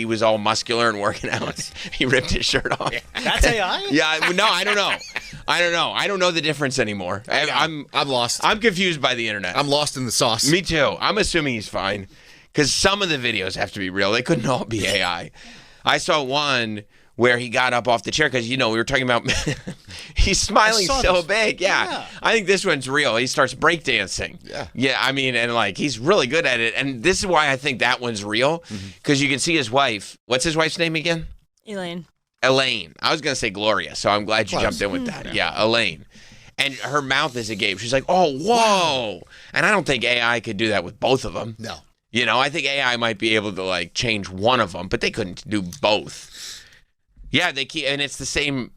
he was all muscular and working out. He ripped his shirt off. Yeah. That's AI? Yeah, no, I don't know. I don't know the difference anymore. I'm lost. I'm confused by the internet. I'm lost in the sauce. Me too. I'm assuming he's fine because some of the videos have to be real. They couldn't all be AI. I saw one where he got up off the chair because, we were talking about he's smiling so big. Yeah. I think this one's real. He starts breakdancing. Yeah. Yeah, I mean, and he's really good at it. And this is why I think that one's real because you can see his wife. What's his wife's name again? Elaine. I was going to say Gloria, so I'm glad you jumped in with that. Yeah, Elaine. And her mouth is agape. She's like, oh, whoa. Wow. And I don't think AI could do that with both of them. No. I think AI might be able to, change one of them, but they couldn't do both. Yeah, they keep, and it's the same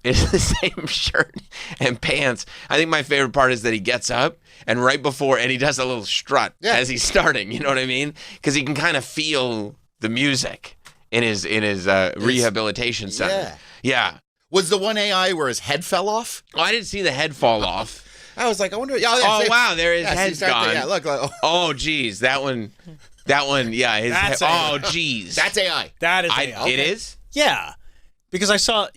shirt and pants. I think my favorite part is that he gets up and he does a little strut as he's starting. You know what I mean? Because he can kind of feel the music in his rehabilitation center. Yeah. Was the one AI where his head fell off? Oh, I didn't see the head fall off. I was like, I wonder. Oh, wow, there his head's gone. Yeah, look. Oh, geez, that one. Yeah, his head. Oh, geez. That's AI. That is AI. It is? Yeah. Because I saw,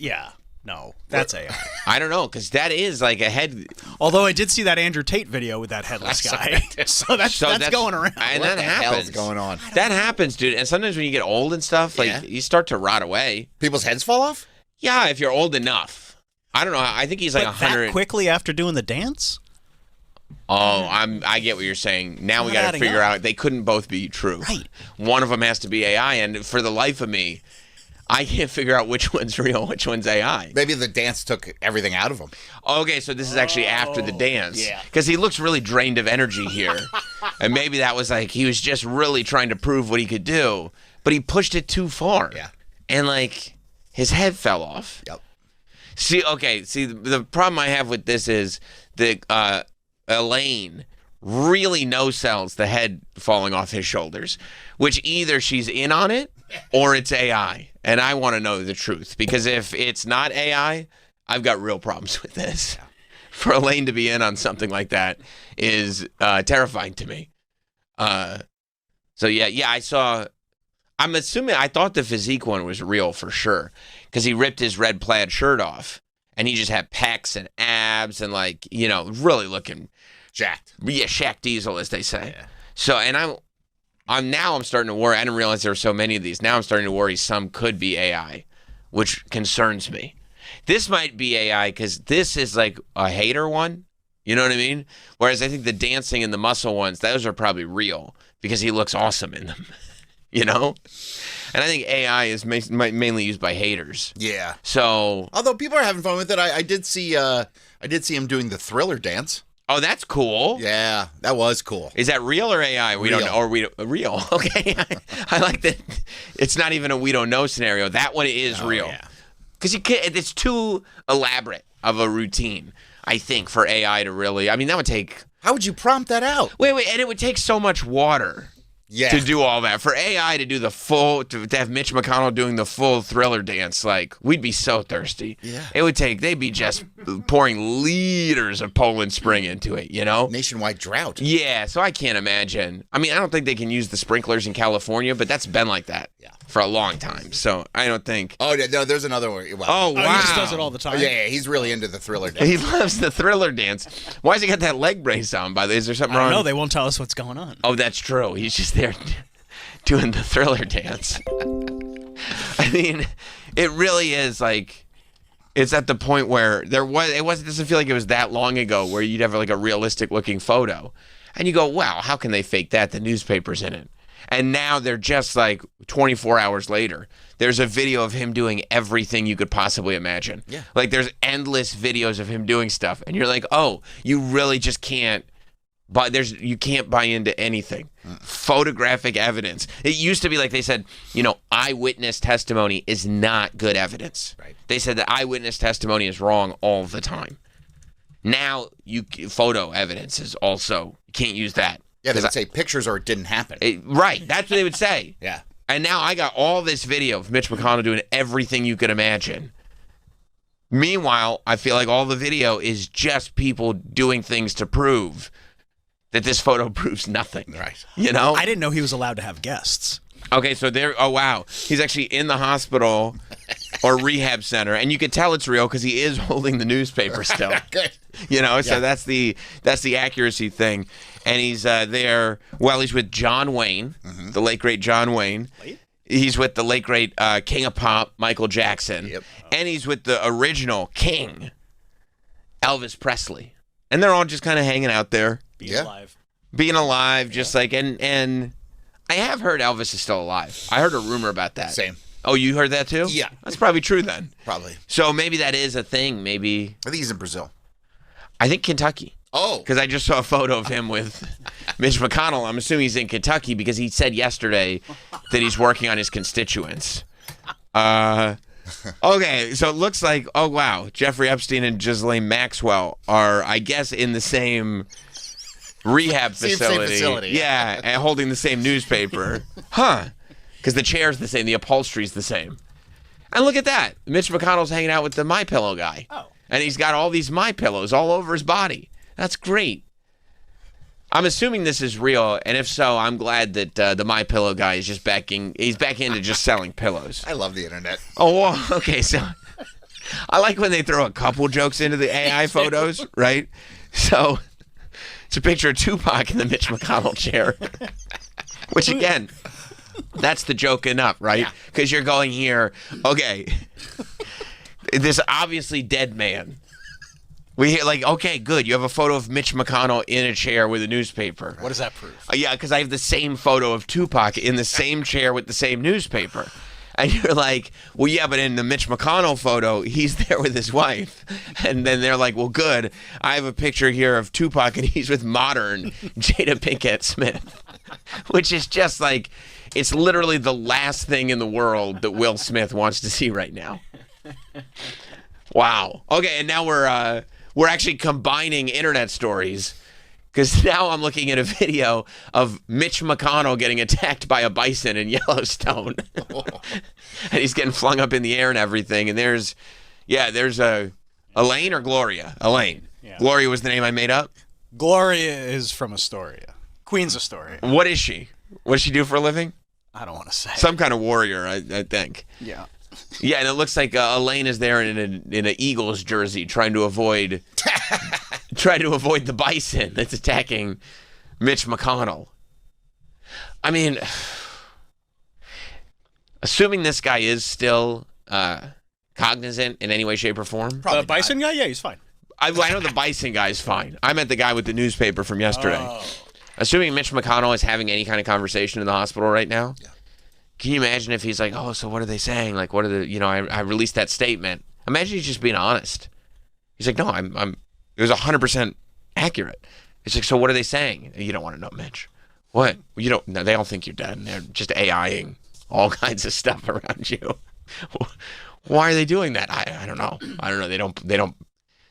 no, that's AI. I don't know, because that is like a head. Although I did see that Andrew Tate video with that headless guy. so that's going around. And what that happens. Hell's going on? That happens, dude. And sometimes when you get old and stuff, you start to rot away. People's heads fall off? Yeah, if you're old enough. I don't know. I think he's like 100. That quickly after doing the dance? Oh, I get what you're saying. Now we got to figure out they couldn't both be true. Right. One of them has to be AI, and for the life of me, I can't figure out which one's real, which one's AI. Maybe the dance took everything out of him. Okay, so this is actually after the dance. Yeah. Because he looks really drained of energy here. And maybe that was he was just really trying to prove what he could do, but he pushed it too far. Yeah. And his head fell off. Yep. See, the problem I have with this is that Elaine really no-sells the head falling off his shoulders, which either she's in on it or it's AI. And I want to know the truth, because if it's not AI, I've got real problems with this. Yeah. For Elaine to be in on something like that is terrifying to me. I thought the physique one was real for sure, because he ripped his red plaid shirt off and he just had pecs and abs and really looking jacked. Yeah, Shaq Diesel, as they say. Yeah. So, and I'm starting to worry. I didn't realize there were so many of these. Now I'm starting to worry some could be AI, which concerns me. This might be AI because this is like a hater one. You know what I mean? Whereas I think the dancing and the muscle ones, those are probably real because he looks awesome in them. And I think AI is mainly used by haters. Yeah. So, although people are having fun with it, I did see him doing the Thriller dance. Oh, that's cool. Yeah, that was cool. Is that real or AI? We don't know. Or real. Okay. I like that. It's not even a we don't know scenario. That one is real. Yeah. Because it's too elaborate of a routine, I think, for AI to really. I mean, that would take. How would you prompt that out? Wait, and it would take so much water. Yeah. To do all that. For AI to do the full, to have Mitch McConnell doing the full Thriller dance, we'd be so thirsty. Yeah. It would take, they'd be just pouring liters of Poland Spring into it, Nationwide drought. Yeah, so I can't imagine. I mean, I don't think they can use the sprinklers in California, but that's been like that for a long time. So I don't think. Oh, no, there's another one. Well, oh, wow. He just does it all the time. Oh, yeah, he's really into the Thriller dance. He loves the Thriller dance. Why has he got that leg brace on, by the way? Is there something wrong? No, they won't tell us what's going on. Oh, that's true. He's just there doing the Thriller dance. I mean, it really is it's at the point where it doesn't feel like it was that long ago where you'd have a realistic looking photo. And you go, wow, how can they fake that? The newspaper's in it. And now they're just 24 hours later, there's a video of him doing everything you could possibly imagine. Yeah. There's endless videos of him doing stuff. And you're like, oh, you really just can't. But you can't buy into anything. Photographic evidence. It used to be they said, eyewitness testimony is not good evidence. Right. They said that eyewitness testimony is wrong all the time. Now, photo evidence is also, you can't use that. Yeah, they would say pictures or it didn't happen. Right, that's what they would say. Yeah. And now I got all this video of Mitch McConnell doing everything you could imagine. Meanwhile, I feel like all the video is just people doing things to prove that this photo proves nothing. Right. I didn't know he was allowed to have guests. Okay, so there. Oh wow, he's actually in the hospital or rehab center, and you can tell it's real because he is holding the newspaper still. You know, so that's the accuracy thing, and he's there. Well, he's with John Wayne, the late great John Wayne. He's with the late great King of Pop, Michael Jackson, and he's with the original King, Elvis Presley, and they're all just kind of hanging out there, being alive, just like and. I have heard Elvis is still alive. I heard a rumor about that. Same. Oh, you heard that too? Yeah. That's probably true then. Probably. So maybe that is a thing. Maybe. I think he's in Brazil. I think Kentucky. Oh. Because I just saw a photo of him with Mitch McConnell. I'm assuming he's in Kentucky because he said yesterday that he's working on his constituents. Okay, so it looks like, oh wow, Jeffrey Epstein and Ghislaine Maxwell are, I guess, in the same rehab facility. Same facility. Yeah, and holding the same newspaper. Huh. Because the chair's the same, the upholstery's the same. And look at that. Mitch McConnell's hanging out with the MyPillow guy. Oh. And he's got all these MyPillows all over his body. That's great. I'm assuming this is real, and if so, I'm glad that the MyPillow guy is just he's back into just selling pillows. I love the internet. Oh, well, okay, so I like when they throw a couple jokes into the AI photos, right? So it's a picture of Tupac in the Mitch McConnell chair, which again, that's the joke enough, right? Because you're going here, okay, this obviously dead man. We hear like, okay, good. You have a photo of Mitch McConnell in a chair with a newspaper. What does that prove? Yeah, because I have the same photo of Tupac in the same chair with the same newspaper. And you're like, well, yeah, but in the Mitch McConnell photo, he's there with his wife. And then they're like, well, good. I have a picture here of Tupac, and he's with modern Jada Pinkett Smith. Which is just like, it's literally the last thing in the world that Will Smith wants to see right now. Wow. Okay, and now we're actually combining internet stories. Because now I'm looking at a video of Mitch McConnell getting attacked by a bison in Yellowstone. And he's getting flung up in the air and everything. And there's Elaine or Gloria? Elaine. Yeah. Gloria was the name I made up? Gloria is from Astoria. Queen's Astoria. What is she? What does she do for a living? I don't want to say. Some kind of warrior, I think. Yeah. Yeah, and it looks like Elaine is there in an Eagles jersey trying to avoid the bison that's attacking Mitch McConnell. I mean, assuming this guy is still cognizant in any way, shape, or form. The bison guy? Yeah, he's fine. I know the bison guy's fine. I meant the guy with the newspaper from yesterday. Oh. Assuming Mitch McConnell is having any kind of conversation in the hospital right now. Yeah. Can you imagine if he's like, oh, so what are they saying? Like, what are the, I released that statement. Imagine he's just being honest. He's like, no, it was 100% accurate. It's like, so what are they saying? You don't want to know, Mitch. What? No, they all think you're dead, and they're just AIing all kinds of stuff around you. Why are they doing that? I don't know.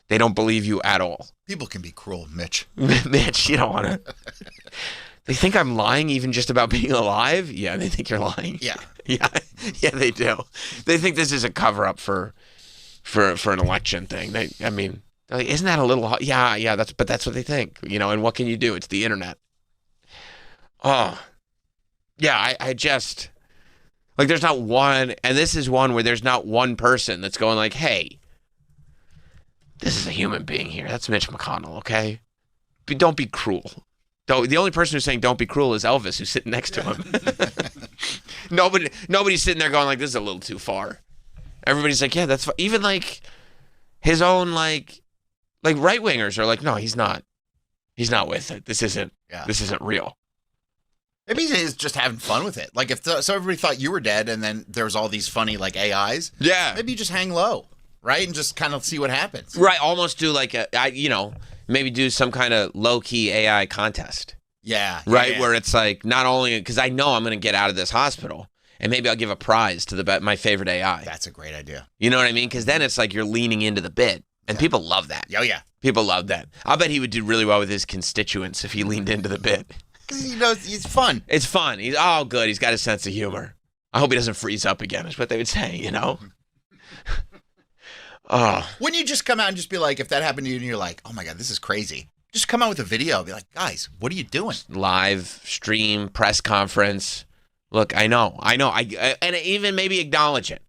They don't believe you at all. People can be cruel, Mitch. Mitch, you don't want to. They think I'm lying even just about being alive? Yeah, they think you're lying. Yeah. Yeah, they do. They think this is a cover-up for an election thing. They're like, isn't that a little... Yeah, that's what they think. And what can you do? It's the internet. Oh. Yeah, I just... Like, there's not one... And this is one where there's not one person that's going like, hey, this is a human being here. That's Mitch McConnell, okay? Don't be cruel. The only person who's saying don't be cruel is Elvis, who's sitting next to him. Nobody's sitting there going like, this is a little too far. Everybody's like, yeah, that's fine. Even like his own like right-wingers are like, no, he's not with it. This isn't real. Maybe he's just having fun with it. Like so everybody thought you were dead, and then there was all these funny like AIs. Yeah. Maybe you just hang low, right, and just kind of see what happens. Right. Almost do like maybe do some kind of low-key AI contest. Yeah. Right, yeah. where it's like, not only, because I know I'm going to get out of this hospital, and maybe I'll give a prize to my favorite AI. That's a great idea. You know what I mean? Because then it's like you're leaning into the bit, and people love that. Oh, yeah. People love that. I'll bet he would do really well with his constituents if he leaned into the bit. Because it's fun. It's fun. He's good. He's got a sense of humor. I hope he doesn't freeze up again, is what they would say, Wouldn't you just come out and just be like, if that happened to you and you're like, oh my God, this is crazy. Just come out with a video. Be like, guys, what are you doing? Live stream, press conference, Look, I know. And even maybe acknowledge it.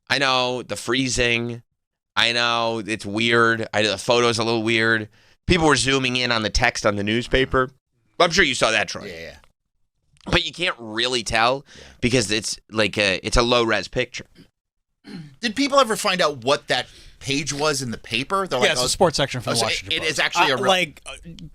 I know the freezing. I know it's weird. The photo's a little weird. People were zooming in on the text on the newspaper. I'm sure you saw that, Troy. Yeah. But you can't really tell because it's like it's a low-res picture. Did people ever find out what that page was in the paper? They're It's a sports section from the Washington Post. It is actually a real...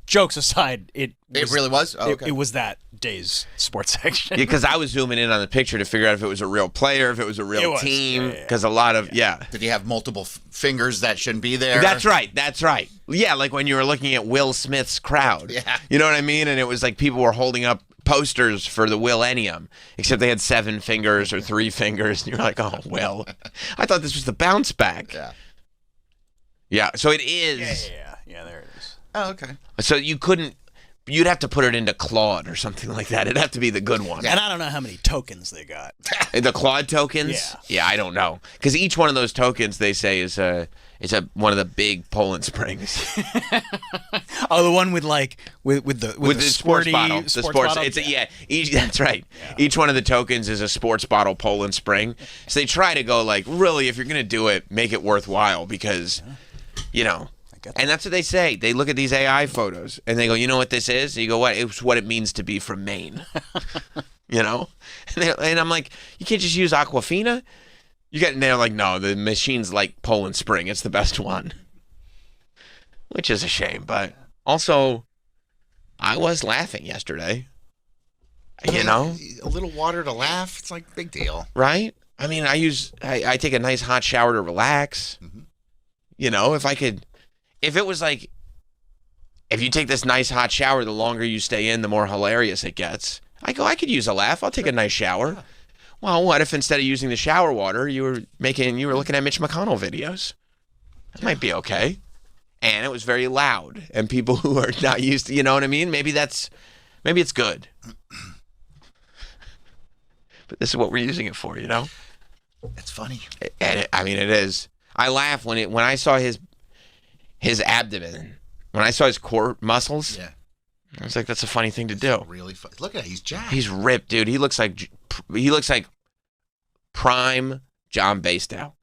jokes aside, it really was? Oh, okay. It was that day's sports section. Yeah, because I was zooming in on the picture to figure out if it was a real player, if it was a real team. Because a lot of, Did he have multiple fingers that shouldn't be there? That's right. Yeah, like when you were looking at Will Smith's crowd. Yeah. You know what I mean? And it was like people were holding up posters for the Willennium, except they had 7 fingers or 3 fingers. And you're like, oh, Will. I thought this was the bounce back. Yeah. Yeah, so it is. Yeah, there it is. Oh, okay. So you'd have to put it into Claude or something like that. It'd have to be the good one. And I don't know how many tokens they got. The Claude tokens? Yeah, I don't know. Because each one of those tokens, they say, is one of the big Poland Springs. Oh, the one with the sports bottle. The sports bottle? That's right. Yeah. Each one of the tokens is a sports bottle Poland Spring. So they try to go like, really, if you're going to do it, make it worthwhile because, and that's what they say. They look at these AI photos and they go, you know what this is? And you go, what? It's what it means to be from Maine. And I'm like, you can't just use Aquafina? And they're like, no, the machine's like Poland Spring. It's the best one. Which is a shame, but also, I was laughing yesterday. A little water to laugh. It's like big deal, right? I mean, I take a nice hot shower to relax. Mm-hmm. If it was like, if you take this nice hot shower, the longer you stay in, the more hilarious it gets. I could use a laugh. I'll take a nice shower. Yeah. Well, what if instead of using the shower water, you were looking at Mitch McConnell videos? That might be okay. And it was very loud, and people who are not used to, you know what I mean? Maybe it's good. But this is what we're using it for, It's funny. And it is. I laugh when I saw his abdomen, when I saw his core muscles. Yeah. I was like, that's a funny thing to do. Really funny. Look at it, he's jacked. He's ripped, dude. He looks like prime John Bastow.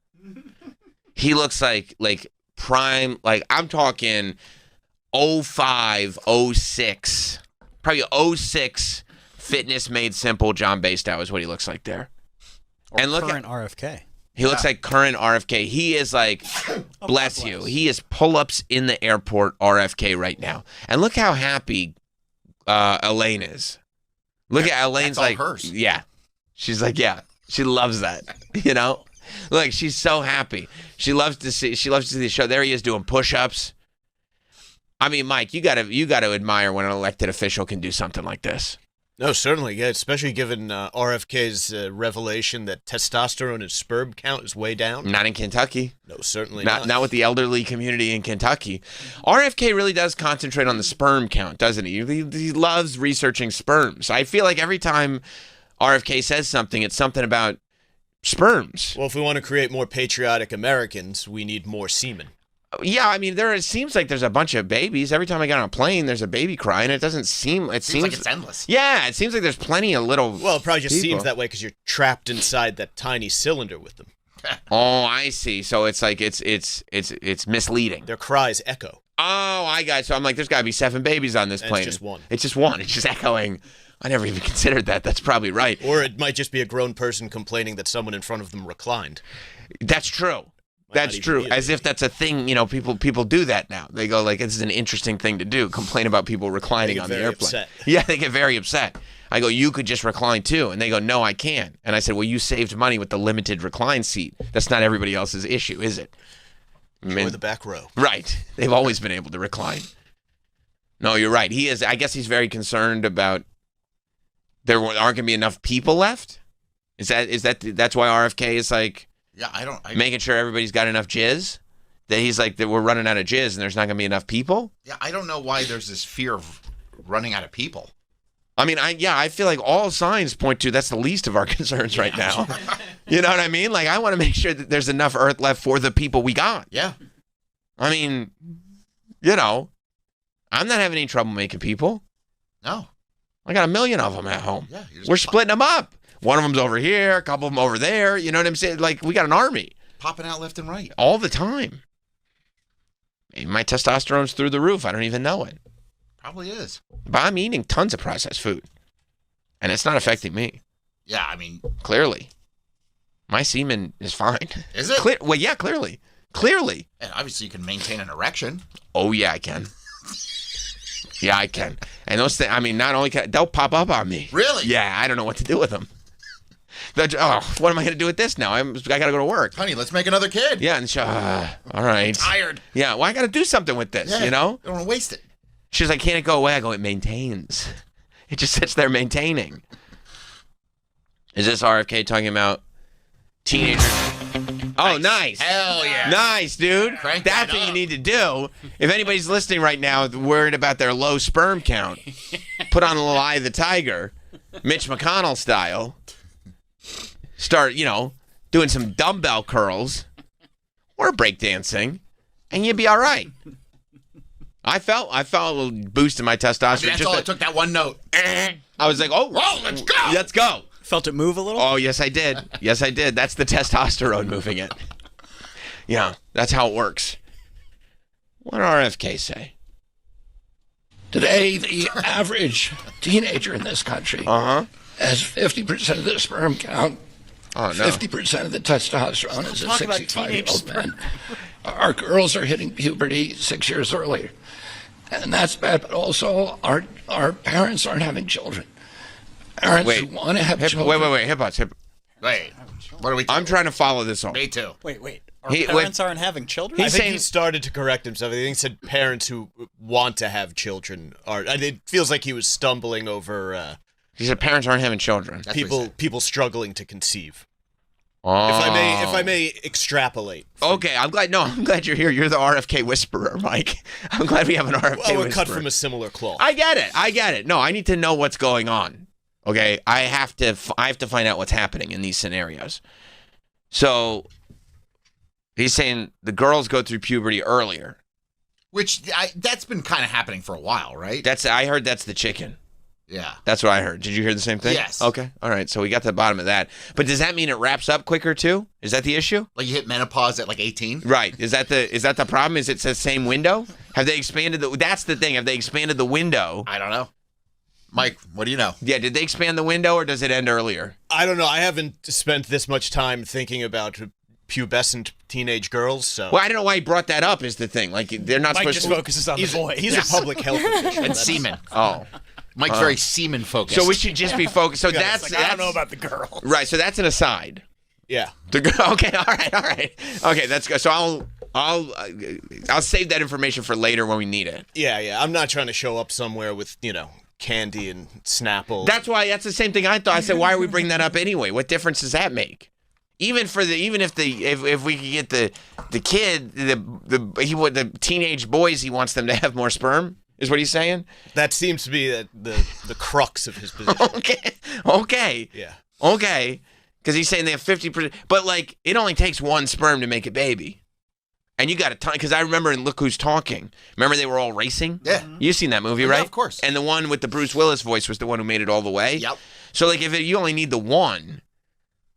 He looks like prime, like I'm talking 05, 06, probably 06 fitness made simple John Bastow is what he looks like there. Or and look current at RFK. He looks like current RFK. He is like, bless you. He is pull-ups in the airport RFK right now. And look how happy Elaine is. Look at Elaine's like, hers. Yeah. She's like, yeah. She loves that. Look, she's so happy. She loves to see the show. There he is doing push-ups. I mean, Mike, you gotta admire when an elected official can do something like this. No, certainly, yeah. Especially given RFK's revelation that testosterone and sperm count is way down. Not in Kentucky. No, certainly not. Not with the elderly community in Kentucky. RFK really does concentrate on the sperm count, doesn't he? He loves researching sperms. I feel like every time RFK says something, it's something about sperms. Well, if we want to create more patriotic Americans, we need more semen. Yeah, I mean, it seems like there's a bunch of babies. Every time I get on a plane, there's a baby crying. It doesn't seem... It seems like it's endless. Yeah, it seems like there's plenty of little Well, it probably just people. Seems that way because you're trapped inside that tiny cylinder with them. Oh, I see. So it's like it's misleading. Their cries echo. Oh, I got it. So I'm like, there's got to be 7 babies on this plane. It's just one. It's just one. It's just echoing. I never even considered that. That's probably right. Or it might just be a grown person complaining that someone in front of them reclined. That's true. That's true. As if that's a thing, people do that now. They go like, this is an interesting thing to do. Complain about people reclining on the airplane. Upset. Yeah, they get very upset. I go, you could just recline too. And they go, no, I can't. And I said, well, you saved money with the limited recline seat. That's not everybody else's issue, is it? Enjoy the back row. Right. They've always been able to recline. No, you're right. He is. I guess he's very concerned about there aren't going to be enough people left. That's why RFK is like, yeah, making sure everybody's got enough jizz. That he's like, that we're running out of jizz and there's not going to be enough people. Yeah, I don't know why there's this fear of running out of people. I mean, I feel like all signs point to that's the least of our concerns right now. You know what I mean? Like, I want to make sure that there's enough Earth left for the people we got. Yeah. I mean, I'm not having any trouble making people. No. I got a million of them at home. Yeah, you're just We're splitting them up. One of them's over here, a couple of them over there. You know what I'm saying? Like, we got an army. popping out left and right. All the time. Maybe my testosterone's through the roof. I don't even know it. Probably is. But I'm eating tons of processed food. And it's not affecting me. Yeah, I mean. Clearly. My semen is fine. Is it? Well, yeah, clearly. Clearly. And obviously you can maintain an erection. Oh, yeah, I can. Yeah, I can. And those things, I mean, not only can, they'll pop up on me. Really? Yeah, I don't know what to do with them. Oh, what am I going to do with this now? I got to go to work. Honey, let's make another kid. Yeah, and all right. I'm tired. Yeah, well, I got to do something with this, Yeah, you know? I don't want to waste it. She's like, can't it go away? I go, it maintains. It just sits there maintaining. Is this RFK talking about teenagers? Oh, nice. Hell yeah. Nice, dude. Crank That's that what you up. need to do. If anybody's listening right now worried about their low sperm count, put on a little Eye of the Tiger, Mitch McConnell style. Start, doing some dumbbell curls or breakdancing, and you'd be all right. I felt a little boost in my testosterone. That's all it took, that one note. I was like, oh, let's go. Let's go. Felt it move a little? Oh, yes, I did. Yes, I did. That's the testosterone moving it. Yeah, that's how it works. What did RFK say? Today, the average teenager in this country has 50% of the sperm count, Oh, no. 50% of the testosterone as a Talk about 65-year-old man. Our girls are hitting puberty 6 years earlier. And that's bad, but also our parents aren't having children. Parents who want to have children. Wait. Hip-hops. Wait, what are we I'm trying to follow this all. Me too. Wait. Our parents aren't having children? I think he started to correct himself. I think he said parents who want to have children are. It feels like he was stumbling over He said parents aren't having children. That's what he said. people struggling to conceive. Oh. If I may extrapolate. Okay, I'm glad you're here. You're the RFK whisperer, Mike. I'm glad we have an RFK Well, we're whisperer. cut from a similar cloth. I get it. No, I need to know what's going on. Okay, I have to find out what's happening in these scenarios. So he's saying the girls go through puberty earlier. Which, that's been kind of happening for a while, right? I heard that's the chicken. Yeah. That's what I heard. Did you hear the same thing? Yes. Okay. All right. So we got to the bottom of that. But does that mean it wraps up quicker too? Is that the issue? Like you hit menopause at like 18? Right. Is that the problem? Is it the same window? Have they expanded that's the thing. Have they expanded the window? I don't know. Mike, what do you know? Yeah, did they expand the window or does it end earlier? I don't know. I haven't spent this much time thinking about pubescent teenage girls. So Well, I don't know why he brought that up is the thing. Like they're not Mike supposed just to focuses on the boy. he's a public health official. And semen. Oh. Mike's very semen focused. So we should just be focused. So that's I don't know about the girl. right. So that's an aside. Yeah. Okay. All right. Okay, that's good. So I'll save that information for later when we need it. Yeah. I'm not trying to show up somewhere with, candy and Snapple. That's the same thing I thought. I said, why are we bringing that up anyway? What difference does that make? Even if we could get the kid, the teenage boys, he wants them to have more sperm, is what he's saying. That seems to be the crux of his position. Okay. Yeah. Okay. Because he's saying they have 50%, but like it only takes one sperm to make a baby. And you got a ton, because I remember in Look Who's Talking. Remember they were all racing? Yeah. You've seen that movie, Yeah, right? of course. And the one with the Bruce Willis voice was the one who made it all the way? Yep. So, like, you only need the one,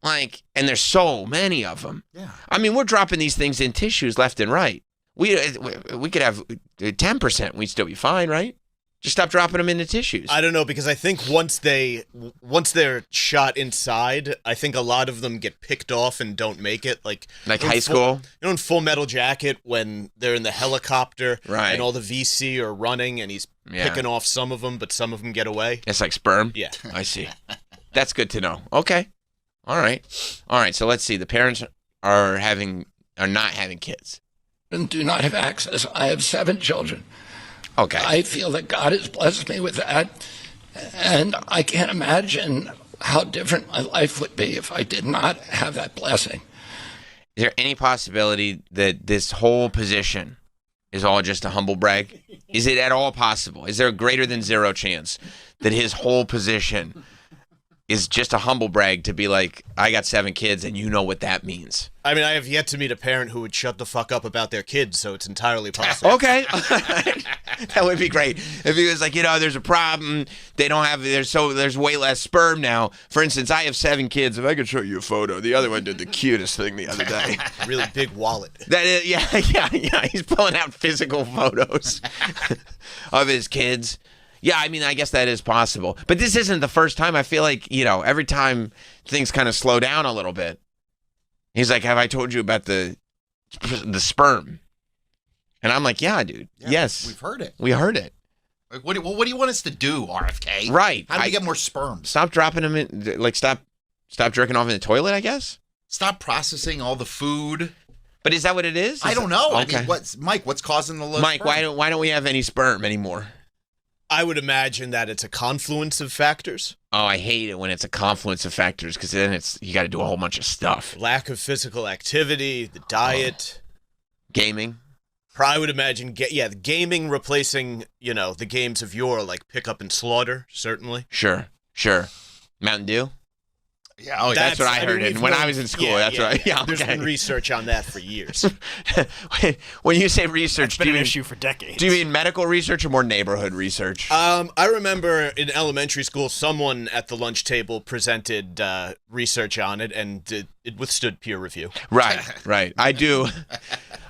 and there's so many of them. Yeah. I mean, we're dropping these things in tissues left and right. We could have 10%. We'd still be fine, right? Just stop dropping them into tissues. I don't know, because I think once they're shot inside, I think a lot of them get picked off and don't make it. Like high school? In Full Metal Jacket, when they're in the helicopter Right. and all the VC are running and he's picking off some of them, but some of them get away. It's like sperm? Yeah. I see. That's good to know. Okay. All right. So let's see. The parents are not having kids. And do not have access. I have 7 children. Okay. I feel that God has blessed me with that. And I can't imagine how different my life would be if I did not have that blessing. Is there any possibility that this whole position is all just a humble brag? Is it at all possible? Is there a greater than zero chance that his whole position is just a humble brag to be like, I got 7 kids, and you know what that means. I mean, I have yet to meet a parent who would shut the fuck up about their kids, so it's entirely possible. Okay. That would be great. If he was like, there's a problem. They don't have, there's way less sperm now. For instance, I have 7 kids. If I could show you a photo, the other one did the cutest thing the other day. Really big wallet. That is, yeah. He's pulling out physical photos of his kids. Yeah, I mean, I guess that is possible. But this isn't the first time. I feel like, every time things kind of slow down a little bit, he's like, have I told you about the sperm? And I'm like, yeah, dude. Yeah, yes. We've heard it. We heard it. Like, what do you want us to do, RFK? Right. How do we get more sperm? Stop dropping them in, like, stop jerking off in the toilet, I guess? Stop processing all the food. But is that what it is? I don't know. Okay. I mean, Mike, what's causing the low Mike, sperm? why don't we have any sperm anymore? I would imagine that it's a confluence of factors. Oh, I hate it when it's a confluence of factors because then you got to do a whole bunch of stuff. Lack of physical activity, the diet. Gaming. I would imagine, the gaming replacing, the games of yore, like Pick Up and Slaughter, certainly. Sure. Mountain Dew? Yeah, that's what I heard. When I was in school, that's right. Yeah, There's been research on that for years. When you say research, It's been an issue for decades. Do you mean medical research or more neighborhood research? I remember in elementary school, someone at the lunch table presented research on it, and it withstood peer review. Right. I do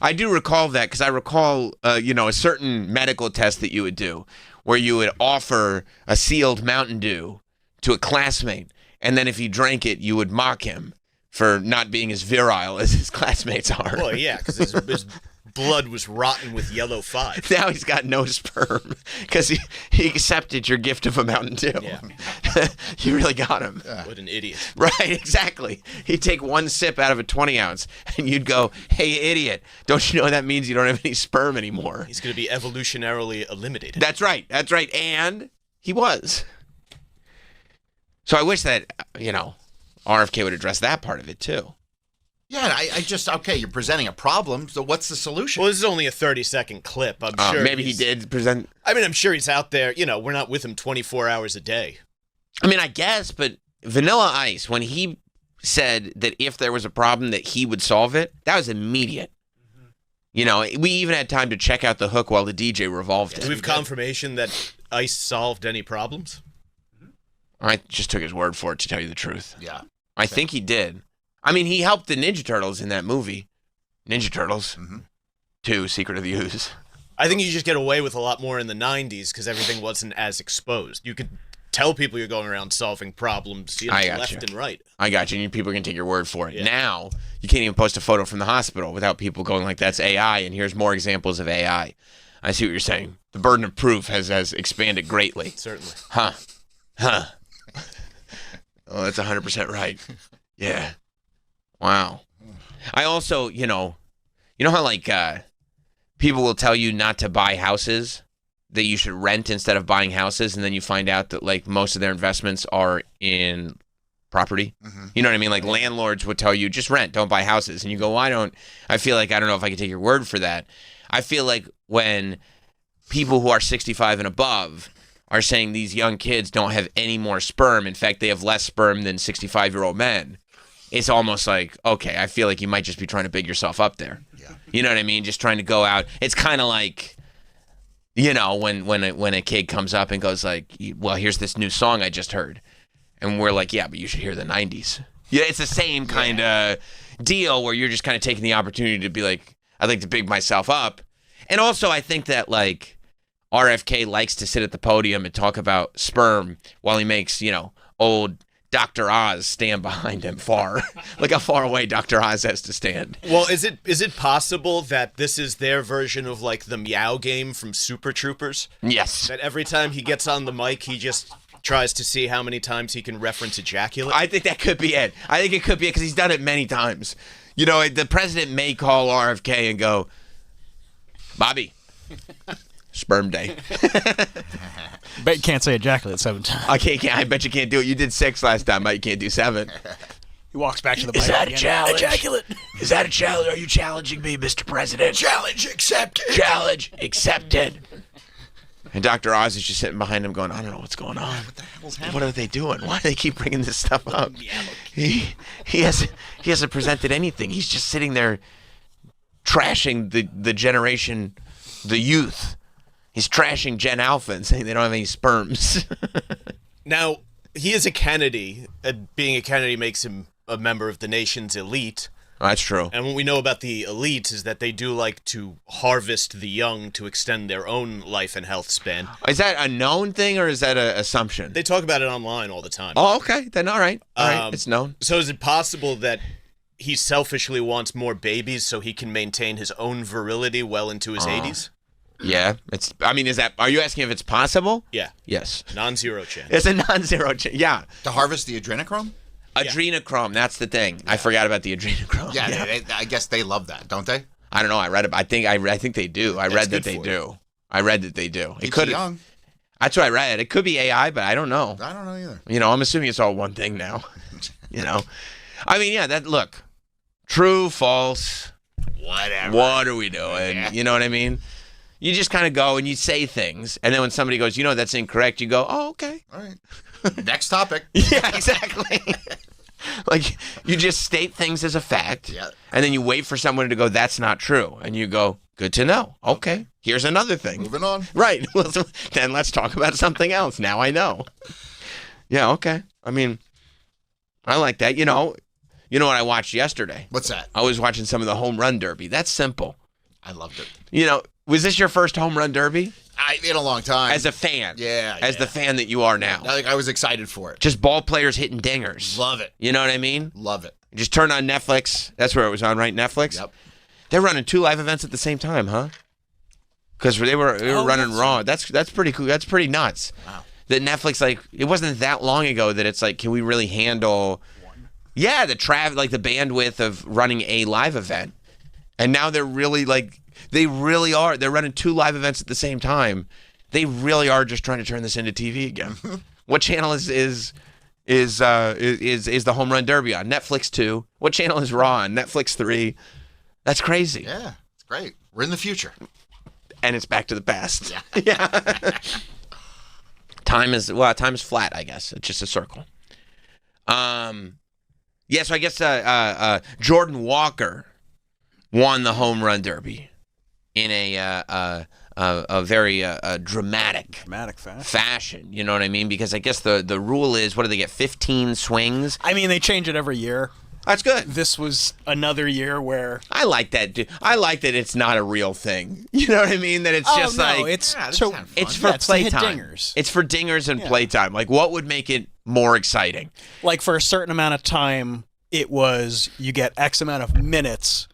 recall that because I recall, a certain medical test that you would do where you would offer a sealed Mountain Dew to a classmate. And then if he drank it, you would mock him for not being as virile as his classmates are. Well, yeah, because his blood was rotten with yellow 5. Now he's got no sperm because he accepted your gift of a Mountain Dew. Yeah. You really got him. What an idiot. Right, exactly. He'd take 1 sip out of a 20-ounce, and you'd go, hey, idiot, don't you know that means you don't have any sperm anymore? He's going to be evolutionarily eliminated. That's right. And he was. So I wish that, RFK would address that part of it, too. Yeah, you're presenting a problem, so what's the solution? Well, this is only a 30-second clip. I'm sure. Maybe he did present. I mean, I'm sure he's out there. We're not with him 24 hours a day. I mean, I guess, but Vanilla Ice, when he said that if there was a problem that he would solve it, that was immediate. We even had time to check out the hook while the DJ revolved it. Do we have confirmation that Ice solved any problems? I just took his word for it, to tell you the truth. Yeah. I think he did. I mean, he helped the Ninja Turtles in that movie. Ninja Turtles 2, Secret of the Ooze. I think you just get away with a lot more in the 90s because everything wasn't as exposed. You could tell people you're going around solving problems left and right. I got you. And people can take your word for it. Yeah. Now, you can't even post a photo from the hospital without people going like, that's AI, and here's more examples of AI. I see what you're saying. The burden of proof has expanded greatly. Certainly. Huh. Oh, that's 100% right. Yeah. Wow. I also, you know how like people will tell you not to buy houses, that you should rent instead of buying houses, and then you find out that like most of their investments are in property. You know what I mean? Like landlords would tell you just rent, don't buy houses, and you go, well, I feel like I don't know if I can take your word for that. I feel like when people who are 65 and above are saying these young kids don't have any more sperm, in fact, they have less sperm than 65-year-old men, it's almost like, okay, I feel like you might just be trying to big yourself up there. Yeah. You know what I mean? Just trying to go out. It's kind of like, when a kid comes up and goes like, well, here's this new song I just heard. And we're like, yeah, but you should hear the 90s. Yeah, it's the same kind of deal where you're just kind of taking the opportunity to be like, I'd like to big myself up. And also, I think that, like, RFK likes to sit at the podium and talk about sperm while he makes, old Dr. Oz stand behind him far. Like how far away Dr. Oz has to stand. Well, is it possible that this is their version of like the Meow game from Super Troopers? Yes. That every time he gets on the mic, he just tries to see how many times he can reference ejaculate? I think that could be it. I think it could be it because he's done it many times. The president may call RFK and go, Bobby, sperm day. Bet you can't say ejaculate 7 times. I bet you can't do it. You did 6 last time, but you can't do 7. He walks back to the mic. Is that a challenge? Ejaculate. Is that a challenge? Are you challenging me, Mr. President? Challenge accepted. Challenge accepted. And Dr. Oz is just sitting behind him going, I don't know what's going on. What the hell's happening? What are they doing? Why do they keep bringing this stuff up? He hasn't presented anything. He's just sitting there trashing the generation, the youth. He's trashing Gen Alpha and saying they don't have any sperms. Now, he is a Kennedy. Being a Kennedy makes him a member of the nation's elite. That's true. And what we know about the elites is that they do like to harvest the young to extend their own life and health span. Is that a known thing or is that an assumption? They talk about it online all the time. Oh, okay. Then all right. All right. It's known. So is it possible that he selfishly wants more babies so he can maintain his own virility well into his 80s? Yeah. Are you asking if it's possible? Yeah. Yes. Non-zero chance. It's a non-zero chance. Yeah. To harvest the adrenochrome? Adrenochrome, that's the thing. Yeah. I forgot about the adrenochrome. Yeah. I guess they love that, don't they? I don't know. I read it. I think they do. I read that they do. It could. Young. That's what I read. It could be AI, but I don't know. I don't know either. I'm assuming it's all one thing now. Look, true, false, whatever. What are we doing? Yeah. You know what I mean? You just kind of go and you say things, and then when somebody goes, that's incorrect, you go, oh, okay. All right. Next topic. Yeah, exactly. Like, you just state things as a fact, and then you wait for someone to go, that's not true. And you go, good to know. Okay, here's another thing. Moving on. Right. Well, then let's talk about something else. Now I know. Yeah, okay. I like that. You know what I watched yesterday? What's that? I was watching some of the home run derby. That's simple. I loved it. Was this your first home run derby? In a long time. As a fan. Yeah. As the fan that you are now. I was excited for it. Just ball players hitting dingers. Love it. You know what I mean? Love it. Just turn on Netflix. That's where it was on, right? Netflix? Yep. They're running 2 live events at the same time, huh? Because they were running Raw. That's pretty cool. That's pretty nuts. Wow. That Netflix, it wasn't that long ago that it's like, can we really handle... Yeah, the bandwidth of running a live event. And now they're really they really are. They're running 2 live events at the same time. They really are just trying to turn this into TV again. What channel is the home run derby on? Netflix 2. What channel is Raw on? Netflix 3. That's crazy. Yeah, it's great. We're in the future. And it's back to the past. Yeah. Yeah. Time is flat, I guess. It's just a circle. Yeah, so I guess Jordan Walker won the home run derby in a very dramatic fashion. You know what I mean? Because I guess the rule is, what do they get, 15 swings? They change it every year. That's good. This was another year where... I like that, dude. I like that it's not a real thing. You know what I mean? That it's just it's for playtime. It's for dingers and playtime. What would make it more exciting? For a certain amount of time, it was you get X amount of minutes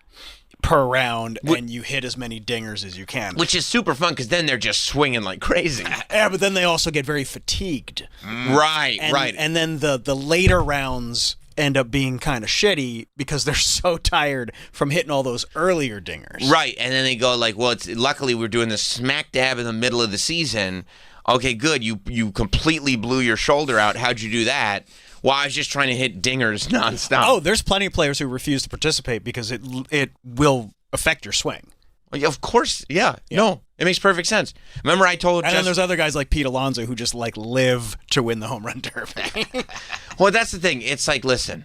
per round, and you hit as many dingers as you can. Which is super fun, because then they're just swinging like crazy. Yeah, but then they also get very fatigued. Right. And then the later rounds end up being kind of shitty because they're so tired from hitting all those earlier dingers. Right, and then they go luckily we're doing this smack dab in the middle of the season. Okay, good, you completely blew your shoulder out. How'd you do that? Well, I was just trying to hit dingers nonstop. Oh, there's plenty of players who refuse to participate because it will affect your swing. Well, of course, yeah. No, it makes perfect sense. Remember I told... And then there's other guys like Pete Alonso who just live to win the home run derby. Well, that's the thing. It's listen,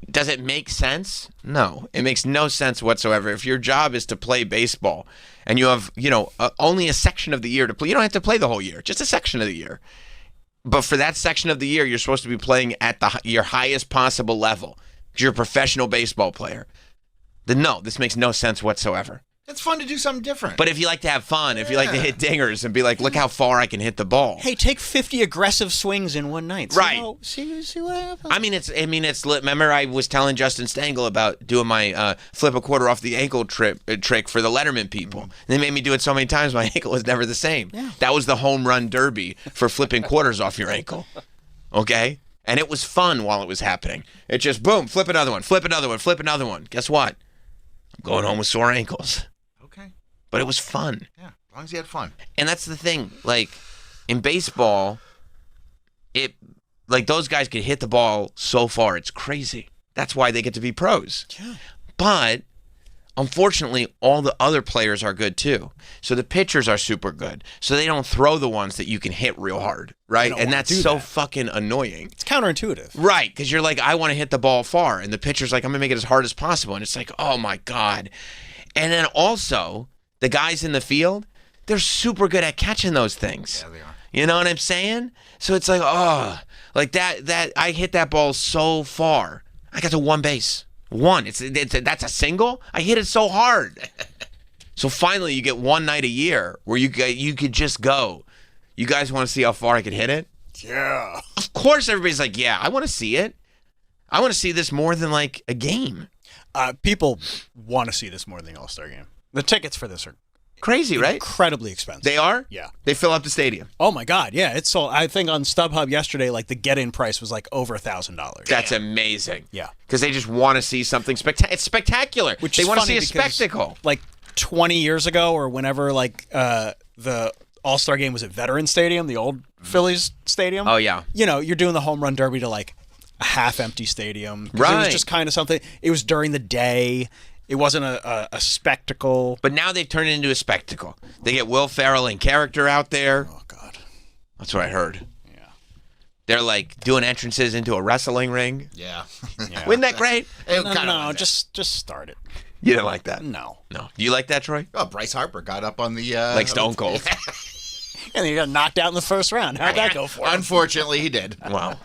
does it make sense? No, it makes no sense whatsoever. If your job is to play baseball and you have, only a section of the year to play, you don't have to play the whole year, just a section of the year. But for that section of the year, you're supposed to be playing at your highest possible level because you're a professional baseball player. Then no, this makes no sense whatsoever. It's fun to do something different. But if you like to have fun, if you like to hit dingers and be like, look how far I can hit the ball. Hey, take 50 aggressive swings in one night. Right. See what happens. It's remember I was telling Justin Stengel about doing my flip a quarter off the ankle trick for the Letterman people. And they made me do it so many times my ankle was never the same. Yeah. That was the home run derby for flipping quarters off your ankle. Okay? And it was fun while it was happening. It just, boom, flip another one, flip another one, flip another one. Guess what? I'm going home with sore ankles. Okay. But it was fun. Yeah, as long as you had fun. And that's the thing. In baseball, those guys could hit the ball so far. It's crazy. That's why they get to be pros. Yeah. But unfortunately, all the other players are good too. So the pitchers are super good. So they don't throw the ones that you can hit real hard, right? And that's so fucking annoying. It's counterintuitive. Right, because you're like, I want to hit the ball far. And the pitcher's like, I'm going to make it as hard as possible. And it's like, oh my God. And then also, the guys in the field, they're super good at catching those things. Yeah, they are. You know what I'm saying? So it's like, oh, like that I hit that ball so far. I got to one base. One. That's a single? I hit it so hard. So finally you get one night a year where you could just go. You guys want to see how far I could hit it? Yeah. Of course everybody's like, yeah, I want to see it. I want to see this more than like a game. People want to see this more than the All-Star game. The tickets for this are crazy, right? Incredibly expensive. They are? Yeah. They fill up the stadium. Oh my God, yeah. It's sold. I think on StubHub yesterday, like the get-in price was like over $1,000. That's amazing. Yeah. Because they just want to see something spectacular. It's spectacular. They want to see a spectacle. Like 20 years ago or whenever like the All-Star game was at Veterans Stadium, the old Phillies stadium. Oh, yeah. You know, you're doing the home run derby to like a half-empty stadium. Right. It was just kind of something. It was during the day. It wasn't a spectacle. But now they've turned it into a spectacle. They get Will Ferrell in character out there. Oh, God. That's what I heard. Yeah. They're like doing entrances into a wrestling ring. Yeah. Wasn't that great? Just start it. You didn't like that? No. No. Do you like that, Troy? Oh, Bryce Harper got up on the... Like Stone Cold. And he got knocked out in the first round. How'd that go for him? Unfortunately, he did. Wow.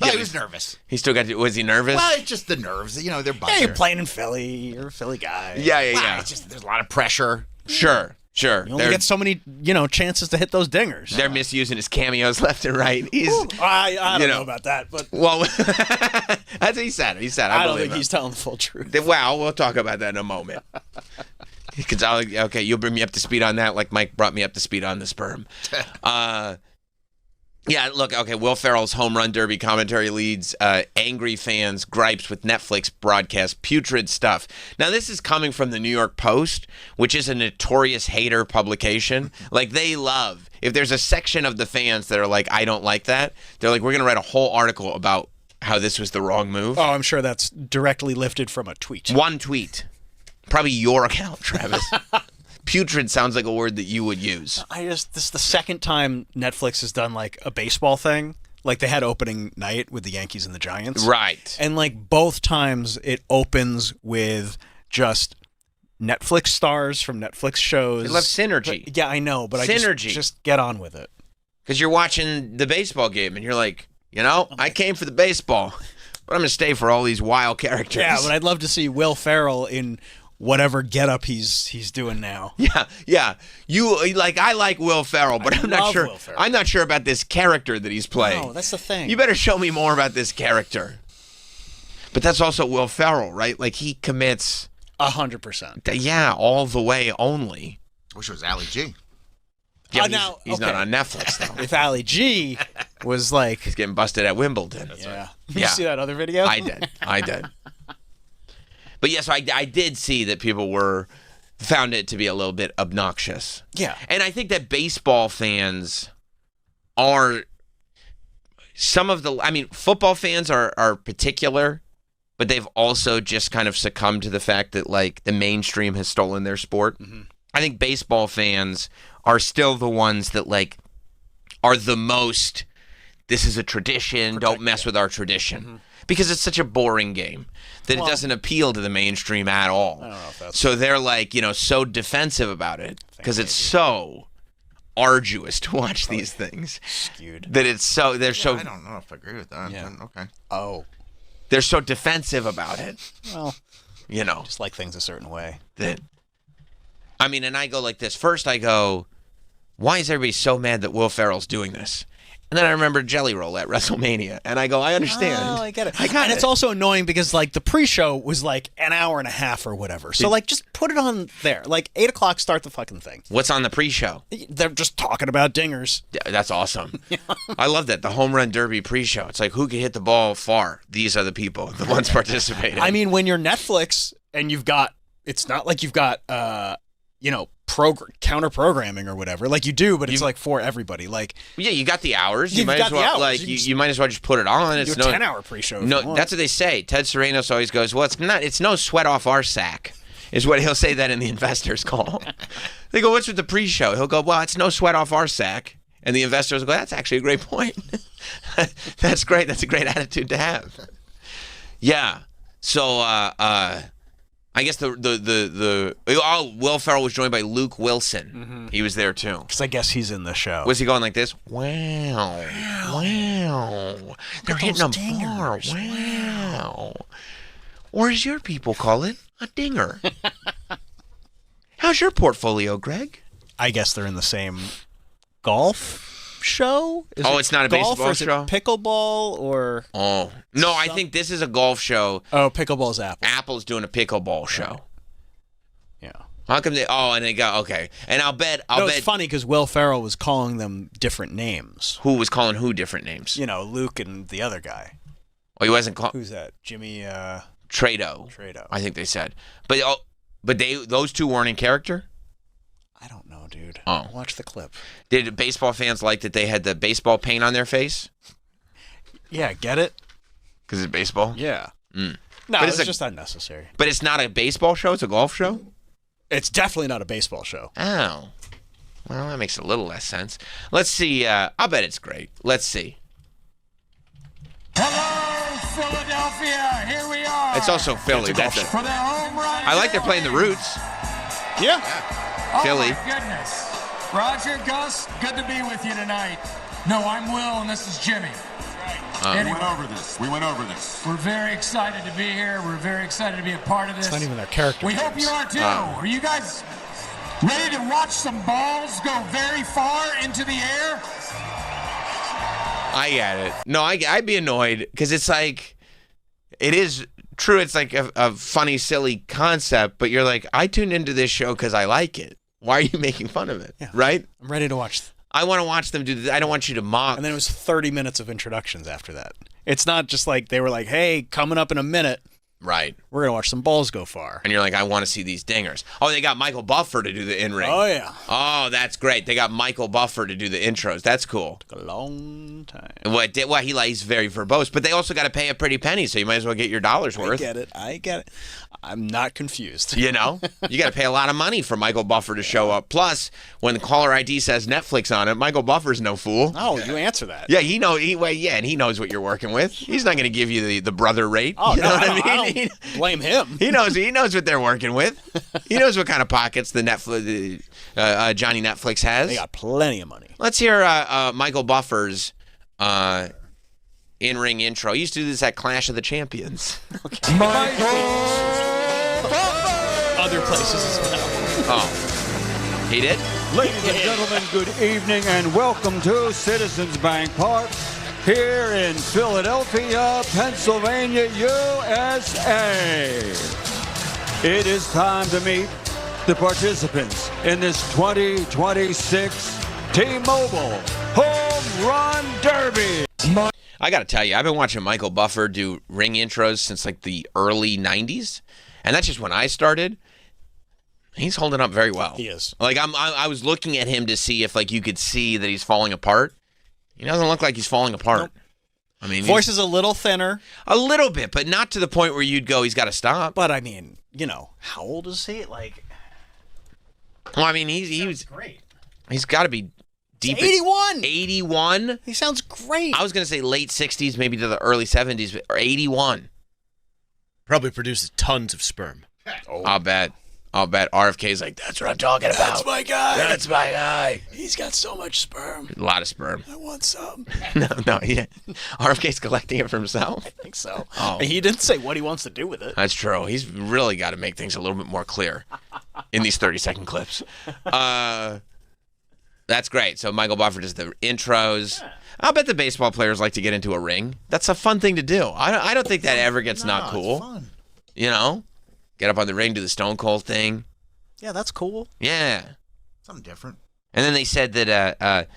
He was nervous. He still got. Was he nervous? Well, it's just the nerves. You know, they're Yeah, buzzing. you're playing in Philly. You're a Philly guy. Yeah. It's just there's a lot of pressure. Sure. You only get so many, chances to hit those dingers. They're misusing his cameos left and right. I don't know about that, but well, that's what he said. I don't believe think him. he's telling the full truth. Well, we'll talk about that in a moment. Okay, you'll bring me up to speed on that, like Mike brought me up to speed on the sperm. Yeah, look, okay, Will Ferrell's home run derby commentary leads angry fans' gripes with Netflix broadcast putrid stuff. Now, this is coming from the New York Post, which is a notorious hater publication. Like, they love, if there's a section of the fans that are like, I don't like that, they're like, we're going to write a whole article about how this was the wrong move. Oh, I'm sure that's directly lifted from a tweet. One tweet. Probably your account, Travis. Putrid sounds like a word that you would use. This is the second time Netflix has done like a baseball thing. Like they had opening night with the Yankees and the Giants. Right. And like both times it opens with just Netflix stars from Netflix shows. They love synergy. But, yeah, I know, but synergy. I just get on with it. Because you're watching the baseball game and you're like, I came for the baseball, but I'm going to stay for all these wild characters. Yeah, but I'd love to see Will Ferrell in whatever getup he's doing now. Yeah. I like Will Ferrell, but I'm not sure. I'm not sure about this character that he's playing. No, that's the thing. You better show me more about this character. But that's also Will Ferrell, right? Like he commits 100%. Yeah, all the way only. Wish it was Ali G. Yeah, he's not on Netflix though. If Ali G was like, he's getting busted at Wimbledon. That's right. You see that other video? I did. But yes, I did see that people found it to be a little bit obnoxious. Yeah. And I think that baseball fans are football fans are particular, but they've also just kind of succumbed to the fact that like the mainstream has stolen their sport. Mm-hmm. I think baseball fans are still the ones that like are the most, this is a tradition, don't mess with our tradition. Mm-hmm. Because it's such a boring game that it doesn't appeal to the mainstream at all. I don't know if that's so they're like, so defensive about it because it's so arduous to watch these things. Skewed. That it's so, they're so. I don't know if I agree with that. Yeah. Okay. Oh. They're so defensive about it. Well, just like things a certain way. And I go like this. First I go, why is everybody so mad that Will Ferrell's doing this? And then I remember Jelly Roll at WrestleMania, and I go, I understand. Oh, I get it. And it's also annoying because like the pre-show was like an hour and a half or whatever. So like just put it on there. Like 8 o'clock, start the fucking thing. What's on the pre-show? They're just talking about dingers. Yeah, that's awesome. I love that. The home run derby pre-show. It's like who can hit the ball far? These are the people, the ones participating. I mean, when you're Netflix and it's not like you've got counter programming or whatever. Like you do, but it's like for everybody. Like you got the hours. You might as well you might as well just put it on. It's no 10-hour pre-show. No, that's what they say. Ted Serenos always goes, well, it's no sweat off our sack. is what he'll say that in the investors call. They go, what's with the pre-show? He'll go, well, it's no sweat off our sack. And the investors will go, that's actually a great point. That's great. That's a great attitude to have. Yeah. So I guess Will Ferrell was joined by Luke Wilson. Mm-hmm. He was there too. Because I guess he's in the show. Was he going like this? Wow. They're hitting them far. Wow. Or as your people call it, a dinger. How's your portfolio, Greg? I guess they're in the same golf show. It's not a golf, baseball or is it show? Pickleball or... Oh. No, I think this is a golf show. Oh, pickleball's Apple. Apple's doing a pickleball show. Yeah. How come they... Oh, and they got... Okay. And I'll bet... It's funny because Will Ferrell was calling them different names. Who was calling who different names? Luke and the other guy. Oh, he wasn't calling... Who's that? Jimmy... Trado. I think they said. But those two weren't in character? I don't know, dude. Oh. Watch the clip. Did baseball fans like that they had the baseball paint on their face? Yeah, get it? Because it's baseball? Yeah. Mm. No, but it's just unnecessary. But it's not a baseball show? It's a golf show? It's definitely not a baseball show. Oh. Well, that makes a little less sense. Let's see. I'll bet it's great. Let's see. Hello, Philadelphia. Here we are. It's also Philly. For the home run. I like they're playing the Roots. Yeah. Philly. Oh, my goodness. Roger, Gus, good to be with you tonight. No, I'm Will, and this is Jimmy. Anyway, we went over this. We're very excited to be here. We're very excited to be a part of this. It's not even their character. We hope you are, too. Are you guys ready to watch some balls go very far into the air? I get it. No, I'd be annoyed because it's like, it is true. It's like a funny, silly concept, but you're like, I tuned into this show because I like it. Why are you making fun of it? Yeah. Right? I'm ready to watch. I want to watch them do this. I don't want you to mock. And then it was 30 minutes of introductions after that. It's not just like they were like, hey, coming up in a minute. Right. We're going to watch some balls go far. And you're like, I want to see these dingers. Oh, they got Michael Buffer to do the in-ring. Oh, yeah. Oh, that's great. They got Michael Buffer to do the intros. That's cool. Took a long time. He's very verbose, but they also got to pay a pretty penny, so you might as well get your dollar's worth. I get it. I'm not confused. You know? You got to pay a lot of money for Michael Buffer to show up. Plus, when the caller ID says Netflix on it, Michael Buffer's no fool. Oh, you answer that. Yeah, he knows what you're working with. He's not going to give you the brother rate. Oh, you know what I don't blame him. He knows what they're working with. He knows what kind of pockets the Netflix Johnny Netflix has. They got plenty of money. Let's hear Michael Buffer's in-ring intro. He used to do this at Clash of the Champions. Okay. Other places as well. Oh, he did? Ladies and gentlemen, good evening and welcome to Citizens Bank Park here in Philadelphia, Pennsylvania, USA. It is time to meet the participants in this 2026 T-Mobile Home Run Derby. I got to tell you, I've been watching Michael Buffer do ring intros since like the early 90s, and that's just when I started. He's holding up very well. He is. Like I was looking at him to see if like you could see that he's falling apart. He doesn't look like he's falling apart. Nope. I mean, voice is a little thinner. A little bit, but not to the point where you'd go, he's got to stop. But I mean, how old is he? Like, well, I mean, he was great. He's got to be deep. 81. 81. He sounds great. I was gonna say late 60s, maybe to the early 70s, or 81. Probably produces tons of sperm. Oh. I'll bet RFK's like, that's what I'm talking about. That's my guy. That's my guy. He's got so much sperm. A lot of sperm. I want some. No, yeah. RFK's collecting it for himself? I think so. Oh. He didn't say what he wants to do with it. That's true. He's really got to make things a little bit more clear in these 30-second clips. That's great. So Michael Buffer does the intros. Yeah. I'll bet the baseball players like to get into a ring. That's a fun thing to do. I don't think that ever gets not cool. It's fun. You know? Get up on the ring, do the Stone Cold thing. Yeah, that's cool. Yeah. Something different. And then they said that,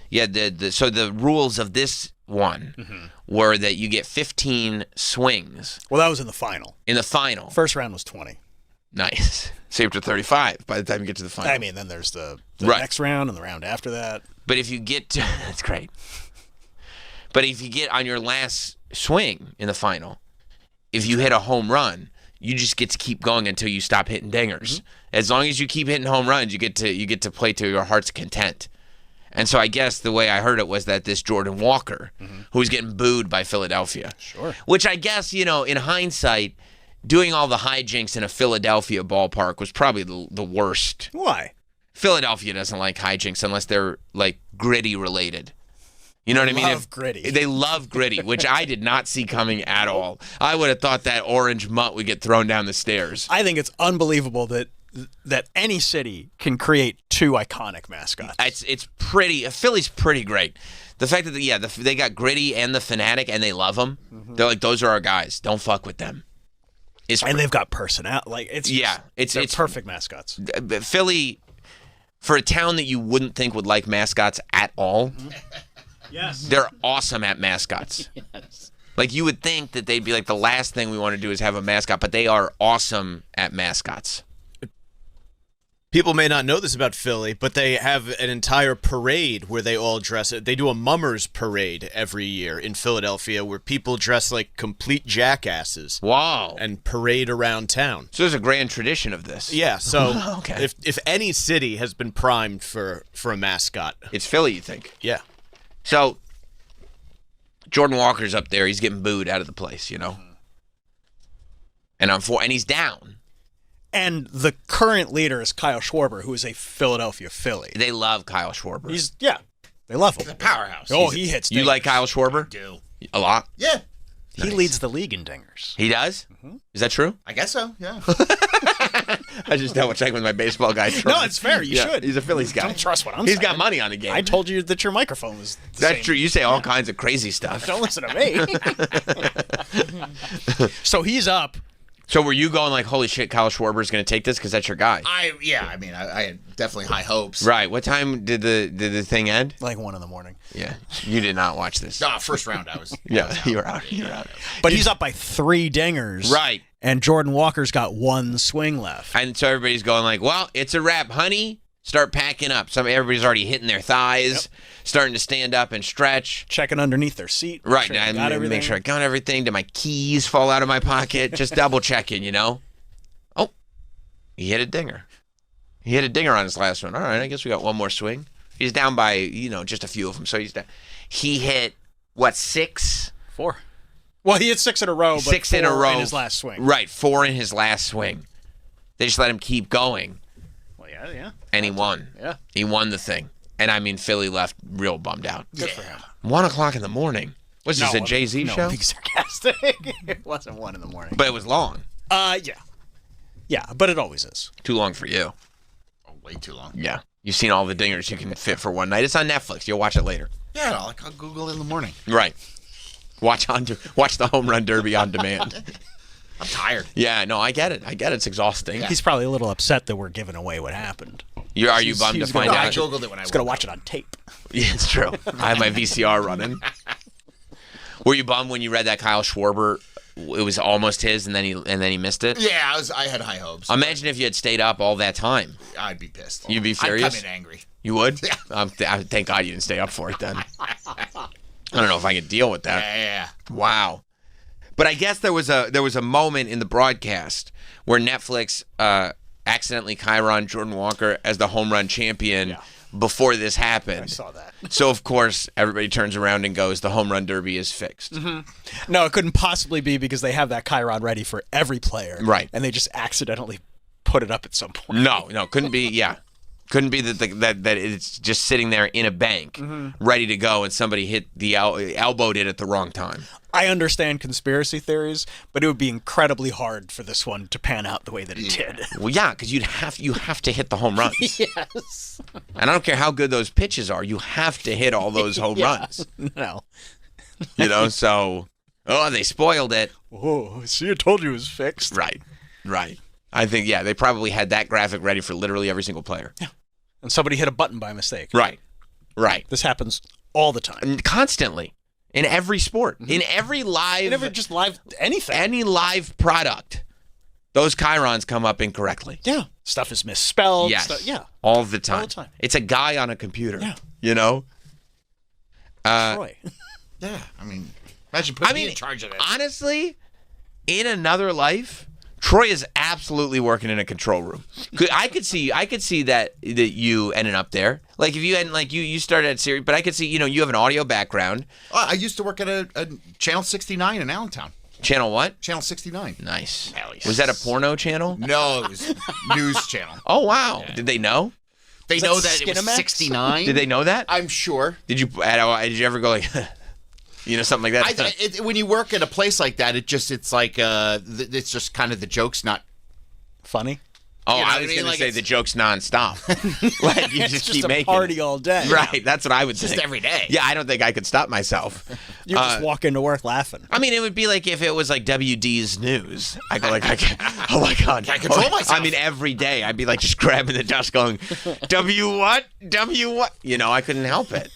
so the rules of this one were that you get 15 swings. Well, that was in the final. In the final. First round was 20. Nice. So you're up to 35 by the time you get to the final. I mean, then there's the next round and the round after that. But if you get to, that's great. But if you get on your last swing in the final, if you hit a home run, you just get to keep going until you stop hitting dingers. As long as you keep hitting home runs, you get to play to your heart's content. And so I guess the way I heard it was that this Jordan Walker, who was getting booed by Philadelphia. Sure. Which I guess, in hindsight, doing all the hijinks in a Philadelphia ballpark was probably the worst. Why? Philadelphia doesn't like hijinks unless they're, like, gritty related. You know what I mean? Gritty. They love gritty, which I did not see coming at all. I would have thought that orange mutt would get thrown down the stairs. I think it's unbelievable that any city can create two iconic mascots. It's pretty. Philly's pretty great. The fact that they got Gritty and the Fanatic and they love them. They're like, those are our guys. Don't fuck with them. And they've got personality. Like it's perfect mascots. Philly, for a town that you wouldn't think would like mascots at all. Yes, they're awesome at mascots. Yes. Like, you would think that they'd be like, the last thing we want to do is have a mascot, but they are awesome at mascots. People may not know this about Philly, but they have an entire parade where they all dress. They do a mummers parade every year in Philadelphia where people dress like complete jackasses. Wow. And parade around town. So there's a grand tradition of this. Yeah, so okay. if any city has been primed for a mascot. It's Philly, you think? Yeah. So Jordan Walker's up there. He's getting booed out of the place, And he's down. And the current leader is Kyle Schwarber, who is a Philadelphia Philly. They love Kyle Schwarber. They love him. He's a powerhouse. Oh, he hits dingers. You like Kyle Schwarber? I do. A lot? Yeah. He leads the league in dingers. He does? Is that true? I guess so, yeah. I just double check with my baseball guy. No, it's fair. You should. He's a Phillies guy. Don't trust what I'm saying. He's got money on the game. I told you that your microphone was the That's same. true. You say all kinds of crazy stuff. Don't listen to me. So he's up. So were you going like, holy shit, Kyle Schwarber's going to take this because that's your guy? I had definitely high hopes. Right. What time did the thing end? Like 1 a.m. Yeah. You did not watch this. No, first round I was. You were out. You were out. But he's up by 3 dingers. Right. And Jordan Walker's got 1 swing left. And so everybody's going like, well, it's a wrap, honey. Start packing up. Everybody's already hitting their thighs, starting to stand up and stretch. Checking underneath their seat. Right. Sure Make sure I got everything. Did my keys fall out of my pocket? Just double checking, Oh, he hit a dinger. He hit a dinger on his last one. All right, I guess we got one more swing. He's down by, just a few of them. So he's down. He hit, 6? 4. Well, he hit 6 in a row, but 6 in a row in his last swing. Right, 4 in his last swing. They just let him keep going. Well, yeah. And he won. Yeah. He won the thing. And Philly left real bummed out. Good for him. 1 o'clock in the morning. Was this a Jay-Z show? No, being sarcastic. It wasn't 1 in the morning. But it was long. Yeah. Yeah, but it always is. Too long for you. Oh, way too long. Yeah. You've seen all the dingers you can fit for one night. It's on Netflix. You'll watch it later. Yeah, I'll Google it in the morning. Right. Watch the Home Run Derby on demand. I'm tired. Yeah, no, I get it. It's exhausting. Yeah. He's probably a little upset that we're giving away what happened. Are you bummed to find out? I Googled it when I was going to watch it on tape. Yeah, it's true. I have my VCR running. Were you bummed when you read that Kyle Schwarber, it was almost his, and then he missed it? Yeah, I had high hopes. Imagine if you had stayed up all that time. I'd be pissed. You'd be furious? I'd come in angry. You would? Yeah. Thank God you didn't stay up for it then. I don't know if I could deal with that. Yeah. Wow. But I guess there was a moment in the broadcast where Netflix accidentally chyron Jordan Walker as the home run champion before this happened. I saw that. So, of course, everybody turns around and goes, the home run derby is fixed. Mm-hmm. No, it couldn't possibly be because they have that chyron ready for every player. Right. And they just accidentally put it up at some point. No, couldn't be, Couldn't be that it's just sitting there in a bank, ready to go, and somebody hit the elbowed it at the wrong time. I understand conspiracy theories, but it would be incredibly hard for this one to pan out the way that it did. Well, yeah, because you have to hit the home runs. Yes. And I don't care how good those pitches are, you have to hit all those home runs. No. So, they spoiled it. Oh, see, I told you it was fixed. Right. I think, they probably had that graphic ready for literally every single player. Yeah. And somebody hit a button by mistake. Right. This happens all the time. And constantly. In every sport. In every live... just live anything. Any live product. Those chyrons come up incorrectly. Yeah. Stuff is misspelled. Yes. All the time. All the time. It's a guy on a computer. Yeah. Troy. Yeah. Imagine putting me in charge of it. Honestly, in another life... Troy is absolutely working in a control room. I could see that you ended up there. Like if you hadn't, like you started at Sirius, but I could see, you have an audio background. I used to work at a Channel 69 in Allentown. Channel what? Channel 69. Nice. Yes. Was that a porno channel? No, it was news channel. Oh wow! Yeah. Did they know? They know that it was 69. Did they know that? I'm sure. Did you ever go like, something like that? When you work at a place like that, it's just kind of the joke's not funny. Oh, I was going to say the joke's nonstop. Like you just keep making party all day. Right, that's what I would say. Just every day. Yeah, I don't think I could stop myself. You just walk into work laughing. I mean, it would be like if it was like WD's news. I go like, oh my God. I control myself. I mean, every day I'd be like just grabbing the desk going, W what? I couldn't help it.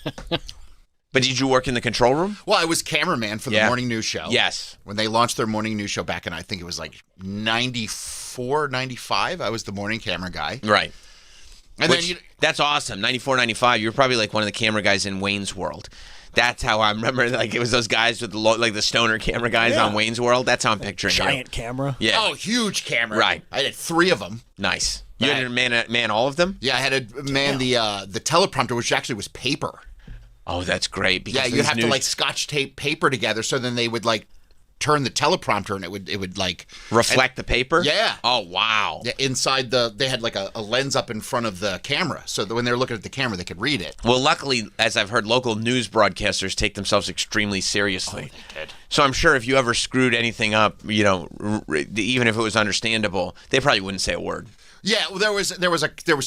But did you work in the control room? Well, I was cameraman for the morning news show. Yes. When they launched their morning news show back in, I think it was like 94, 95, I was the morning camera guy. Right. And that's awesome. 94, 95. You were probably like one of the camera guys in Wayne's World. That's how I remember. Like it was those guys with the stoner camera guys on Wayne's World. That's how I'm picturing giant camera. Yeah. Oh, huge camera. Right. I had 3 of them. Nice. You had to man all of them? Yeah, I had to man the teleprompter, which actually was paper. Oh, that's great. Because you have to like scotch tape paper together, so then they would like turn the teleprompter and it would like reflect the paper. Yeah. Oh wow. Yeah, inside they had like a lens up in front of the camera, so that when they were looking at the camera, they could read it. Well, luckily, as I've heard, local news broadcasters take themselves extremely seriously. Oh, they did. So I'm sure if you ever screwed anything up, even if it was understandable, they probably wouldn't say a word. Yeah, well, there was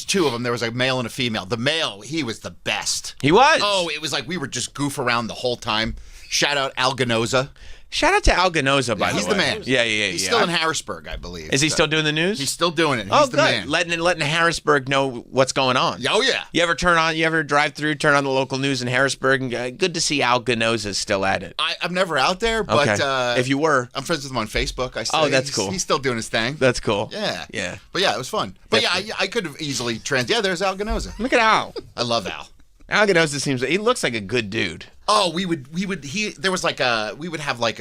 2 of them. There was a male and a female. The male, he was the best. He was. Oh, it was like we were just goof around the whole time. Shout out Al Ganoza. Shout out to Al Ganoza, by the way. He's the man. Yeah. He's still in Harrisburg, I believe. Is he still doing the news? He's still doing it. Oh, He's the man. Letting Harrisburg know what's going on. Oh, yeah. You ever drive through, turn on the local news in Harrisburg, and good to see Al Ganoza's still at it. I'm never out there, but okay. If you were, I'm friends with him on Facebook. Oh, that's cool. He's still doing his thing. That's cool. Yeah. Yeah. But yeah, it was fun. But I could have easily there's Al Ganoza. Look at Al. I love Al. Al Ganoza he looks like a good dude. Oh, we would we would have like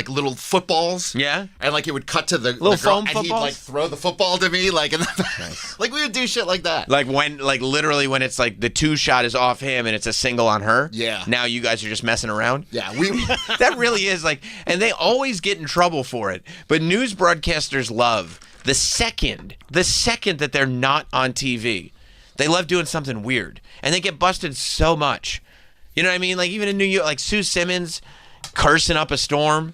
little footballs. Yeah. And like it would cut to the little girl, foam and footballs? he'd like throw the football to me like nice. Like we would do shit like that. Like literally when it's like the 2 shot is off him and it's a single on her. Yeah. Now you guys are just messing around. Yeah, that really is like, and they always get in trouble for it. But news broadcasters love the second that they're not on TV. They love doing something weird, and they get busted so much. You know what I mean? Like even in New York, like Sue Simmons cursing up a storm,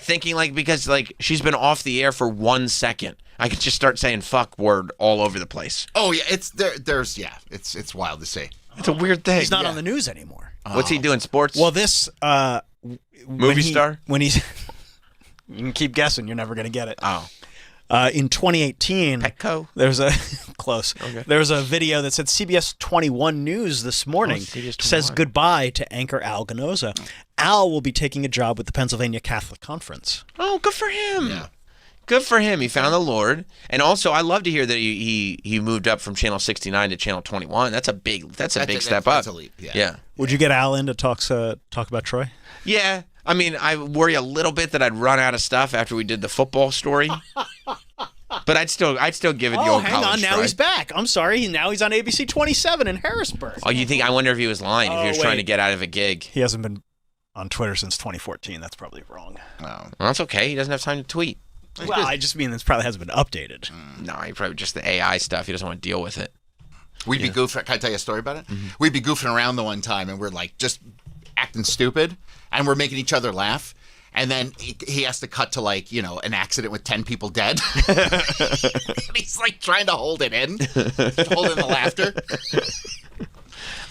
thinking like because like she's been off the air for 1 second, I could just start saying fuck word all over the place. Oh yeah, it's wild to see. It's a weird thing. He's not on the news anymore. What's he doing? Sports? Well, this movie star. When he's, you can keep guessing. You're never gonna get it. Oh. In 2018, Petco. There's a close. Okay. There was a video that said CBS 21 News this morning says goodbye to anchor Al Ganoza. Al will be taking a job with the Pennsylvania Catholic Conference. Oh, good for him. Yeah. Good for him. He found the Lord. And also, I love to hear that he moved up from Channel 69 to Channel 21. That's a big step up. That's a leap. Yeah. Would you get Al in to talk about Troy? Yeah. I mean, I worry a little bit that I'd run out of stuff after we did the football story. But I'd still give it the old college hang on. Now try. He's back. I'm sorry. Now he's on ABC 27 in Harrisburg. Oh, you think? I wonder if he was lying, if he was trying to get out of a gig. He hasn't been on Twitter since 2014. That's probably wrong. Oh. Well, that's okay. He doesn't have time to tweet. Well, I just mean this probably hasn't been updated. No, he probably just the AI stuff. He doesn't want to deal with it. We'd be goofing. Can I tell you a story about it? Mm-hmm. We'd be goofing around the one time, and we're like just acting stupid, and we're making each other laugh. And then he has to cut to like, an accident with 10 people dead. And he's like trying to hold it in, hold in the laughter.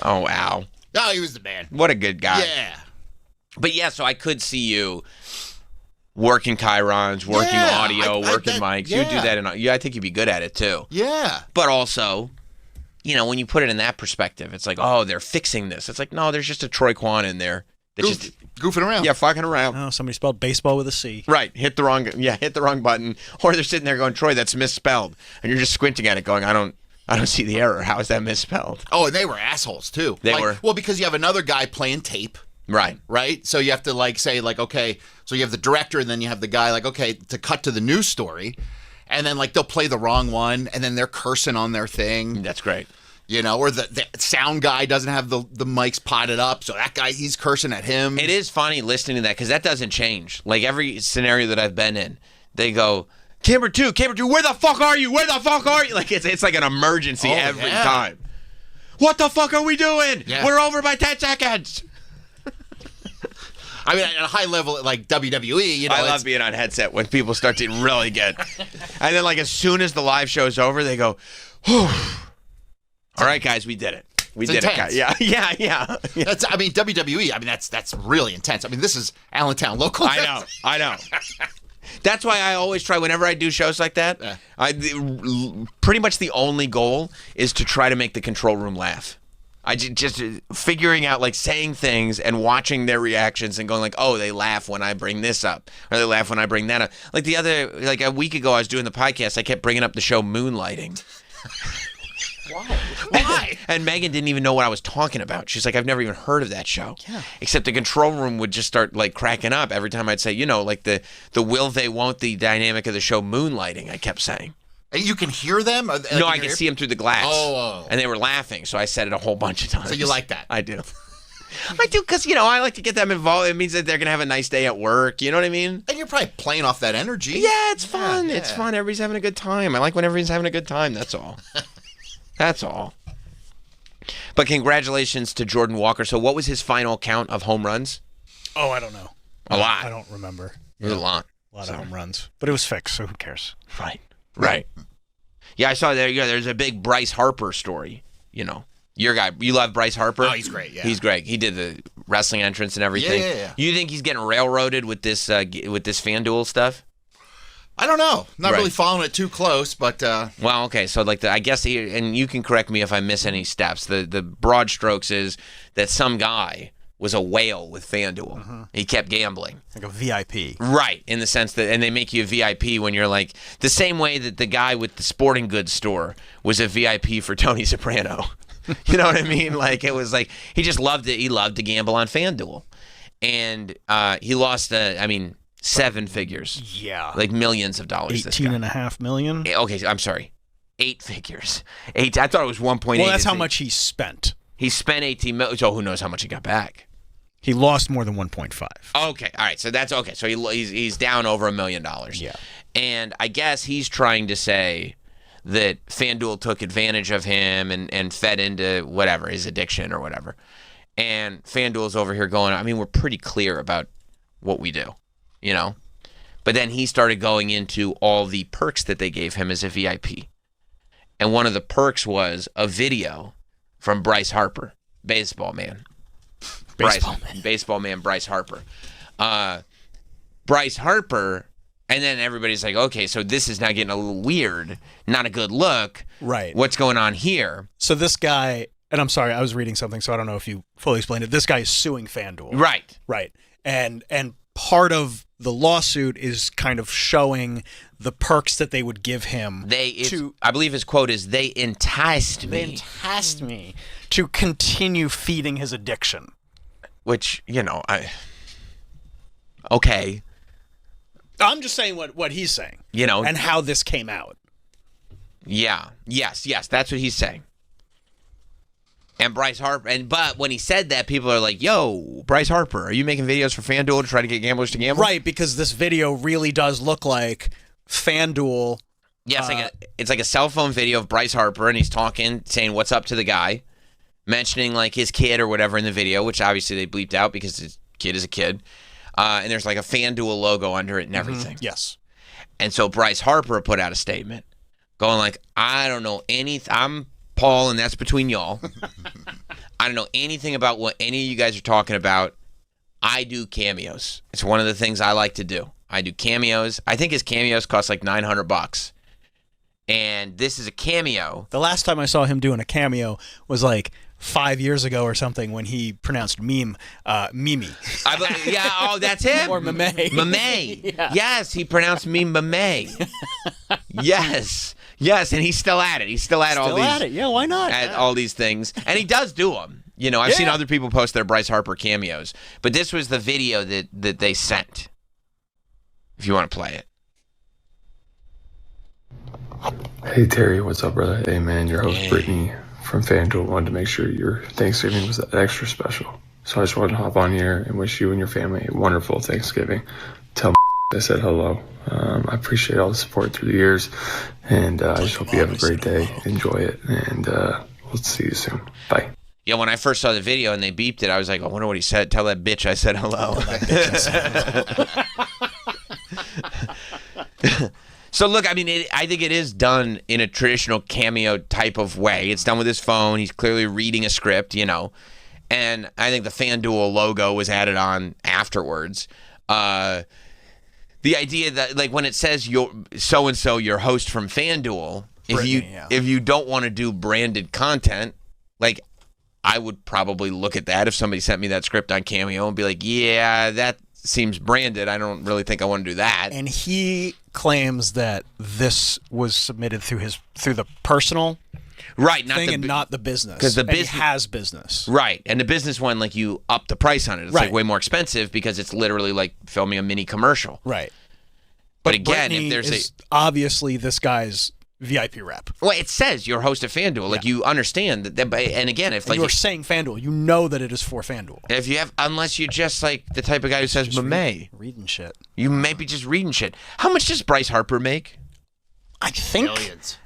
Oh, wow. Oh, he was the man. What a good guy. Yeah. But yeah, so I could see you working chyrons, working audio, working mics. Yeah. You would do that, I think you'd be good at it too. Yeah. But also, when you put it in that perspective, it's like, oh, they're fixing this. It's like, no, there's just a Troy Kwan in there. Just goofing around. Yeah, fucking around. Oh, somebody spelled baseball with a C. Right. Hit the wrong button. Or they're sitting there going, Troy, that's misspelled. And you're just squinting at it going, I don't see the error. How is that misspelled? Oh, and they were assholes too. They were. Well, because you have another guy playing tape. Right. Right? So you have to like say like, okay, so you have the director and then you have the guy like, okay, to cut to the news story. And then like they'll play the wrong one and then they're cursing on their thing. That's great. You know, or the sound guy doesn't have the mics potted up, so that guy, he's cursing at him. It is funny listening to that because that doesn't change. Like every scenario that I've been in, they go, camera two, where the fuck are you? Where the fuck are you? Like it's like an emergency every time. What the fuck are we doing? Yeah. We're over by 10 seconds. I mean, at a high level, like WWE, you know. I love being on headset when people start to really get. And then, like, as soon as the live show's over, they go, whew. All right, guys, we did it. We did it, guys. Yeah. That's, I mean, WWE, I mean, that's really intense. I mean, this is Allentown local. I know. That's why I always try, whenever I do shows like that, pretty much the only goal is to try to make the control room laugh. I just figuring out, like, saying things and watching their reactions and going like, oh, they laugh when I bring this up, or they laugh when I bring that up. Like like a week ago, I was doing the podcast. I kept bringing up the show Moonlighting. Why? And Megan didn't even know what I was talking about. She's like, I've never even heard of that show. Yeah. Except the control room would just start like cracking up every time I'd say, you know, like the will they won't the dynamic of the show Moonlighting. I kept saying. You can hear them? No, I can see them through the glass. Oh. And they were laughing, so I said it a whole bunch of times. So you like that? I do. I do, because, you know, I like to get them involved. It means that they're going to have a nice day at work. You know what I mean? And you're probably playing off that energy. Yeah, it's fun. Yeah. It's fun. Everybody's having a good time. I like when everybody's having a good time. That's all. That's all. But congratulations to Jordan Walker. So what was his final count of home runs? Oh, I don't know. A lot. I don't remember. It was a lot. A lot of home runs. But it was fixed, so who cares? Right. Yeah, I saw there's a big Bryce Harper story. You know, your guy. You love Bryce Harper? Oh, he's great, yeah. He's great. He did the wrestling entrance and everything. Yeah. You think he's getting railroaded with this FanDuel stuff? I don't know. Not really following it too close, but... Well, okay, so like I guess, and you can correct me if I miss any steps, the broad strokes is that some guy was a whale with FanDuel. Uh-huh. He kept gambling. Like a VIP. Right, in the sense that, and they make you a VIP when you're like, the same way that the guy with the sporting goods store was a VIP for Tony Soprano. You know what I mean? Like, it was like, he just loved it. He loved to gamble on FanDuel. And he lost, 7 figures. Yeah. Like millions of dollars. $18.5 million? Okay, I'm sorry. 8 figures. I thought it was 1.8. Well, that's how much he spent. He spent 18 million. So who knows how much he got back? He lost more than 1.5. Okay, all right. So that's okay. So he's down over $1 million. Yeah. And I guess he's trying to say that FanDuel took advantage of him and fed into whatever, his addiction or whatever. And FanDuel's over here going, we're pretty clear about what we do, you know? But then he started going into all the perks that they gave him as a VIP. And one of the perks was a from Bryce Harper, baseball man. Baseball man Bryce Harper. Bryce Harper, and then everybody's like, okay, so this is now getting a little weird, not a good look. Right. What's going on here? So this guy, and I'm sorry, I was reading something, so I don't know if you fully explained it. This guy is suing FanDuel. Right. And part of the lawsuit is kind of showing the perks that they would give him. I believe his quote is, they enticed me to continue feeding his addiction. Which, okay. I'm just saying what he's saying. And how this came out. Yeah. Yes, that's what he's saying. And Bryce Harper, but when he said that, people are like, yo, Bryce Harper, are you making videos for FanDuel to try to get gamblers to gamble? Right, because this video really does look like FanDuel. Yeah, it's like a cell phone video of Bryce Harper, and he's talking, saying what's up to the guy, mentioning like his kid or whatever in the video, which obviously they bleeped out because his kid is a kid. And there's like a FanDuel logo under it and everything. Mm-hmm. Yes. And so Bryce Harper put out a statement going like, I don't know anything. I'm Paul, and that's between y'all. I don't know anything about what any of you guys are talking about. I do cameos. It's one of the things I like to do. I do cameos. I think his cameos cost like $900. And this is a cameo. The last time I saw him doing a cameo was like 5 years ago or something when he pronounced Mimi. That's him. Or Mame. Yeah. Yes, he pronounced me Mame. Yes, and he's still at it. He's still at all these. Still at it. Yeah, why not? At all these things, and he does do them. You know, I've seen other people post their Bryce Harper cameos, but this was the video that they sent. If you want to play it. Hey Terry, what's up, brother? Hey man, your host Brittany from FanDuel wanted to make sure your Thanksgiving was extra special. So I just wanted to hop on here and wish you and your family a wonderful Thanksgiving. Tell I said hello. I appreciate all the support through the years, and I just hope you have a great day. Enjoy it, and we'll see you soon. Bye. Yeah, when I first saw the video and they beeped it, I was like, I wonder what he said. Tell that bitch I said hello. So look, I mean, I think it is done in a traditional cameo type of way. It's done with his phone. He's clearly reading a script, you know. And I think the FanDuel logo was added on afterwards. The idea that, like, when it says you're so-and-so, your host from FanDuel, if you don't want to do branded content, like, I would probably look at that if somebody sent me that script on Cameo and be like, yeah, that seems branded. I don't really think I want to do that. And he claims that this was submitted through the personal thing and not the business. Because the business has business. Right. And the business one, like, you up the price on it. It's like way more expensive because it's literally like filming a mini commercial. Right. But again, Brittany if there's obviously this guy's VIP rep. Well, it says you're host of FanDuel. Like, you understand that. And again, if like you're saying FanDuel, you know that it is for FanDuel. If you have, unless you're just like the type of guy who says "Mamay," reading shit. You may be just reading shit. How much does Bryce Harper make? I think millions.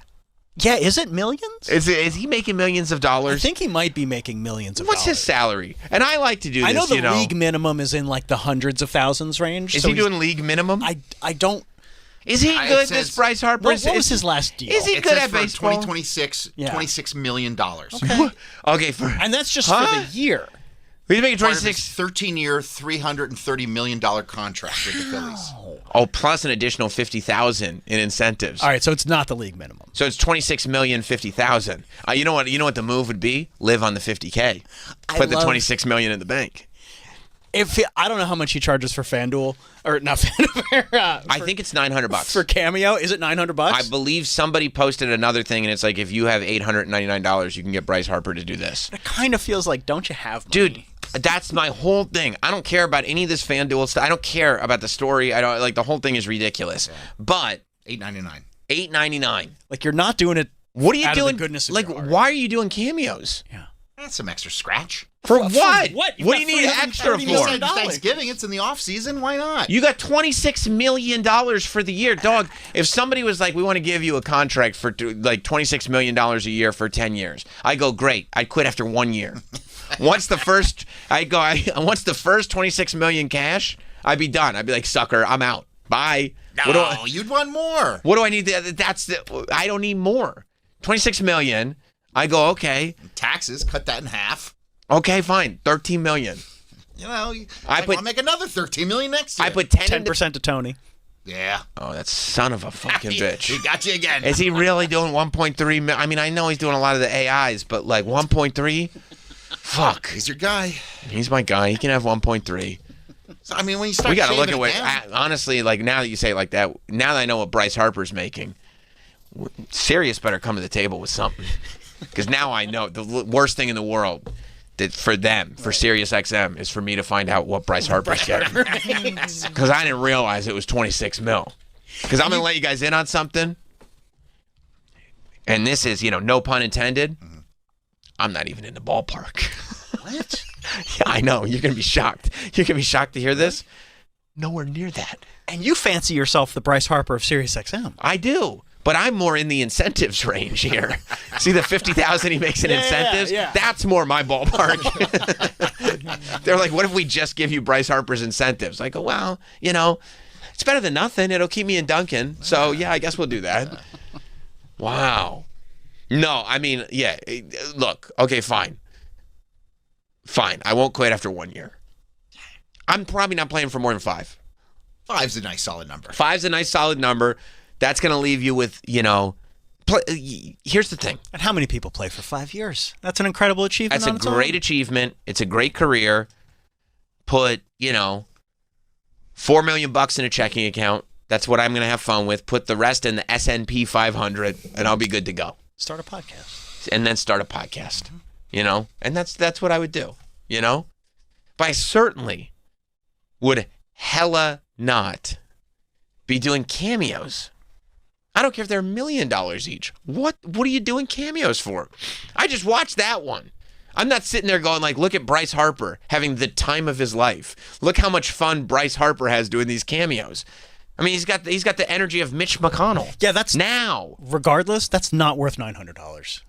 Yeah, is it millions? Is he making millions of dollars? I think he might be making millions of dollars. What's his salary? And I like to do this. I know the league minimum is in like the hundreds of thousands range. Is he doing league minimum? I don't. Is he good, this Bryce Harper? What was his last deal? Is he good at baseball? 2026, $26 million. Okay, and that's just for the year. He's making 26. 13-year, $330 million contract with the Phillies. Oh, plus an additional $50,000 in incentives. All right, so it's not the league minimum. So it's $26,050,000. You know what? You know what the move would be? Live on the $50K. Put the $26 million in the bank. I don't know how much he charges for FanDuel or not FanDuel. I think it's $900 for Cameo. Is it $900? I believe somebody posted another thing, and it's like if you have $899, you can get Bryce Harper to do this. It kind of feels like, don't you have money? Dude, that's my whole thing. I don't care about any of this FanDuel stuff. I don't care about the story. I don't like the whole thing is ridiculous. Yeah. But $899. Like, you're not doing it. What are you doing? Of the goodness of like, your heart. Why are you doing cameos? Yeah. That's some extra scratch. For what? What? What do you need extra for? Thanksgiving. It's in the off season. Why not? You got $26 million for the year, dog. If somebody was like, "We want to give you a contract for like $26 million a year for 10 years," I go, "Great." I'd quit after 1 year. Once the first $26 million cash, I'd be done. I'd be like, "Sucker, I'm out. Bye." No, you'd want more. What do I need? I don't need more. $26 million. I go, okay. Taxes, cut that in half. Okay, fine. $13 million. You know, I'll make another $13 million next year. I put 10% to Tony. Yeah. Oh, that son of a fucking bitch. He got you again. Is he really doing 1.3 million? I mean, I know he's doing a lot of the AIs, but like 1.3? Fuck. He's your guy. He's my guy. He can have 1.3. So, I mean, when you start we got to look shaving at it what, honestly, like now that you say it like that, now that I know what Bryce Harper's making, Sirius better come to the table with something. Because now I know the worst thing in the world that for them, for SiriusXM, is for me to find out what Bryce Harper's getting. Because I didn't realize it was 26 mil. Because I'm going to let you guys in on something. And this is, no pun intended. I'm not even in the ballpark. What? Yeah, I know. You're going to be shocked. You're going to be shocked to hear this. Nowhere near that. And you fancy yourself the Bryce Harper of SiriusXM. I do. But I'm more in the incentives range here. See the $50,000 he makes in incentives? Yeah. That's more my ballpark. They're like, what if we just give you Bryce Harper's incentives? I go, well, it's better than nothing. It'll keep me in Duncan. So, yeah, I guess we'll do that. Wow. No, I mean, yeah. Look, okay, fine. Fine. I won't quit after 1 year. I'm probably not playing for more than 5. 5's a nice solid number. 5's a nice solid number. That's going to leave you with, here's the thing. And how many people play for 5 years? That's an incredible achievement. That's a great achievement. It's a great career. Put, $4 million in a checking account. That's what I'm going to have fun with. Put the rest in the S&P 500, and I'll be good to go. Start a podcast. And then start a podcast. you know, and that's what I would do, you know. But I certainly would hella not be doing cameos. I don't care if they're $1 million each. What are you doing cameos for? I just watched that one. I'm not sitting there going like, look at Bryce Harper having the time of his life. Look how much fun Bryce Harper has doing these cameos. I mean, he's got the energy of Mitch McConnell. Yeah, that's now. Regardless, that's not worth $900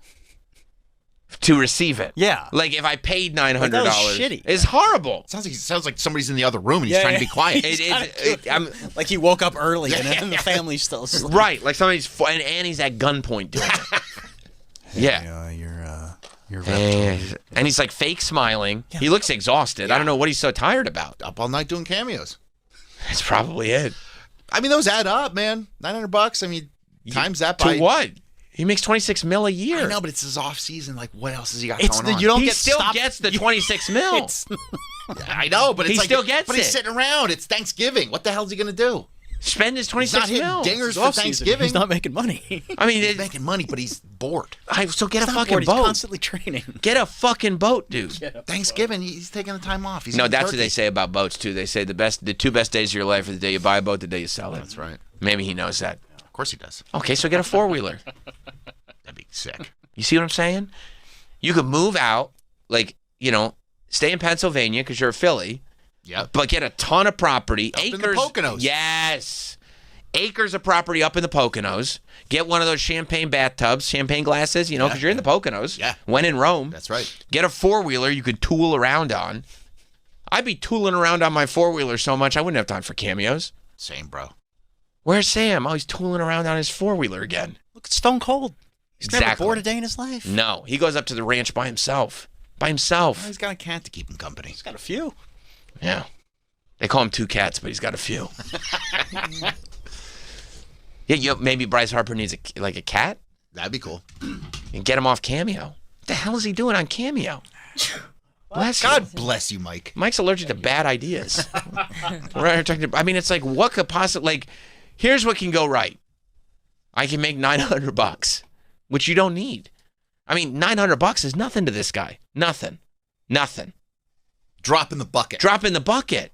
to receive it. Yeah, like if I paid $900, that was shitty. It's horrible. Sounds like somebody's in the other room and he's trying to be quiet. I'm like he woke up early and the family's still asleep. Right, like somebody's and he's at gunpoint doing it. Yeah, you're and he's like fake smiling. Yeah. He looks exhausted. I don't know what he's so tired about. Up all night doing cameos. That's probably it. I mean, those add up, man. $900. I mean, times that by what? He makes $26 million a year. I know, but it's his off season. Like, what else has he got going on? You don't gets the $26 million. I know, but it's still gets it. But he's sitting around. It's Thanksgiving. What the hell is he going to do? Spend his $26 million. Dingers for Thanksgiving. He's not making money. I mean, he's making money, but he's bored. So get he's a fucking bored. boat. He's constantly training. Get a fucking boat, dude. Thanksgiving, he's taking the time off. No, that's what they say about boats too. They say the two best days of your life are the day you buy a boat, the day you sell it. That's right. Maybe he knows that. Of course he does. Okay, so get a 4-wheeler. That'd be sick. You see what I'm saying? You could move out, like, you know, stay in Pennsylvania because you're a Philly. Yep. But get a ton of property. Up acres. In the Poconos. Yes. Acres of property up in the Poconos. Get one of those champagne bathtubs, champagne glasses, you know, because you're in the Poconos. Yeah. When in Rome. That's right. Get a 4-wheeler you could tool around on. I'd be tooling around on my 4-wheeler so much I wouldn't have time for cameos. Same, bro. Where's Sam? Oh, he's tooling around on his 4-wheeler again. Look at Stone Cold. He's never Exactly. bored a day in his life. No, he goes up to the ranch by himself. By himself. Well, he's got a cat to keep him company. He's got a few. Yeah. They call him 2 cats, but he's got a few. Yeah, maybe Bryce Harper needs a cat. That'd be cool. And get him off Cameo. What the hell is he doing on Cameo? God bless you, Mike. Mike's allergic to bad ideas. I mean, it's like, what could possibly, like, here's what can go right. I can make $900, which you don't need. I mean, $900 is nothing to this guy. Nothing. Drop in the bucket.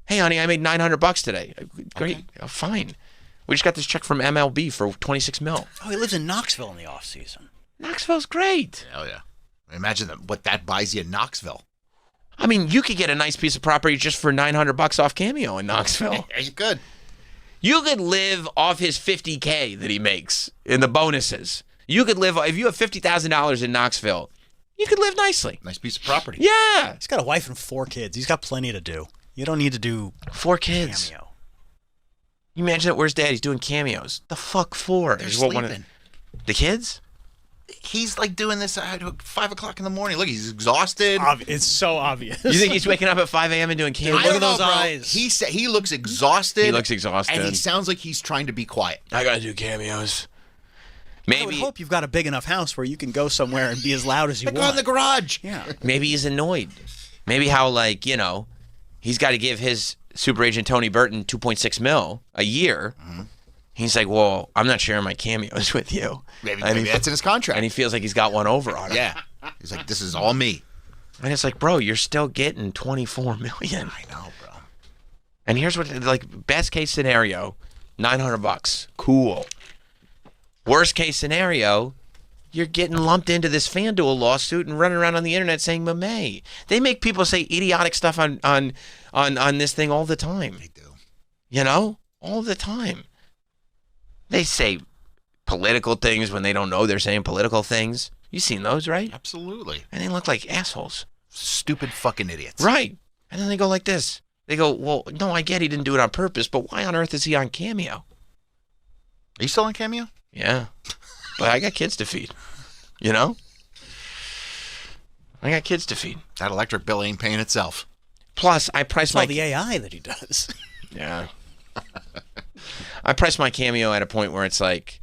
Hey, honey, I made $900 today. Great. Okay. Oh, fine. We just got this check from MLB for $26 million. Oh, he lives in Knoxville in the off season. Knoxville's great. Hell yeah. Imagine what that buys you in Knoxville. I mean, you could get a nice piece of property just for $900 off Cameo in Knoxville. Yeah, you could. You could live off his $50K that he makes in the bonuses. You could live, if you have $50,000 in Knoxville, you could live nicely. Nice piece of property. Yeah. He's got a wife and 4 kids. He's got plenty to do. You don't need to do 4 kids. Cameo. You imagine that? Where's Dad? He's doing cameos. The fuck for? They're sleeping. The kids? He's like doing this at 5 o'clock in the morning. Look, he's exhausted. It's so obvious. You think he's waking up at 5 a.m. and doing cameos? Look at those eyes. He looks exhausted. He looks exhausted. And he sounds like he's trying to be quiet. I gotta do cameos. I would hope you've got a big enough house where you can go somewhere and be as loud as you want. Go in the garage. Yeah. Maybe he's annoyed. Maybe how, like, you know, he's got to give his super agent Tony Burton $2.6 million a year. Mm-hmm. He's like, well, I'm not sharing my cameos with you. Maybe that's in his contract. And he feels like he's got one over on him. Yeah. He's like, this is all me. And it's like, bro, you're still getting $24 million. I know, bro. And here's what, like, best case scenario, $900. Cool. Worst case scenario, you're getting lumped into this FanDuel lawsuit and running around on the internet saying "Mamay." They make people say idiotic stuff on this thing all the time. They do. You know? All the time. They say political things when they don't know they're saying political things. You've seen those, right? Absolutely. And they look like assholes. Stupid fucking idiots. Right. And then they go like this. They go, well, no, I get he didn't do it on purpose, but why on earth is he on Cameo? Are you still on Cameo? Yeah. But I got kids to feed. You know? I got kids to feed. That electric bill ain't paying itself. Plus, I price all the AI that he does. Yeah. I price my Cameo at a point where it's like,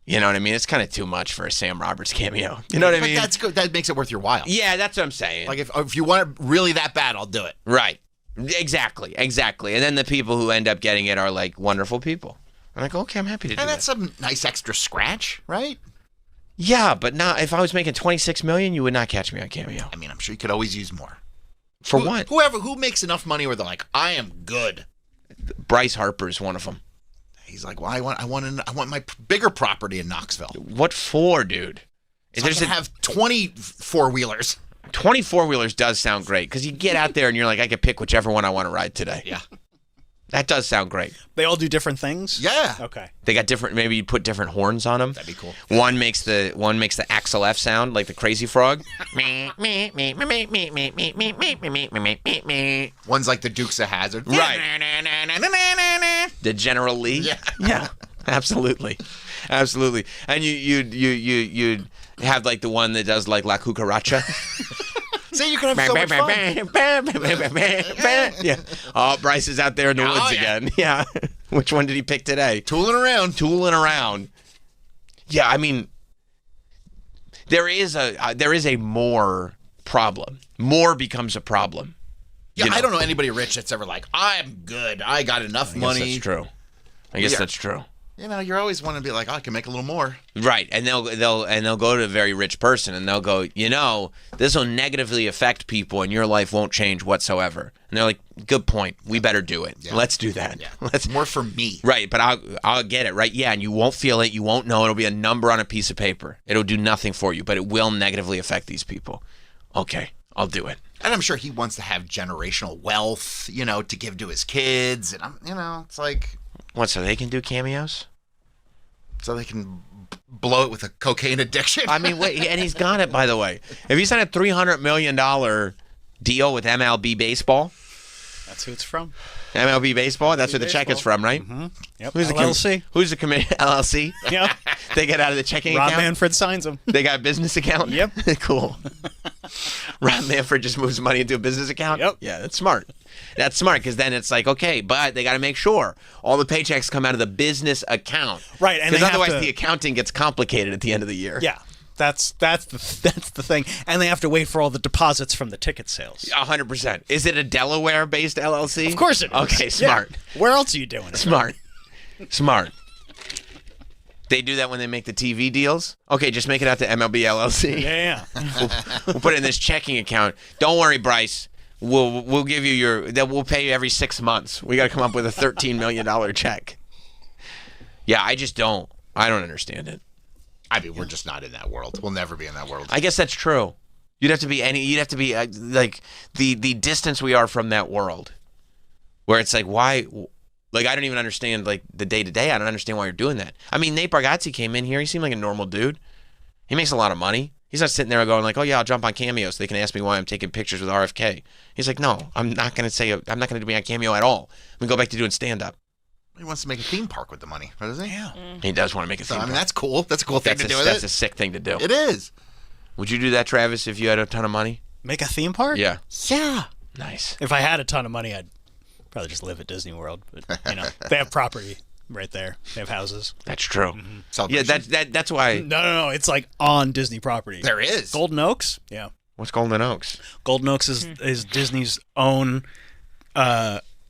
you know what I mean? It's kind of too much for a Sam Roberts cameo. You know what I mean? But that's good. That makes it worth your while. Yeah, that's what I'm saying. Like, if you want it really that bad, I'll do it. Right. Exactly. And then the people who end up getting it are like wonderful people. I'm like, okay, I'm happy to do that. And that's some nice extra scratch, right? Yeah, but not if I was making $26 million, you would not catch me on Cameo. I mean, I'm sure you could always use more. For what? Who makes enough money where they're like, I am good. Bryce Harper is one of them. He's like, well, I want my bigger property in Knoxville. What for, dude? So I can have 20 4-wheelers. 20 4-wheelers does sound great because you get out there and you're like, I can pick whichever one I want to ride today. Yeah. That does sound great. They all do different things? Yeah. Okay. They got different, maybe you put different horns on them. That'd be cool. One makes the Axel F sound like the crazy frog. One's like the Dukes of Hazzard. Right. The General Lee. Yeah. Absolutely. Absolutely. And you'd have like the one that does like La Cucaracha. See, you can have so much fun. Yeah. Oh, Bryce is out there in the woods again. Yeah. Which one did he pick today? Tooling around. Yeah, I mean, there is a more problem. More becomes a problem. Yeah, I don't know anybody rich that's ever like, I'm good. I got enough money. That's true. I guess that's true. You know, you're always want to be like, oh, I can make a little more. Right, and they'll go to a very rich person and they'll go, this will negatively affect people and your life won't change whatsoever. And they're like, good point. We better do it. Yeah. Let's do that. Yeah. More for me. Right, but I'll get it. Right, yeah, and you won't feel it. You won't know. It'll be a number on a piece of paper. It'll do nothing for you, but it will negatively affect these people. Okay, I'll do it. And I'm sure he wants to have generational wealth, to give to his kids, and it's like, what? So they can do cameos? So they can blow it with a cocaine addiction? I mean, wait, and he's got it, by the way. If he signed a $300 million deal with MLB Baseball. That's who it's from. MLB Baseball? That's where the check is from, right? Mm-hmm. Yep. Who's LLC. Who's the committee? LLC? Yep. They get out of the checking account? Rob Manfred signs them. They got a business account? Yep. Cool. Rob Manfred just moves money into a business account? Yep. Yeah, that's smart. That's smart because then it's like, okay, but they got to make sure all the paychecks come out of the business account. Right. Because otherwise the accounting gets complicated at the end of the year. Yeah. That's the thing. And they have to wait for all the deposits from the ticket sales. 100%. Is it a Delaware-based LLC? Of course it is. Okay, smart. Yeah. Where else are you doing it? Smart. They do that when they make the TV deals? Okay, just make it out to MLB LLC. Yeah. We'll put it in this checking account. Don't worry, Bryce. We'll give you we'll pay you every 6 months. We got to come up with a $13 million check. Yeah, I don't understand it. I mean, we're just not in that world. We'll never be in that world. I guess that's true. You'd have to be like the distance we are from that world, where it's like, why? Like, I don't even understand like the day to day. I don't understand why you're doing that. I mean, Nate Bargatze came in here. He seemed like a normal dude. He makes a lot of money. He's not sitting there going like, oh yeah, I'll jump on Cameo so they can ask me why I'm taking pictures with RFK. He's like, no, I'm not going to be on Cameo at all. I'm going to go back to doing stand up. He wants to make a theme park with the money, doesn't he? Yeah. He does want to make a theme park. I mean, that's cool. That's a cool thing to do with it. That's a sick thing to do. It is. Would you do that, Travis, if you had a ton of money? Make a theme park? Yeah. Yeah. Nice. If I had a ton of money, I'd probably just live at Disney World. But, they have property right there. They have houses. That's true. Mm-hmm. Yeah, that's why. No. It's like on Disney property. There is. Golden Oaks? Yeah. What's Golden Oaks? Golden Oaks is Disney's own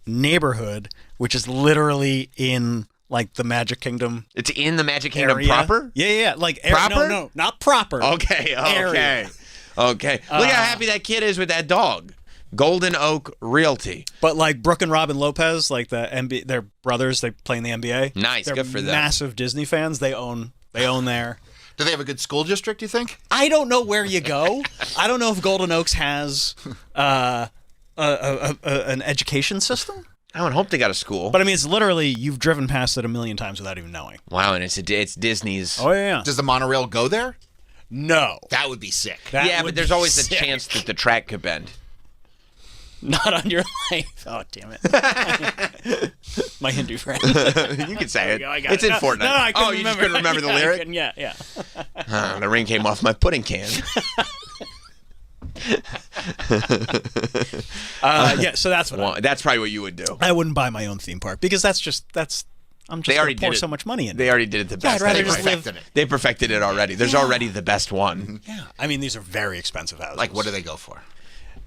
neighborhood, which is literally in like the Magic Kingdom. It's in the Magic Kingdom area. Proper? Yeah. Like proper? No, not proper. Okay. Area. Okay. Look how happy that kid is with that dog. Golden Oak Realty. But like Brooke and Robin Lopez, like they're brothers. They play in the NBA. Nice. They're good for them. Massive Disney fans. They own there. Do they have a good school district, you think? I don't know where you go. I don't know if Golden Oaks has an education system. I would hope they got a school. But I mean, it's literally, you've driven past it a million times without even knowing. Wow, and it's Disney's. Oh, yeah. Does the monorail go there? No. That would be sick. But there's always the chance that the track could bend. Not on your life. Oh, damn it. My Hindu friend. You can say it. It's in Fortnite. No, I couldn't you just couldn't remember the lyric? Yeah. The ring came off my pudding can. So that's what that's probably what you would do. I wouldn't buy my own theme park because I'm just going to pour so much money in. They already did it the best. I'd rather just live. They perfected it already. There's already the best one. Yeah. I mean, these are very expensive houses. Like, what do they go for?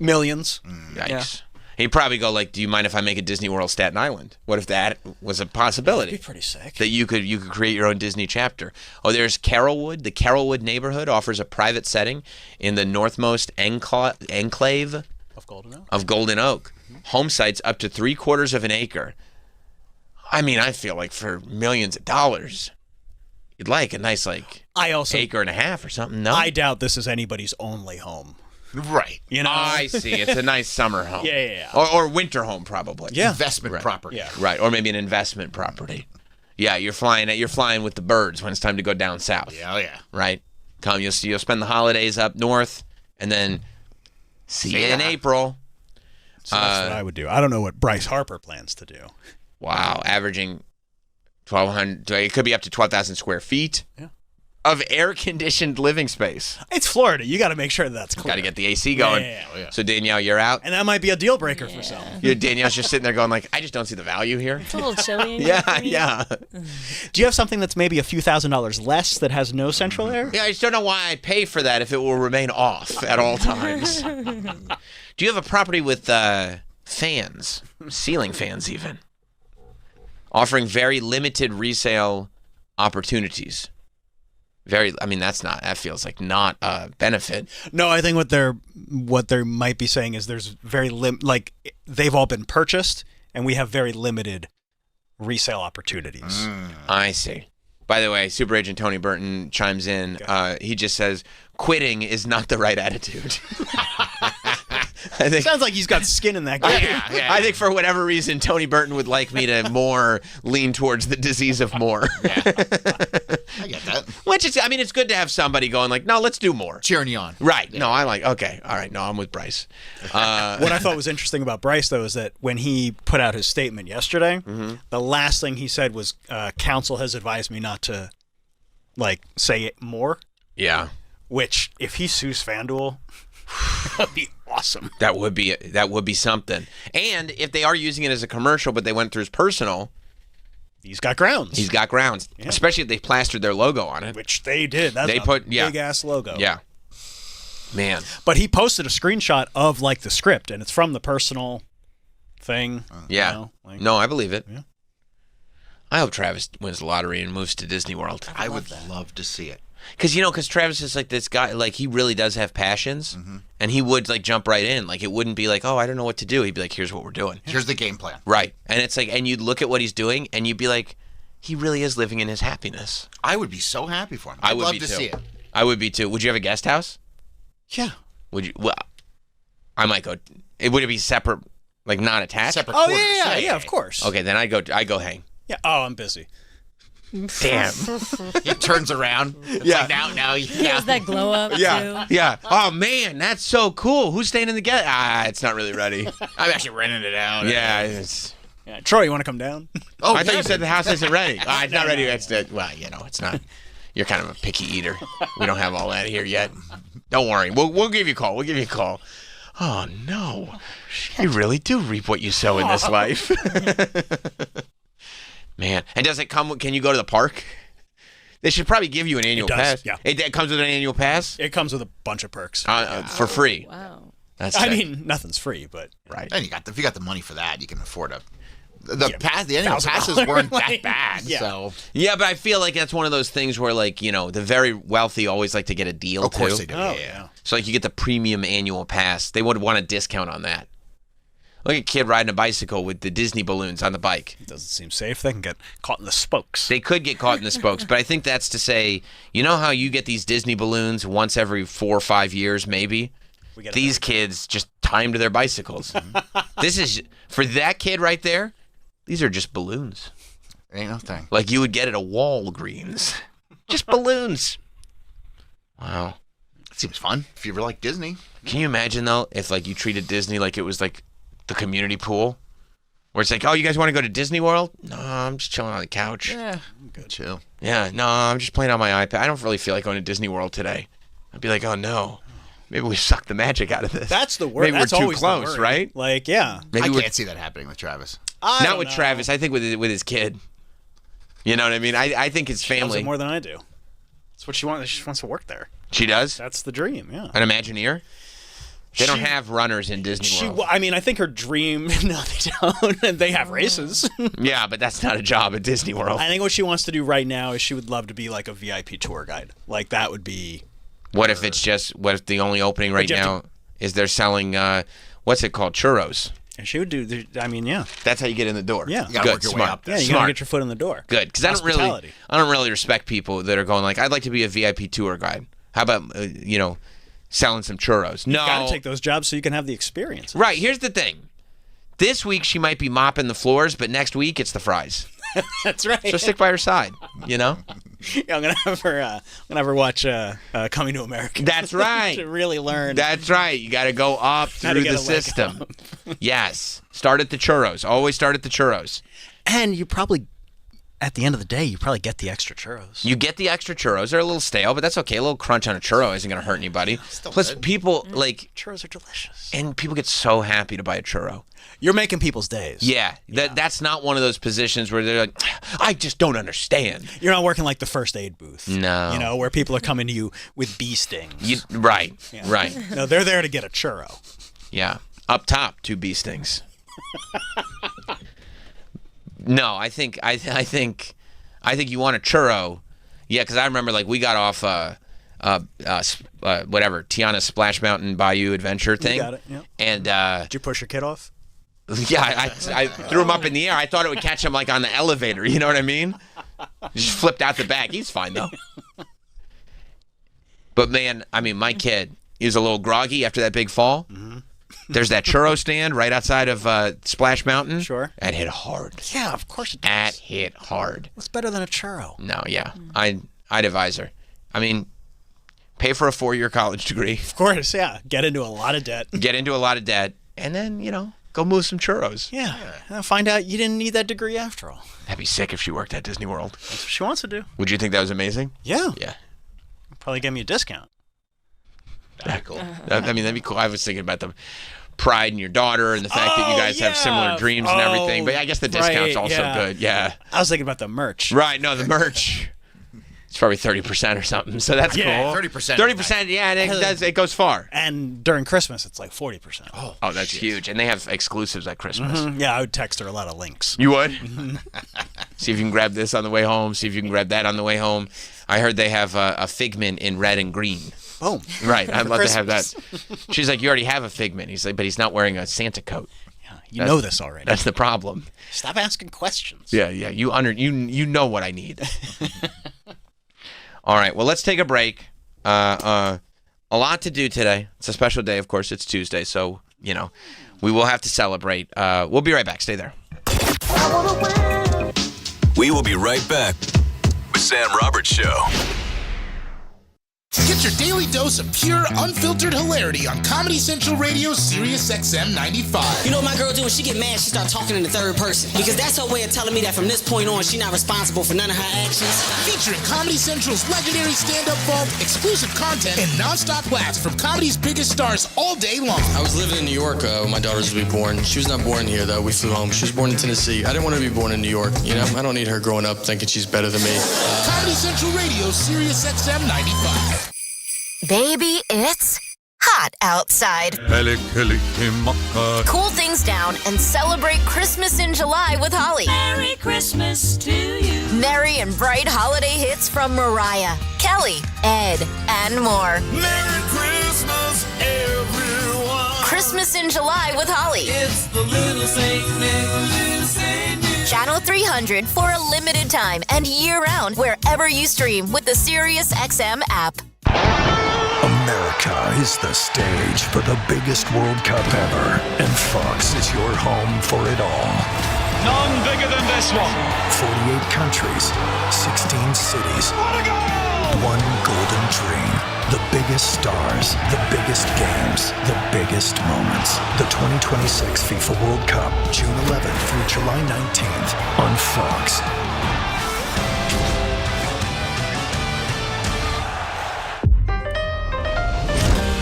Millions. Yikes. He'd probably go like, "Do you mind if I make a Disney World Staten Island? What if that was a possibility? That'd be pretty sick. That you could create your own Disney chapter." Oh, there's Carrollwood. The Carrollwood neighborhood offers a private setting in the northmost enclave of Golden Oak. Home sites up to 3/4 of an acre. I mean, I feel like for millions of dollars, you'd like a nice acre and a half or something. No, I doubt this is anybody's only home. Right. You know, I see. It's a nice summer home. Yeah. Or winter home, probably. Yeah. Investment property. Yeah. Right. Or maybe an investment property. Yeah, you're flying with the birds when it's time to go down south. Yeah, yeah. Right. You'll spend the holidays up north, and then see you in April. So that's what I would do. I don't know what Bryce Harper plans to do. Wow, averaging 1,200. It could be up to 12,000 square feet. Yeah. Of air-conditioned living space. It's Florida. You got to make sure that's clear. Got to get the AC going. Yeah. So Danielle, you're out. And that might be a deal breaker for some. Danielle's just sitting there going like, I just don't see the value here. It's a little chilly. In here for me. Yeah. Do you have something that's maybe a few $1,000s less that has no central air? Yeah, I just don't know why I pay for that if it will remain off at all times. Do you have a property with fans, ceiling fans even, offering very limited resale opportunities? That feels like not a benefit. No, I think what they might be saying is there's very they've all been purchased and we have very limited resale opportunities. I see. By the way, Super Agent Tony Burton chimes in. He just says, quitting is not the right attitude. I think, sounds like he's got skin in that game. Yeah. I think for whatever reason, Tony Burton would like me to more lean towards the disease of more. I get that. Which is, it's good to have somebody going like, no, let's do more. Cheering you on. Right. Yeah. No, I like, okay. All right. No, I'm with Bryce. What I thought was interesting about Bryce, though, is that when he put out his statement yesterday, the last thing he said was, counsel has advised me not to, say it more. Yeah. Which, if he sues FanDuel, that would be awesome. That would be something. And if they are using it as a commercial, but they went through his personal, he's got grounds. Yeah. Especially if they plastered their logo on it, which they did. That's big ass logo. Yeah, man. But he posted a screenshot of the script, and it's from the personal thing. Yeah. No, I believe it. Yeah. I hope Travis wins the lottery and moves to Disney World. I would love to see it. Because Travis is like this guy, he really does have passions, and he would jump right in. It wouldn't be oh, I don't know what to do. He'd be like, here's what we're doing. Here's the game plan. Right. And it's and you'd look at what he's doing, and you'd be like, he really is living in his happiness. I would be so happy for him. I'd love to see it. I would be too. Would you have a guest house? Yeah. Would you? Well, I might go. Would it be separate, not attached? Separate quarters. Yeah, of course. Okay, then I go hang. Yeah. Oh, I'm busy. Damn. He turns around. It's now. He has that glow up too. Yeah. Oh man, that's so cool. Who's staying in the guest? It's not really ready. I'm actually renting it out. Yeah. Troy, you want to come down? Oh, I thought you said the house isn't ready. It's not ready. Well, it's not. You're kind of a picky eater. We don't have all that here yet. Don't worry. We'll give you a call. Oh no, you really do reap what you sow in this life. Man, and does it come? Can you go to the park? They should probably give you an annual pass. Yeah, it comes with an annual pass. It comes with a bunch of perks for free. Wow, that's. Nothing's free, but right. And if you got the money for that, you can afford it. The annual passes weren't that bad. Yeah. So yeah, but I feel like that's one of those things where the very wealthy always like to get a deal. Of course too. they do. Oh, yeah. So you get the premium annual pass. They would want a discount on that. Look at a kid riding a bicycle with the Disney balloons on the bike. It doesn't seem safe. They can get caught in the spokes. They could get caught in the spokes, but I think that's to say, how you get these Disney balloons once every 4 or 5 years, maybe? These kids just timed their bicycles. This is, for that kid right there, these are just balloons. Ain't no thing. Like you would get at a Walgreens. Just balloons. Wow. It seems fun if you were like Disney. Can you imagine, though, if you treated Disney like it was the community pool, where it's oh, you guys want to go to Disney World? No, I'm just chilling on the couch. Yeah, I'm good. Chill. Yeah, no, I'm just playing on my iPad. I don't really feel like going to Disney World today. I'd be like, oh no, maybe we sucked the magic out of this. That's the worst. Maybe That's we're too always close, right? Yeah. Maybe I can't see that happening with Travis. Not with Travis. I think with his kid. You know what I mean? I think his family. She loves it more than I do. That's what she wants. She wants to work there. She does? That's the dream. Yeah. An Imagineer? They don't have runners in Disney World. I mean, I think her dream. No, they don't. And they have races. Yeah, but that's not a job at Disney World. I think what she wants to do right now is she would love to be like a VIP tour guide. Like that would be. What if the only opening right now is they're selling what's it called, churros? And she would do. I mean, yeah. That's how you get in the door. Yeah, you gotta work your way up there. Yeah, you gotta get your foot in the door. Good, because I don't really respect people that are going like, I'd like to be a VIP tour guide. How about selling some churros? No, you gotta take those jobs so you can have the experience. Right. Here's the thing. This week she might be mopping the floors, but next week it's the fries. That's right. So stick by her side. Yeah, I'm gonna have her watch Coming to America. That's right. To really learn. That's right. You got to go up through the system. Yes. Start at the churros. Always start at the churros. And you probably, at the end of the day, you probably get the extra churros. You get the extra churros. They're a little stale, but that's okay. A little crunch on a churro isn't going to hurt anybody. Plus, people churros are delicious, and people get so happy to buy a churro. You're making people's days. Yeah, that's not one of those positions where they're like, I just don't understand. You're not working like the first aid booth. No. Where people are coming to you with bee stings. Right. No, they're there to get a churro. Yeah. Up top, 2 bee stings. No, I think you want a churro. Yeah, because I remember we got off Tiana's Splash Mountain Bayou Adventure thing. You got it. Yeah. And did you push your kid off? Yeah, I threw him up in the air. I thought it would catch him on the elevator. You know what I mean? Just flipped out the back. He's fine though. But man, I mean, my kid, he was a little groggy after that big fall. Mm-hmm. There's that churro stand right outside of Splash Mountain. Sure. That hit hard. Yeah, of course it does. That hit hard. What's better than a churro? No, yeah. I'd advise her. I mean, pay for a 4-year college degree. Of course, yeah. Get into a lot of debt. And then, go move some churros. Yeah. And find out you didn't need that degree after all. That'd be sick if she worked at Disney World. That's what she wants to do. Would you think that was amazing? Yeah. Yeah. Probably give me a discount. That'd be cool. I mean, that'd be cool. I was thinking about the pride in your daughter and the fact that you guys have similar dreams and everything. But I guess the discount's also good. Yeah. I was thinking about the merch. Right. No, the merch. It's probably 30% or something. So that's cool. 30%. 30%. Yeah, and it goes far. And during Christmas, it's like 40%. Oh, that's huge. And they have exclusives at Christmas. Mm-hmm. Yeah, I would text her a lot of links. You would? See if you can grab this on the way home. See if you can grab that on the way home. I heard they have a Figment in red and green. Oh. Right. I'd love to have that. She's like, you already have a Figment. He's like, but he's not wearing a Santa coat. Yeah, you know this already. That's the problem. Stop asking questions. Yeah. You know what I need. All right. Well, let's take a break. A lot to do today. It's a special day, of course. It's Tuesday, so we will have to celebrate. We'll be right back. Stay there. We will be right back with Sam Roberts Show. Get your daily dose of pure, unfiltered hilarity on Comedy Central Radio's SiriusXM 95. You know what my girl do when she get mad? She start talking in the third person. Because that's her way of telling me that from this point on, she's not responsible for none of her actions. Featuring Comedy Central's legendary stand-up vault, exclusive content, and non-stop laughs from comedy's biggest stars all day long. I was living in New York when my daughter was to be born. She was not born here, though. We flew home. She was born in Tennessee. I didn't want her to be born in New York. I don't need her growing up thinking she's better than me. Comedy Central Radio, SiriusXM 95. Baby, it's hot outside. Cool things down and celebrate Christmas in July with Holly. Merry Christmas to you. Merry and bright holiday hits from Mariah, Kelly, Ed, and more. Merry Christmas, everyone. Christmas in July with Holly. It's the little Saint Nick. Channel 300 for a limited time and year-round wherever you stream with the SiriusXM app. America is the stage for the biggest World Cup ever, and Fox is your home for it all. None bigger than this one. 48 countries, 16 cities. What a goal! One golden dream. The biggest stars, the biggest games, the biggest moments. The 2026 FIFA World Cup, June 11th through July 19th on Fox.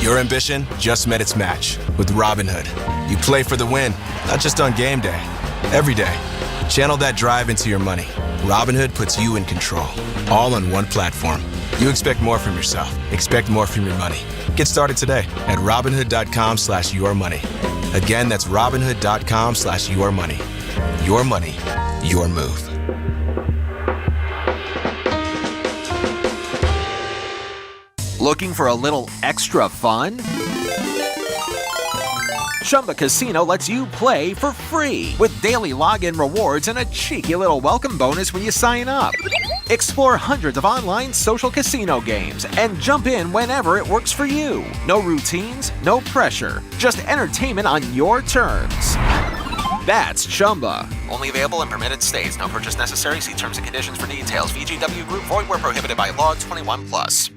Your ambition just met its match with Robinhood. You play for the win, not just on game day, every day. Channel that drive into your money. Robinhood puts you in control, all on one platform. You expect more from yourself. Expect more from your money. Get started today at Robinhood.com/yourmoney. Again, that's Robinhood.com/yourmoney. Your money, your move. Looking for a little extra fun? Chumba Casino lets you play for free with daily login rewards and a cheeky little welcome bonus when you sign up. Explore hundreds of online social casino games and jump in whenever it works for you. No routines, no pressure, just entertainment on your terms. That's Chumba. Only available in permitted states. No purchase necessary. See terms and conditions for details. VGW Group. Void where prohibited by law. 21+.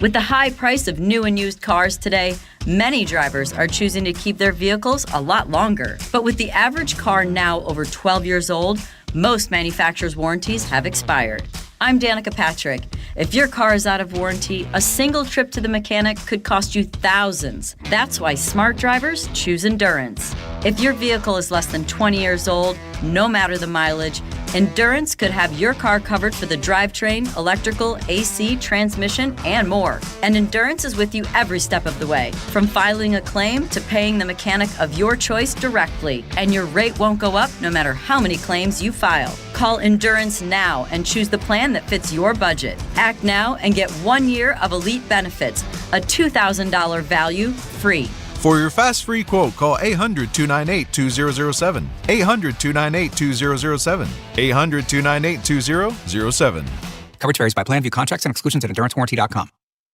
With the high price of new and used cars today, many drivers are choosing to keep their vehicles a lot longer. But with the average car now over 12 years old, most manufacturers' warranties have expired. I'm Danica Patrick. If your car is out of warranty, a single trip to the mechanic could cost you thousands. That's why smart drivers choose Endurance. If your vehicle is less than 20 years old, no matter the mileage, Endurance could have your car covered for the drivetrain, electrical, AC, transmission, and more. And Endurance is with you every step of the way, from filing a claim to paying the mechanic of your choice directly. And your rate won't go up no matter how many claims you file. Call Endurance now and choose the plan that fits your budget. Act now and get 1 year of elite benefits, a $2,000 value free. For your fast free quote, call 800-298-2007. 800-298-2007. 800-298-2007. Coverage varies by plan. View contracts and exclusions at EnduranceWarranty.com.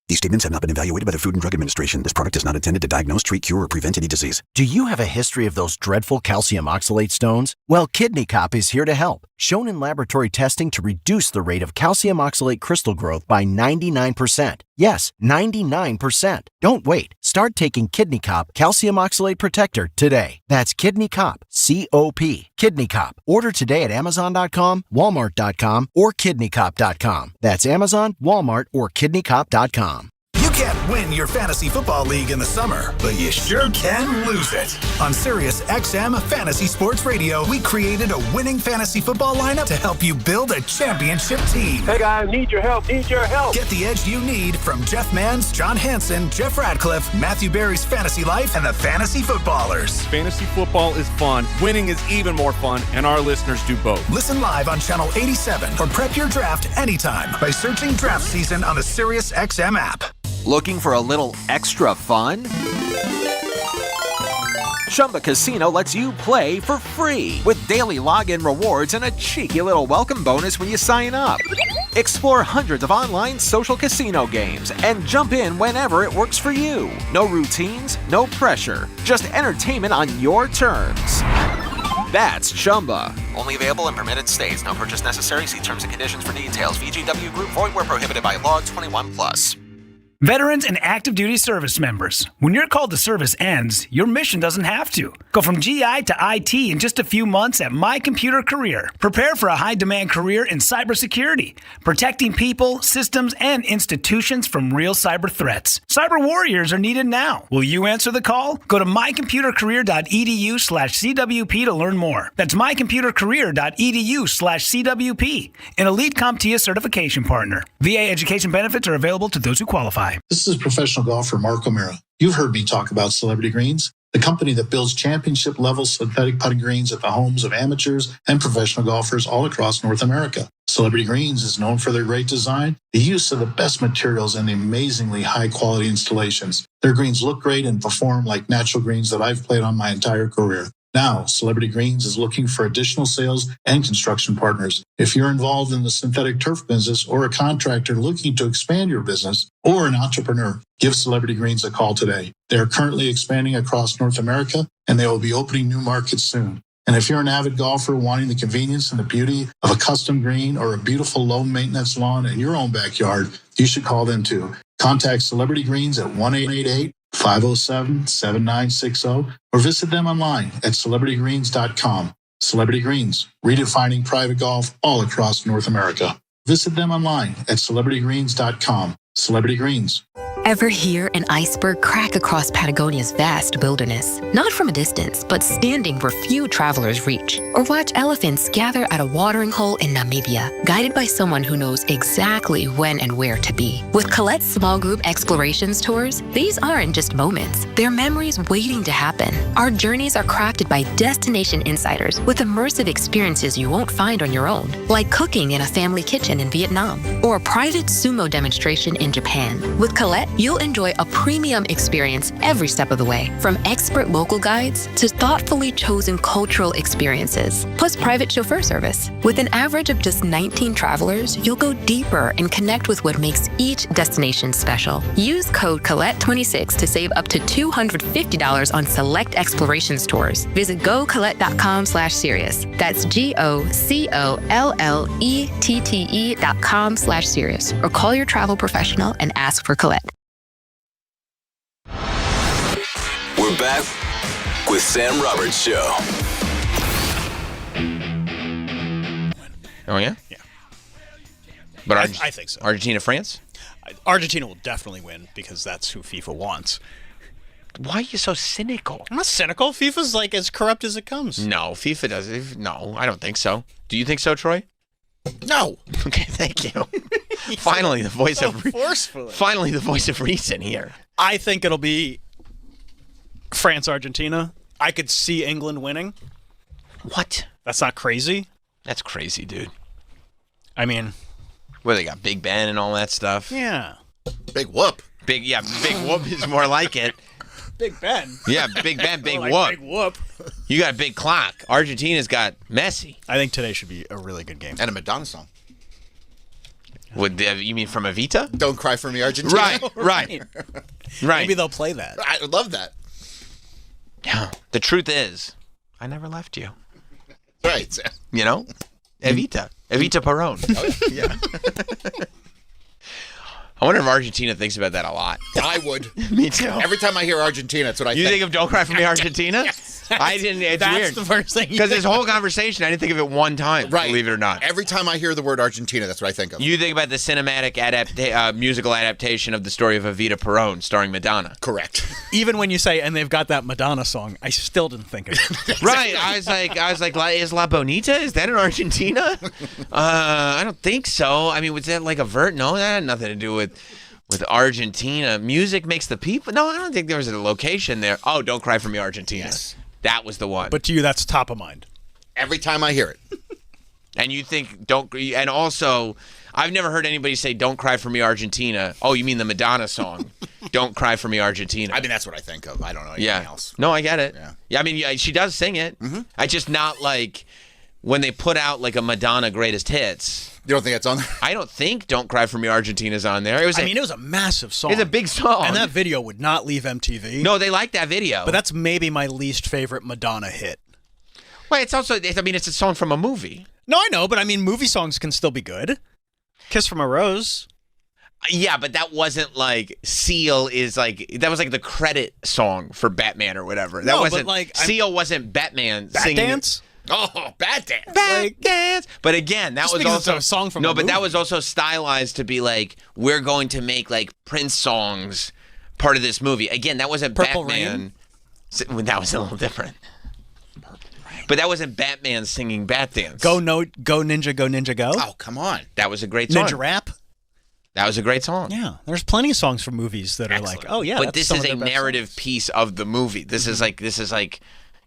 These statements have not been evaluated by the Food and Drug Administration. This product is not intended to diagnose, treat, cure, or prevent any disease. Do you have a history of those dreadful calcium oxalate stones? Well, Kidney Cop is here to help. Shown in laboratory testing to reduce the rate of calcium oxalate crystal growth by 99%. Yes, 99%. Don't wait. Start taking Kidney Cop Calcium Oxalate Protector today. That's Kidney Cop, C-O-P. Kidney Cop. Order today at Amazon.com, Walmart.com, or KidneyCop.com. That's Amazon, Walmart, or KidneyCop.com. You can't win your fantasy football league in the summer, but you sure can lose it. On SiriusXM Fantasy Sports Radio, we created a winning fantasy football lineup to help you build a championship team. Hey guys, need your help, Get the edge you need from Jeff Manns, John Hansen, Jeff Radcliffe, Matthew Berry's Fantasy Life, and the Fantasy Footballers. Fantasy football is fun, winning is even more fun, and our listeners do both. Listen live on Channel 87 or prep your draft anytime by searching Draft Season on the SiriusXM app. Looking for a little extra fun? Chumba Casino lets you play for free with daily login rewards and a cheeky little welcome bonus when you sign up. Explore hundreds of online social casino games and jump in whenever it works for you. No routines, no pressure, just entertainment on your terms. That's Chumba. Only available in permitted states. No purchase necessary. See terms and conditions for details. VGW Group. Void where prohibited by law. 21+. Veterans and active duty service members, when your call to service ends, your mission doesn't have to. Go from GI to IT in just a few months at My Computer Career. Prepare for a high-demand career in cybersecurity, protecting people, systems, and institutions from real cyber threats. Cyber warriors are needed now. Will you answer the call? Go to mycomputercareer.edu/CWP to learn more. That's mycomputercareer.edu/CWP, an elite CompTIA certification partner. VA education benefits are available to those who qualify. This is professional golfer Mark O'Meara. You've heard me talk about Celebrity Greens, the company that builds championship-level synthetic putting greens at the homes of amateurs and professional golfers all across North America. Celebrity Greens is known for their great design, the use of the best materials, and the amazingly high-quality installations. Their greens look great and perform like natural greens that I've played on my entire career. Now, Celebrity Greens is looking for additional sales and construction partners. If you're involved in the synthetic turf business or a contractor looking to expand your business or an entrepreneur, give Celebrity Greens a call today. They are currently expanding across North America, and they will be opening new markets soon. And if you're an avid golfer wanting the convenience and the beauty of a custom green or a beautiful low-maintenance lawn in your own backyard, you should call them too. Contact Celebrity Greens at 1-888-507-7960 or visit them online at celebritygreens.com. Celebrity Greens, redefining private golf all across North America. Visit them online at celebritygreens.com. Celebrity Greens. Ever hear an iceberg crack across Patagonia's vast wilderness? Not from a distance, but standing where few travelers reach. Or watch elephants gather at a watering hole in Namibia, guided by someone who knows exactly when and where to be. With Colette's small group explorations tours, these aren't just moments. They're memories waiting to happen. Our journeys are crafted by destination insiders with immersive experiences you won't find on your own, like cooking in a family kitchen in Vietnam or a private sumo demonstration in Japan. With Colette, you'll enjoy a premium experience every step of the way, from expert local guides to thoughtfully chosen cultural experiences, plus private chauffeur service. With an average of just 19 travelers, you'll go deeper and connect with what makes each destination special. Use code Colette26 to save up to $250 on select explorations tours. Visit gocolette.com/serious. That's GOCOLLETTE.com/serious, or call your travel professional and ask for Colette. We're back with Sam Roberts Show. Oh, yeah? Yeah. But I think so. Argentina, France? Argentina will definitely win because that's who FIFA wants. Why are you so cynical? I'm not cynical. FIFA's like as corrupt as it comes. No, FIFA doesn't. No, I don't think so. Do you think so, Troy? No. Okay, thank you. Finally, the voice forcefully. Finally, the voice of reason here. I think it'll be France, Argentina. I could see England winning. What? That's not crazy. That's crazy, dude. I mean, where they got Big Ben and all that stuff. Yeah. Big whoop. Big whoop is more like it. Big Ben. Yeah, Big Ben, big like whoop. Big whoop. You got a big clock. Argentina's got Messi. I think today should be a really good game. And a Madonna song. You mean from Evita? Don't Cry for Me, Argentina. Right. Maybe they'll play that. I would love that. Yeah. The truth is, I never left you. Right. You know? Evita Perón. Oh, yeah. I wonder if Argentina thinks about that a lot. I would. Me too. Every time I hear Argentina, that's what I think. You think of Don't Cry for Me, Argentina? Yes. I didn't. It's That's weird. the first thing. Because this whole conversation, I didn't think of it one time. Right. Believe it or not. Every time I hear the word Argentina, that's what I think of. You think about the cinematic musical adaptation of the story of Evita Perón, starring Madonna. Correct. Even when you say, and they've got that Madonna song, I still didn't think of it. Right. I was like, is La Bonita? Is that in Argentina? I don't think so. I mean, was that like a vert? No, that had nothing to do with Argentina. Music makes the people. No, I don't think there was a location there. Oh, Don't Cry for Me, Argentina. Yes. That was the one. But to you, that's top of mind. Every time I hear it. And you think and also, I've never heard anybody say Don't Cry for Me, Argentina. Oh, you mean the Madonna song? Don't Cry for Me, Argentina. I mean, that's what I think of. I don't know anything else. No, I get it. Yeah. I mean, she does sing it. Mm-hmm. I just not like when they put out like a Madonna greatest hits. You don't think that's on there? I don't think Don't Cry for Me, Argentina's on there. It was a massive song. It's a big song. And that video would not leave MTV. No, they like that video. But that's maybe my least favorite Madonna hit. Well, it's also, it's a song from a movie. No, I know, but I mean, movie songs can still be good. Kiss from a Rose. Yeah, but that wasn't like Seal is like, that was like the credit song for Batman or whatever. That wasn't, but like, Seal wasn't Batman singing. Dance? Oh, Bad Dance. Bad Dance. But again, that was also a song from no, a but movie. that was also stylized to be like, we're going to make like Prince songs part of this movie. Again, that wasn't Purple Batman. That was a little different. But that wasn't Batman singing Bat Dance. Go Ninja, go. Oh, come on. That was a great song. Ninja Rap. That was a great song. Yeah, there's plenty of songs from movies that are like, oh yeah. But that's this some is of a their best narrative songs. piece of the movie. This is like,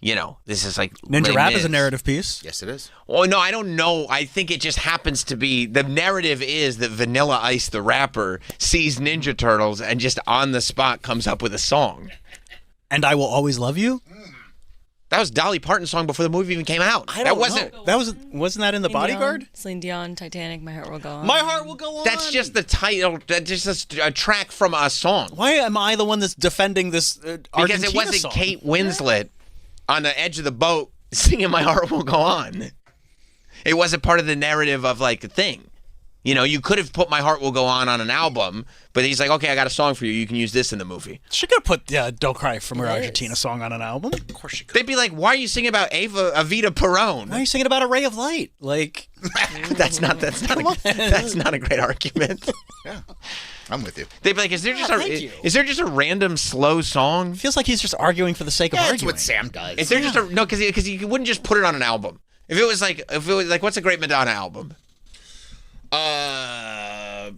you know, this is like Ninja Les Rap Mis. is a narrative piece. Yes, it is. Oh no, I don't know. I think it just happens to be the narrative is that Vanilla Ice, the rapper, sees Ninja Turtles and just on the spot comes up with a song. And I Will Always Love You. That was Dolly Parton's song before the movie even came out. Wasn't that in The Bodyguard? Celine Dion, Titanic, My Heart Will Go On. My Heart Will Go On. That's just the title. That's just a track from a song. Why am I the one that's defending this Because Argentina it wasn't song? Kate Winslet on the edge of the boat singing My Heart Will Go On. It wasn't part of the narrative of like the thing. You know, you could have put My Heart Will Go On an album, but he's like, okay, I got a song for you. You can use this in the movie. She could have put Don't Cry for Me, Argentina song on an album. Of course she could. They'd be like, why are you singing about Evita Perón? Why are you singing about A Ray of Light? Like, that's not a great argument. Yeah. I'm with you. They'd be like, is there just a random slow song? Feels like he's just arguing for the sake of arguing. That's what Sam does. Is there just a no? Because you wouldn't just put it on an album. If it was like what's a great Madonna album?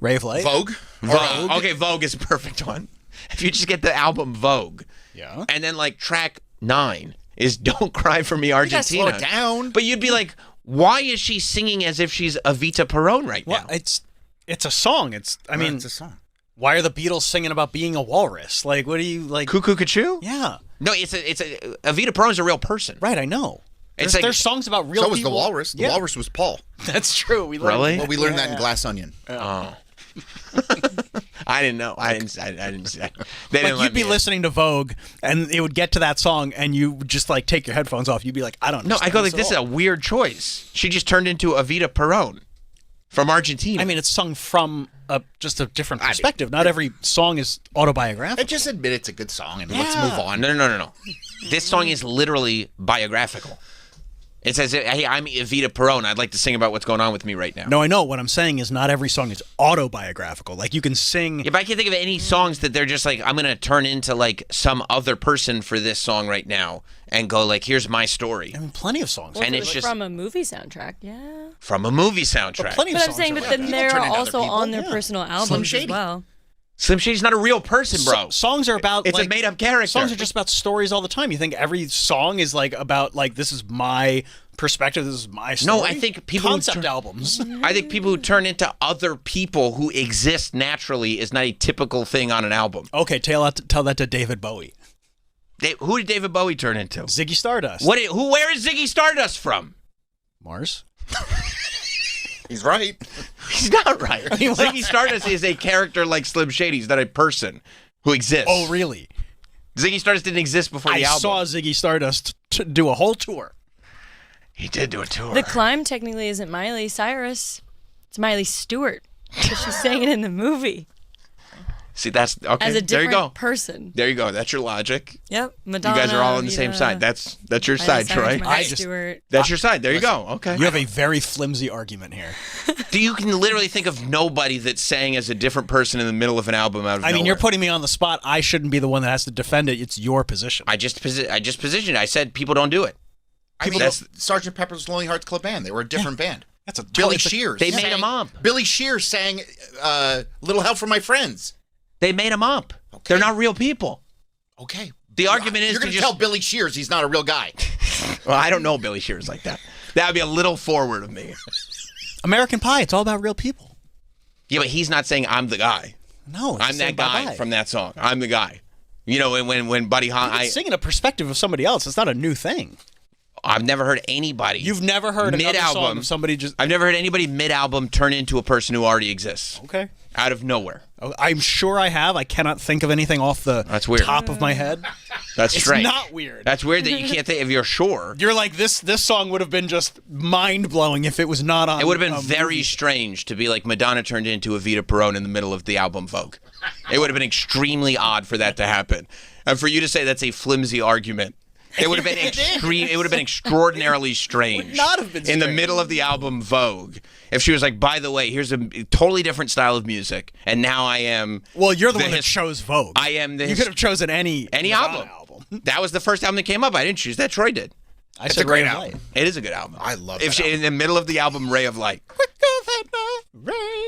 Ray of Light? Vogue. Okay, Vogue is a perfect one. If you just get the album Vogue, and then like track 9 is "Don't Cry for Me, Argentina." You gotta slow it down. But you'd be like, why is she singing as if she's Evita Peron right now? It's a song. It's a song. Why are the Beatles singing about being a walrus? Like, what do you like? Cuckoo Cachoo? Yeah. No, Evita Peron's a real person. Right, I know. There's songs about real people. So was the walrus. The Yeah. walrus was Paul. That's true. We Really? Well, we learned that in Glass Onion. Oh. I didn't know. I didn't say. They didn't Like, you'd be listening to Vogue, and it would get to that song, and you would just like take your headphones off. You'd be like, I don't know. No, I go like, this is a weird choice. She just turned into Evita Peron from Argentina. I mean, it's sung from just a different perspective. Not every song is autobiographical. Just admit it's a good song and let's move on. No. This song is literally biographical. It says, hey, I'm Evita Peron. I'd like to sing about what's going on with me right now. No, I know. What I'm saying is not every song is autobiographical. Like, you can sing... Yeah, but I can't think of any songs that they're just like, I'm going to turn into like some other person for this song right now and go like, here's my story. I mean, plenty of songs. Well, and it's like just... from a movie soundtrack, yeah. From a movie soundtrack. But I'm saying, but then they're also on their personal albums as well. Slim Shady's not a real person, bro. Songs are about... It's a made-up character. Songs are just about stories all the time. You think every song is like about like, this is my perspective, this is my story? No, I think people... Concept albums. I think people who turn into other people who exist naturally is not a typical thing on an album. Okay, tell that to David Bowie. Who did David Bowie turn into? Ziggy Stardust. Where is Ziggy Stardust from? Mars. He's right. He's not right. Ziggy Stardust is a character like Slim Shady. He's not a person who exists. Oh, really? Ziggy Stardust didn't exist before the album. I saw Ziggy Stardust do a whole tour. He did do a tour. The Climb technically isn't Miley Cyrus. It's Miley Stewart. Because she sang it in the movie. See, that's okay. As a there you go. different person. There you go. That's your logic. Yep. Madonna. You guys are all on the same side. That's your side, Troy. That's your side. There you go. Okay. You have a very flimsy argument here. You can literally think of nobody that sang as a different person in the middle of an album out of nowhere. I mean, you're putting me on the spot. I shouldn't be the one that has to defend it. It's your position. I just positioned it. I said people don't do it. That's Sgt. Pepper's Lonely Hearts Club Band. They were a different band. That's Billy Shears. They made him up. Billy Shears sang "Little Help from My Friends." They made him up. Okay. They're not real people. Okay. The argument is you're going to tell Billy Shears he's not a real guy. Well, I don't know Billy Shears like that. That would be a little forward of me. American Pie. It's all about real people. Yeah, but he's not saying I'm the guy. No, I'm that guy from that song. I'm the guy. You know, when Buddy Holly singing a perspective of somebody else. It's not a new thing. I've never heard anybody. You've never heard another song of somebody just... I've never heard anybody mid-album turn into a person who already exists. Okay. Out of nowhere. I'm sure I have. I cannot think of anything off the top of my head. That's strange. It's not weird. That's weird that you can't think if you're sure. You're like, this song would have been just mind-blowing if it was not on. It would have been very strange to be like Madonna turned into Evita Peron in the middle of the album Vogue. It would have been extremely odd for that to happen. And for you to say that's a flimsy argument. It would have been extreme. It would have been extraordinarily strange. Would not have been strange. In the middle of the album Vogue, if she was like, "By the way, here's a totally different style of music, and now I am." Well, you're the one that chose Vogue. I am the. You could have chosen any album. That was the first album that came up. I didn't choose that. Troy did. It's a great album. It is a good album. I love it. If she in the middle of the album Ray of Light.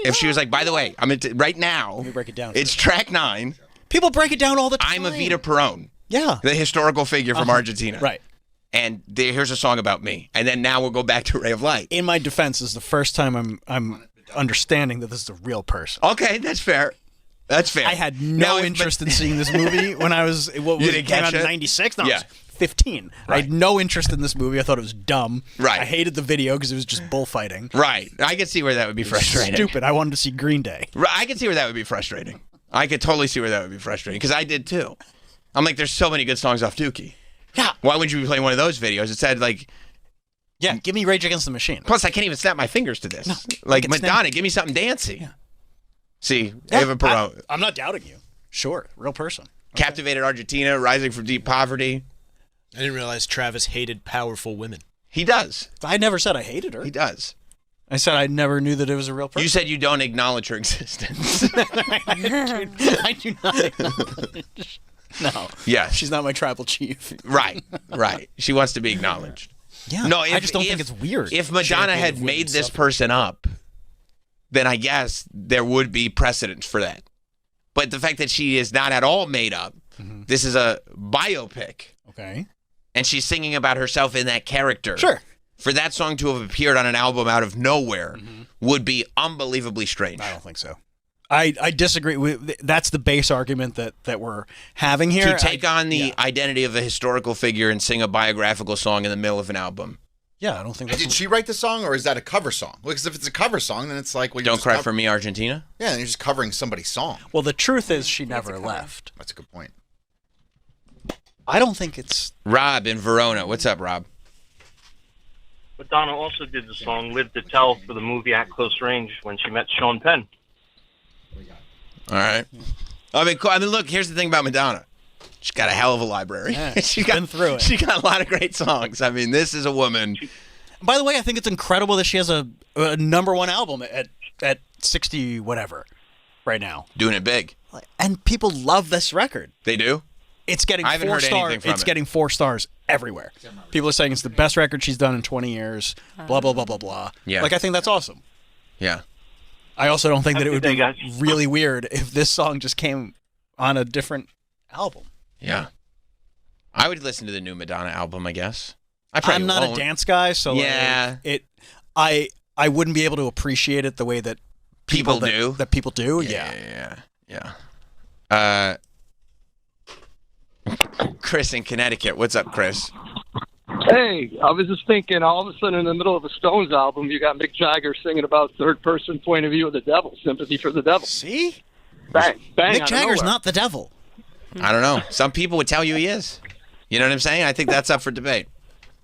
If she was like, "By the way, I'm into right now." Let me break it down. It's track 9. People break it down all the time. I'm Evita Peron. Yeah. The historical figure from Argentina. Right. And here's a song about me. And then now we'll go back to Ray of Light. In my defense, this is the first time I'm understanding that this is a real person. Okay, that's fair. That's fair. I had no interest in seeing this movie when I was... It came out in 96? No, I was 15. Right. I had no interest in this movie. I thought it was dumb. Right. I hated the video because it was just bullfighting. Right. I could see where that would be frustrating. Stupid. I wanted to see Green Day. Right. I could see where that would be frustrating. I could totally see where that would be frustrating because I did too. I'm like, there's so many good songs off Dookie. Yeah. Why wouldn't you be playing one of those videos? It said like... Yeah, give me Rage Against the Machine. Plus, I can't even snap my fingers to this. No, like, Madonna, give me something dancey. Yeah. See, Eva Peron. I'm not doubting you. Sure, real person. Okay. Captivated Argentina, rising from deep poverty. I didn't realize Travis hated powerful women. He does. I never said I hated her. He does. I said I never knew that it was a real person. You said you don't acknowledge her existence. I do not acknowledge. No. Yeah. She's not my tribal chief. Right. She wants to be acknowledged. Yeah. No, I just don't think it's weird. If Madonna had made this person up, then I guess there would be precedent for that. But the fact that she is not at all made up, this is a biopic. Okay. And she's singing about herself in that character. Sure. For that song to have appeared on an album out of nowhere would be unbelievably strange. I don't think so. I disagree with that's the base argument that we're having here. To take on the identity of a historical figure and sing a biographical song in the middle of an album. Yeah, I don't think that's... Did she write the song, or is that a cover song? Because if it's a cover song, then it's like... Well, Don't Cry for Me, Argentina? Yeah, then you're just covering somebody's song. Well, the truth is she never left. That's a good point. I don't think it's... Rob in Verona. What's up, Rob? Madonna also did the song Live to Tell for the movie At Close Range when she met Sean Penn. All right. I mean, look, here's the thing about Madonna. She's got a hell of a library. Yeah, she's been through it. She got a lot of great songs. I mean, this is a woman. By the way, I think it's incredible that she has a number one album at 60 whatever right now. Doing it big. And people love this record. They do? It's getting I haven't 4 heard stars. anything from It's it. getting 4 stars everywhere. People are saying it's the best record she's done in 20 years. Blah blah blah blah blah. Yeah. Like I think that's awesome. Yeah. I also don't think that it would Have a be good day, guys. really weird if this song just came on a different album. Yeah. I would listen to the new Madonna album, I guess. I'm not a dance guy, so yeah. I wouldn't be able to appreciate it the way that People do. That people do. Yeah. Chris in Connecticut. What's up, Chris? Hey, I was just thinking, all of a sudden in the middle of a Stones album, you got Mick Jagger singing about third-person point of view of the devil, sympathy for the devil. See? Bang. Mick Jagger's not the devil. I don't know. Some people would tell you he is. You know what I'm saying? I think that's up for debate.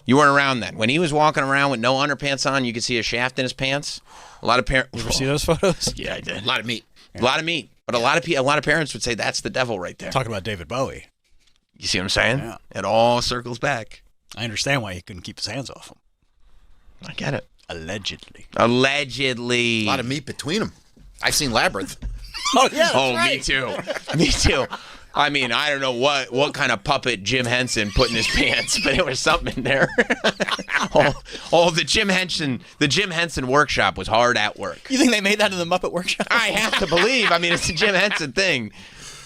You weren't around then. When he was walking around with no underpants on, you could see a shaft in his pants. A lot of parents... You ever see those photos? Yeah, I did. A lot of meat. A lot of meat. But a lot of parents would say that's the devil right there. Talking about David Bowie. You see what I'm saying? Yeah. It all circles back. I understand why he couldn't keep his hands off him. I get it. Allegedly. A lot of meat between them. I've seen Labyrinth. Oh, yeah, me too. Me too. I mean, I don't know what kind of puppet Jim Henson put in his pants, but there was something in there. The Jim Henson workshop was hard at work. You think they made that in the Muppet Workshop? I have to believe. I mean, it's a Jim Henson thing.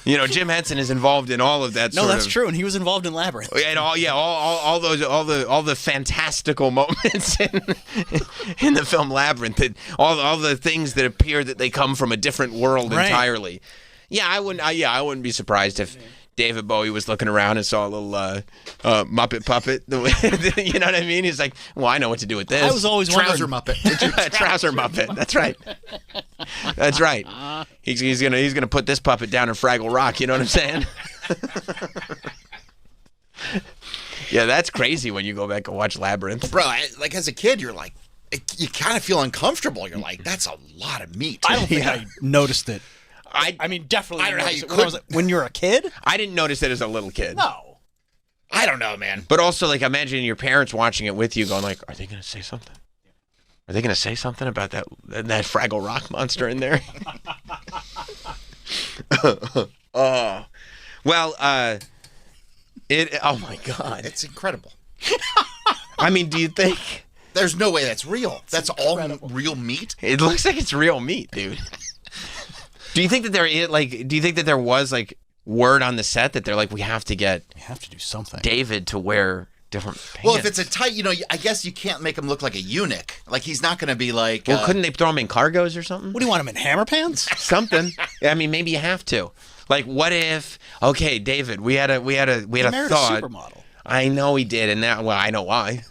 You know, Jim Henson is involved in all of that. No, that's true, and he was involved in Labyrinth. And all the fantastical moments in the film Labyrinth, that all the things that appear that they come from a different world entirely. Yeah, I wouldn't be surprised if David Bowie was looking around and saw a little Muppet puppet. You know what I mean? He's like, well, I know what to do with this. I was always Trouser wondering. Muppet. Trouser Muppet. That's right. That's right. He's gonna put this puppet down in Fraggle Rock. You know what I'm saying? Yeah, that's crazy when you go back and watch Labyrinth. Bro, like as a kid, you're like, you kind of feel uncomfortable. You're like, that's a lot of meat. I don't think I noticed it. I mean, definitely. I don't know how you when you're a kid. I didn't notice it as a little kid. No. I don't know, man. But also, like, imagine your parents watching it with you, going like, "Are they going to say something? Are they going to say something about that Fraggle Rock monster in there?" Oh my God, it's incredible. I mean, do you think there's no way that's real? That's incredible. All real meat. It looks like it's real meat, dude. Do you think that there was like word on the set that they're like, we have to do something, David to wear different pants? Well, if it's a tight, I guess you can't make him look like a eunuch. Like he's not going to be like. Well, couldn't they throw him in cargos or something? What do you want him in hammer pants? Something. I mean, maybe you have to. Like, what if? Okay, David, we had a thought. A supermodel. I know he did, and now, well, I know why.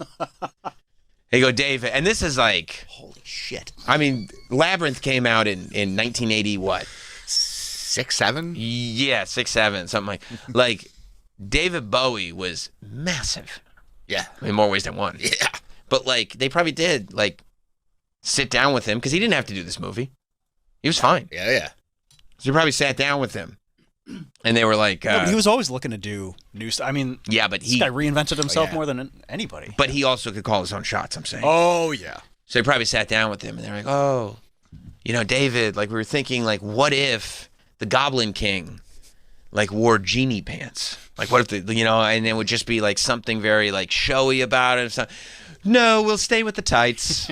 They go, David, and this is like, holy shit. I mean, Labyrinth came out in 1980, what? 6, 7? Yeah, 6, 7, something like David Bowie was massive. Yeah. In more ways than one. Yeah. But like, they probably did like sit down with him because he didn't have to do this movie. He was fine. Yeah. So they probably sat down with him. And they were like... No, but he was always looking to do new stuff. I mean, yeah, but this guy reinvented himself more than anybody. But he also could call his own shots, I'm saying. Oh, yeah. So they probably sat down with him and they're like, oh, David, like we were thinking, like, what if the Goblin King, like, wore genie pants? Like, what if and it would just be like something very like showy about it. No, we'll stay with the tights.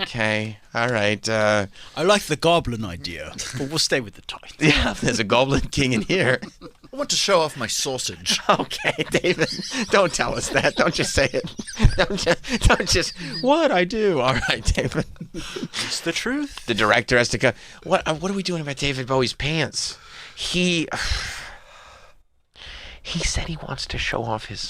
Okay, all right. I like the goblin idea, but we'll stay with the tights. Yeah, there's a Goblin King in here. I want to show off my sausage. Okay, David, don't tell us that. Don't just say it. Don't just what I do. All right, David. It's the truth. The director has to go. What are we doing about David Bowie's pants? He said he wants to show off his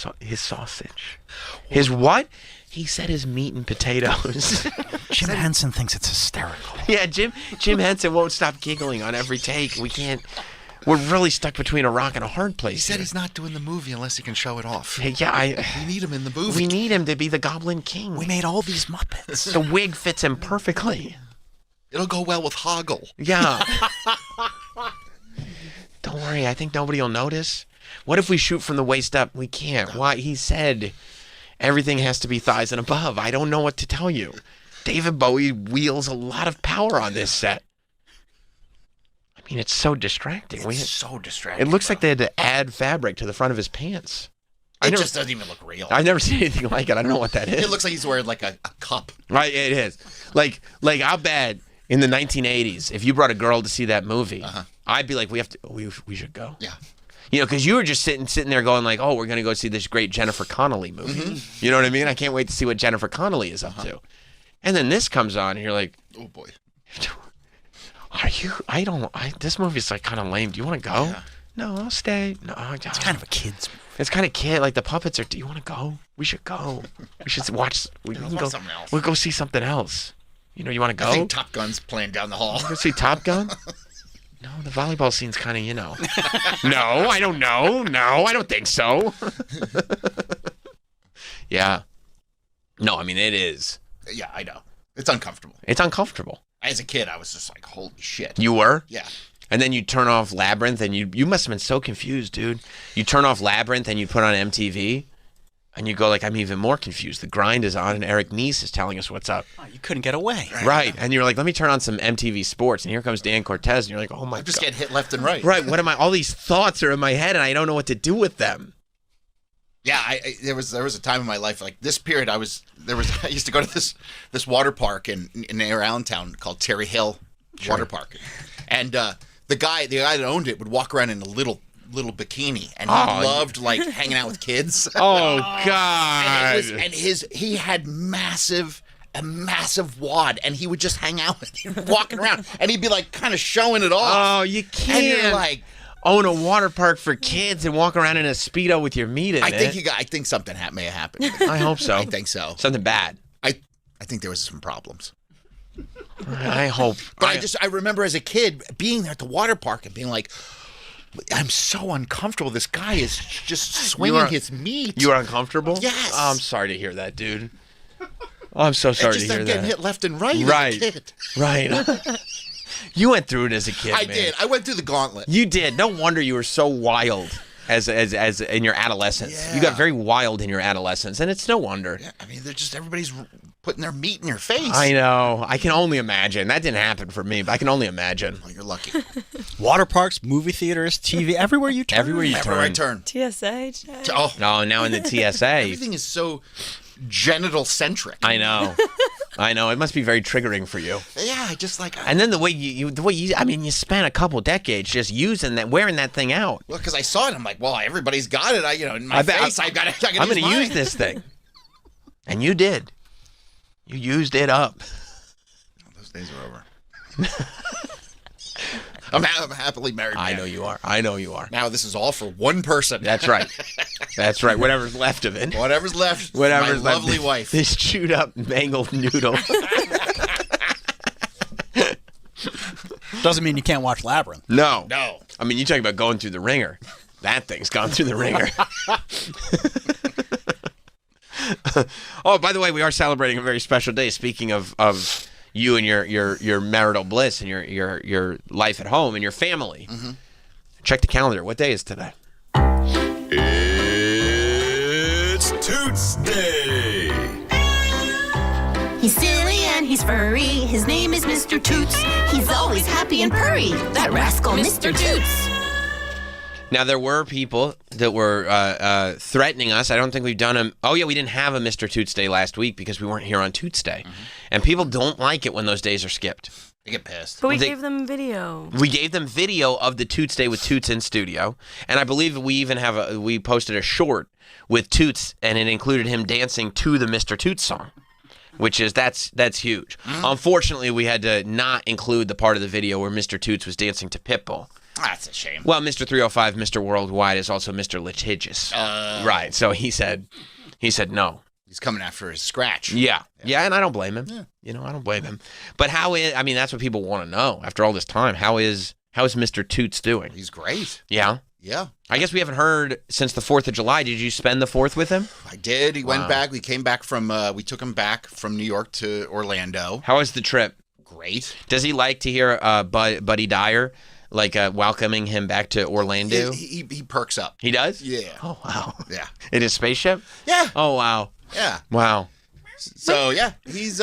sausage. His what? He said his meat and potatoes. Jim Henson thinks it's hysterical. Yeah, Jim Henson won't stop giggling on every take. We can't. We're really stuck between a rock and a hard place. He said he's not doing the movie unless he can show it off. Yeah, we need him in the movie. We need him to be the Goblin King. We made all these Muppets. The wig fits him perfectly. It'll go well with Hoggle. Yeah. Don't worry, I think nobody will notice. What if we shoot from the waist up? We can't. Why? He said everything has to be thighs and above. I don't know what to tell you. David Bowie wields a lot of power on this set. I mean, it's so distracting. It's so distracting. It looks like they had to add fabric to the front of his pants. It just doesn't even look real. I've never seen anything like it. I don't know what that is. It looks like he's wearing like a cup. Right, it is. Like I'll bet in the 1980s, if you brought a girl to see that movie, I'd be like, we should go. Yeah. Because you were just sitting there going like, oh, we're going to go see this great Jennifer Connelly movie. Mm-hmm. You know what I mean? I can't wait to see what Jennifer Connelly is up to. And then this comes on and you're like, oh boy. This movie's like kind of lame. Do you want to go? Yeah. No, I'll stay. No, it's kind of a kid's movie. It's kind of kid. Like the puppets are, do you want to go? We should go. We should watch. We'll go see something else. You want to go? I think Top Gun's playing down the hall. Go see Top Gun? No, the volleyball scene's kind of, No, I don't know. No, I don't think so. Yeah. No, I mean, it is. Yeah, I know. It's uncomfortable. It's uncomfortable. As a kid, I was just like, holy shit. You were? Yeah. And then you turn off Labyrinth, and you must have been so confused, dude. You turn off Labyrinth, and you put on MTV, and you go like, I'm even more confused. The Grind is on, and Eric Nies is telling us what's up. Oh, you couldn't get away. Right. And you're like, let me turn on some MTV Sports, and here comes Dan Cortez, and you're like, oh my God. I'm just getting hit left and right. Right. What am I? All these thoughts are in my head, and I don't know what to do with them. Yeah, there was a time in my life like this period. I used to go to this water park in near Allentown called Terry Hill Water Park, and the guy that owned it would walk around in a little bikini, and he loved like hanging out with kids. Oh God! He had a massive wad, and he would just hang out with him, walking around, and he'd be like kind of showing it off. Oh, you can't. And you're like, own a water park for kids and walk around in a Speedo with your meat in it. I think something may have happened. I hope so. I think so. Something bad. I think there was some problems. I hope. But I remember as a kid being there at the water park and being like, I'm so uncomfortable. This guy is just swinging his meat. You were uncomfortable? Yes. Oh, I'm sorry to hear that, dude. Oh, I'm so sorry to hear that. I'm getting hit left and right as a kid. Right. You went through it as a kid, I did. I went through the gauntlet. You did. No wonder you were so wild as in your adolescence. Yeah. You got very wild in your adolescence, and it's no wonder. Yeah, I mean, they're just everybody's putting their meat in your face. I know. I can only imagine. That didn't happen for me, but I can only imagine. Well, you're lucky. Water parks, movie theaters, TV, everywhere you turn. Everywhere I turn. TSA. Oh, now in the TSA. Everything is so genital centric. I know. It must be very triggering for you. Yeah, I just like. And then the way you spent a couple decades just wearing that thing out. Well, because I saw it, I'm like, well, everybody's got it. In my face, I'm going to use this thing. And you did. You used it up. Those days are over. I'm happily married. I know you are. Now this is all for one person. That's right. That's right. Whatever's left of it. Whatever's left. My lovely wife. This chewed up mangled noodle. Doesn't mean you can't watch Labyrinth. No. I mean, you talk about going through the ringer. That thing's gone through the ringer. Oh, by the way, we are celebrating a very special day. Speaking of you and your marital bliss and your life at home and your family. Mm-hmm. Check the calendar. What day is today? It's Toots Day. He's silly he's furry. His name is Mr. Toots. He's always happy and purry. That rascal, Mr. Toots. Now, there were people that were threatening us. I don't think we've done them. Oh, yeah, we didn't have a Mr. Toots Day last week because we weren't here on Toots Day. And people don't like it when those days are skipped. They get pissed. But we gave them video. We gave them video of the Toots Day with Toots in studio. And I believe we even we posted a short with Toots, and it included him dancing to the Mr. Toots song. Which is, that's huge. Unfortunately, we had to not include the part of the video where Mr. Toots was dancing to Pitbull. That's a shame. Well, Mr. 305, Mr. Worldwide is also Mr. Litigious. Right, so he said no. He's coming after his scratch. Yeah, and I don't blame him. Yeah. You know, I don't blame him. But that's what people want to know after all this time. How is Mr. Toots doing? He's great. Yeah? Yeah. I guess we haven't heard since the 4th of July. Did you spend the 4th with him? I did. He went back. We came back we took him back from New York to Orlando. How was the trip? Great. Does he like to hear Buddy Dyer welcoming him back to Orlando? He perks up. He does? Yeah. Oh, wow. Yeah. In his spaceship? Yeah. Oh, wow. Yeah. Wow. So, yeah, he's,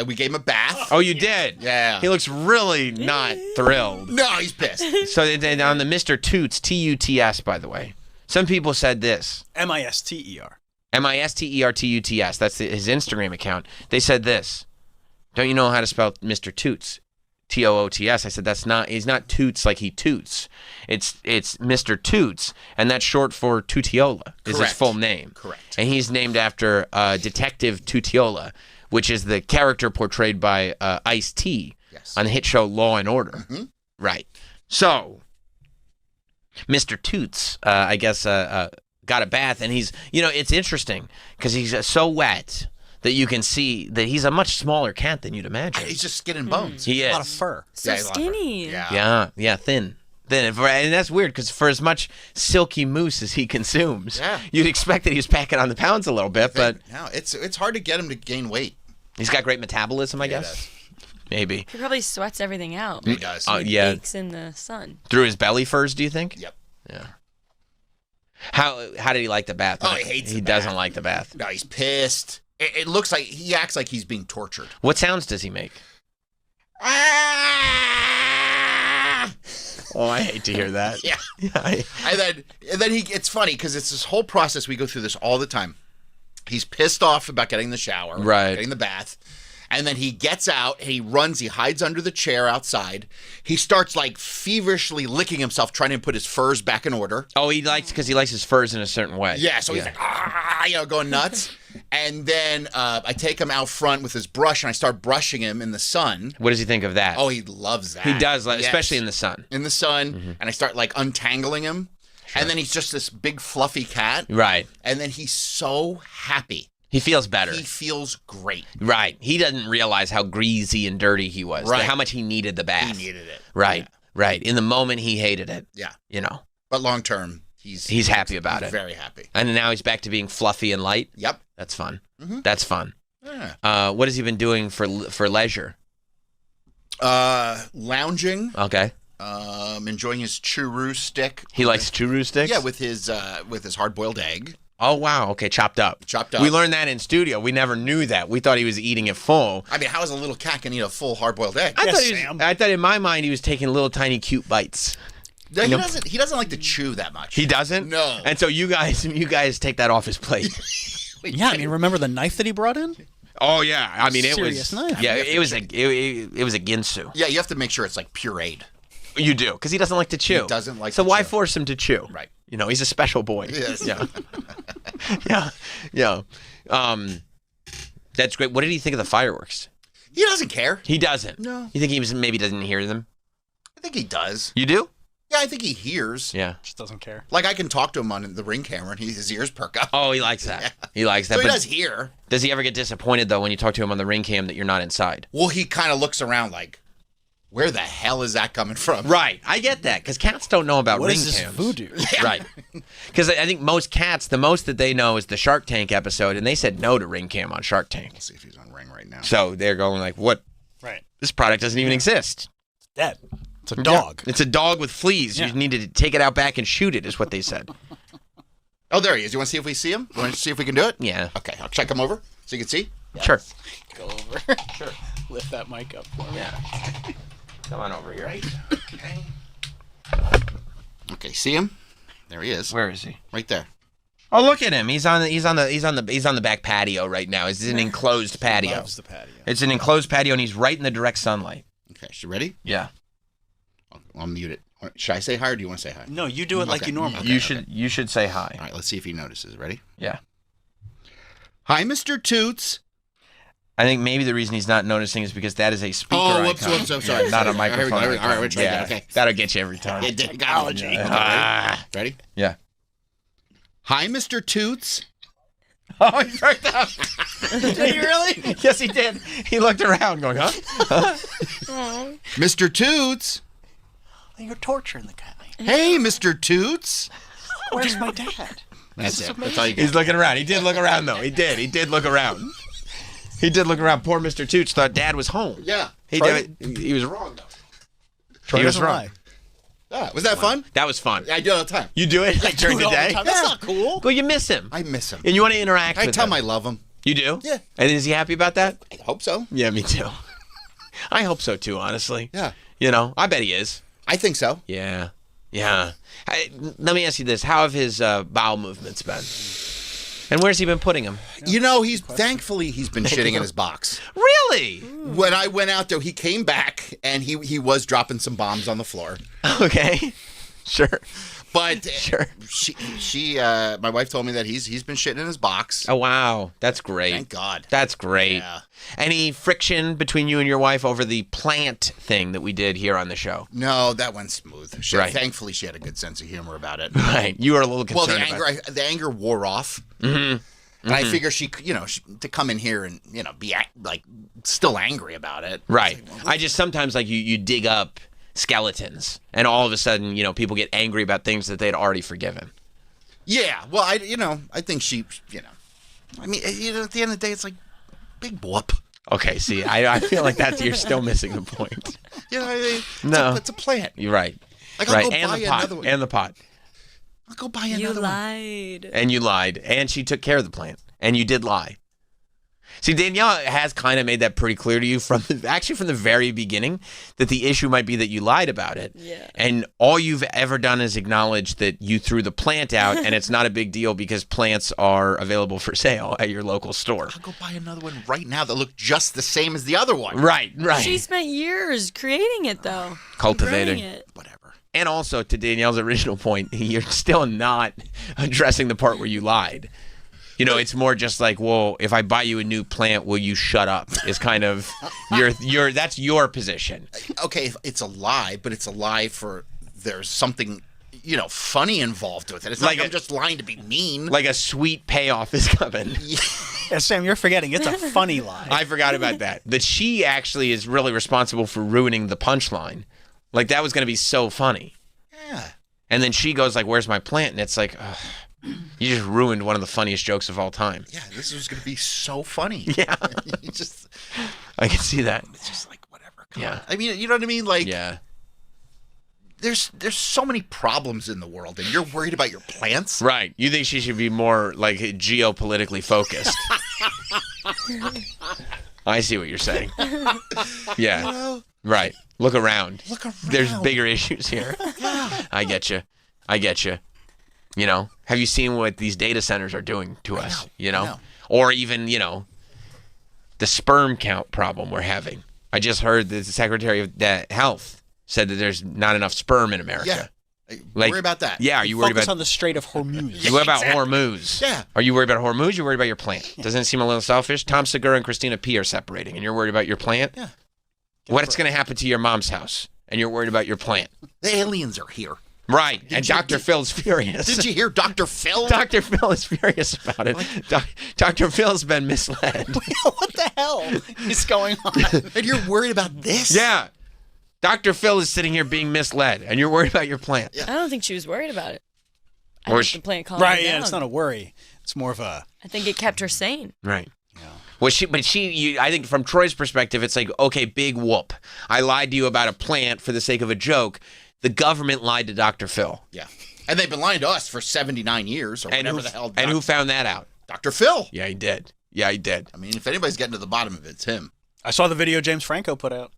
we gave him a bath. Oh, you did? Yeah. He looks really not thrilled. No, he's pissed. So, on the Mr. Toots, T-U-T-S, by the way, some people said this. M-I-S-T-E-R. M-I-S-T-E-R-T-U-T-S. That's his Instagram account. They said this. Don't you know how to spell Mr. Toots? T-O-O-T-S. I said, he's not Toots like he toots. It's Mr. Toots, and that's short for Tutiola, is his full name. Correct. And he's named after Detective Tutiola, which is the character portrayed by Ice-T on the hit show Law and Order. Mm-hmm. Right. So, Mr. Toots, I guess, got a bath, and he's, it's interesting, because he's so wet that you can see that he's a much smaller cat than you'd imagine. He's just skin and bones. He is. A lot of fur. So skinny. Yeah, thin. And that's weird because for as much silky mousse as he consumes, you'd expect that he was packing on the pounds a little bit, but no, it's hard to get him to gain weight. He's got great metabolism, I guess. Maybe. He probably sweats everything out. He does. He bakes in the sun. Through his belly furs, do you think? Yep. Yeah. How did he like the bath? Oh, he hates He doesn't like the bath. No, he's pissed. It looks like he acts like he's being tortured. What sounds does he make? Oh, I hate to hear that. Yeah. And then it's funny because it's this whole process. We go through this all the time. He's pissed off about getting the shower, getting the bath. And then he gets out, he runs, he hides under the chair outside. He starts feverishly licking himself, trying to put his furs back in order. Oh, because he likes his furs in a certain way. Yeah, so he's going nuts. And then I take him out front with his brush and I start brushing him in the sun. What does he think of that? Oh, he loves that. He does, especially in the sun. In the sun, and I start untangling him. Sure. And then he's just this big fluffy cat. Right. And then he's so happy. He feels better. He feels great. Right. He doesn't realize how greasy and dirty he was. Right. How much he needed the bath. He needed it. Right. Yeah. Right. In the moment, he hated it. Yeah. But long term, he's happy about it. Very happy. And now he's back to being fluffy and light. Yep. That's fun. Mm-hmm. That's fun. Yeah. What has he been doing for leisure? Lounging. Okay. Enjoying his churro stick. He likes churro sticks? Yeah, with his hard-boiled egg. Oh, wow. Okay, chopped up. We learned that in studio. We never knew that. We thought he was eating it full. I mean, how is a little cat going to eat a full hard-boiled egg? I thought in my mind he was taking little tiny cute bites. No, he doesn't like to chew that much. He doesn't? No. And so you guys take that off his plate. Yeah, I mean, remember the knife that he brought in? Oh yeah, I mean Serious knife. Yeah, it was a ginsu. Yeah, you have to make sure it's pureed. You do, because he doesn't like to chew. He doesn't like. So to why chew. force him to chew? Right. He's a special boy. Yes. Yeah. Yeah. That's great. What did he think of the fireworks? He doesn't care. He doesn't. No. You think he maybe doesn't hear them? I think he does. You do? Yeah, I think he hears. Yeah. Just doesn't care. I can talk to him on the Ring camera and his ears perk up. Oh, he likes that. Yeah. He likes that. So he does hear. Does he ever get disappointed, though, when you talk to him on the Ring cam that you're not inside? Well, he kind of looks around where the hell is that coming from? Right. I get that, because cats don't know about What ring is this cams. voodoo? Yeah. Right. Because I think most cats, the most that they know is the Shark Tank episode, and they said no to Ring Cam on Shark Tank. We'll see if he's on Ring right now. So they're going what? Right. This product doesn't even exist. It's dead. It's a dog. Yeah. It's a dog with fleas. You need to take it out back and shoot it, is what they said. Oh, there he is. You want to see if we see him? You want to see if we can do it? Yeah. Okay, I'll check him over so you can see. Sure. Go over. Sure. Lift that mic up for me. Yeah. Come on over here. Right. Okay. Okay, see him? There he is. Where is he? Right there. Oh, look at him. He's on the back patio right now. It's an enclosed patio. Loves the patio. It's an enclosed patio, and he's right in the direct sunlight. Okay, you ready? Yeah. I'll mute it. Should I say hi or do you want to say hi? No, you do it like you normally. You should say hi. All right, let's see if he notices. Ready? Yeah. Hi, Mr. Toots. I think maybe the reason he's not noticing is because that is a speaker whoops, icon. I'm sorry. Yeah, not a microphone. All right, we'll try yeah, that. Okay. That'll get you every time. Technology. Ready? Yeah. Hi, Mr. Toots. Oh, he perked up. Did he really? Yes, he did. He looked around going, huh? Mr. Toots. You're torturing the guy. Hey, Mr. Toots. Where's my dad? That's it. That's all you He's looking around. He did look around, though. He did look around. He did look around. Poor Mr. Toots thought Dad was home. Yeah. He was wrong, though. Troy he was doesn't wrong. lie. Yeah, was that fun? That was fun. I do it all the time. You do it during the day? That's not cool. Well, you miss him. I miss him. And you want to interact I with tell him. him I love him. You do? Yeah. And is he happy about that? I hope so. Yeah, me too. I hope so, too, honestly. Yeah. You know, I bet he is. I think so. Yeah. Yeah. Let me ask you this. How have his bowel movements been? And where's he been putting him? You know, thankfully he's been shitting in his box. Really? When I went out there, he came back and he was dropping some bombs on the floor. Okay. Sure. But sure. My wife told me that he's been shitting in his box. Oh, wow. That's great. Thank God. That's great. Yeah. Any friction between you and your wife over the plant thing that we did here on the show? No, that went smooth. Right. Thankfully, she had a good sense of humor about it. Right. You were a little concerned the anger wore off. Mm-hmm. And I figure she to come in here and, be still angry about it. Right. I just sometimes you dig up skeletons and all of a sudden, people get angry about things that they'd already forgiven. Yeah. Well, I think she, I mean, at the end of the day, it's like big whoop. Okay. See, I feel like you're still missing the point. No. It's a plant. You're right. Like, right. I'll go And buy the pot. another one. And the pot. I'll go buy another one. You lied. And she took care of the plant. And you did lie. See, Danielle has kind of made that pretty clear to you from the very beginning that the issue might be that you lied about it. Yeah. And all you've ever done is acknowledge that you threw the plant out and it's not a big deal because plants are available for sale at your local store. I'll go buy another one right now that look just the same as the other one. Right. She spent years creating it, though. Cultivating. It. Whatever. And also, to Danielle's original point, you're still not addressing the part where you lied. It's more just like, well, if I buy you a new plant, will you shut up? Is kind of that's your position. Okay, it's a lie, but it's a lie for there's something, funny involved with it. It's not like I'm just lying to be mean. Like a sweet payoff is coming. Yeah, Sam, you're forgetting. It's a funny lie. I forgot about that. That she actually is really responsible for ruining the punchline. Like, that was going to be so funny. Yeah. And then she goes like, where's my plant? And it's like, ugh. You just ruined one of the funniest jokes of all time. Yeah, this was going to be so funny. Yeah. I can see that. It's just like, whatever. Come on. I mean, you know what I mean? Like, yeah. There's so many problems in the world, and you're worried about your plants? Right. You think she should be more, like, geopolitically focused. I see what you're saying. Yeah. Right. Look around. There's bigger issues here. Yeah. I get you. Have you seen what these data centers are doing to us? I know. Or even, the sperm count problem we're having. I just heard that the Secretary of Health said that there's not enough sperm in America. Yeah. Worry about that. Yeah, are you worried Focus about on the Strait of Hormuz? You worry about Hormuz. Yeah. Are you worried about Hormuz? You're worried about your plant. Doesn't it seem a little selfish? Tom Segura and Christina P. are separating, and you're worried about your plant? Yeah. What's going to happen to your mom's house? And you're worried about your plant. The aliens are here. Right. And Dr. Phil's furious. Did you hear Dr. Phil? Dr. Phil is furious about it. Dr. Phil's been misled. What the hell is going on? And you're worried about this? Yeah. Dr. Phil is sitting here being misled, and you're worried about your plant. I don't think she was worried about it. I Or think the plant calmed her Right, yeah, down. it's not a worry. It's more of a... I think it kept her sane. Right. Well, I think from Troy's perspective, it's like, okay, big whoop. I lied to you about a plant for the sake of a joke. The government lied to Dr. Phil. Yeah. And they've been lying to us for 79 years or whatever the hell. And who found that out? Dr. Phil. Yeah, he did. Yeah, he did. I mean, if anybody's getting to the bottom of it, it's him. I saw the video James Franco put out.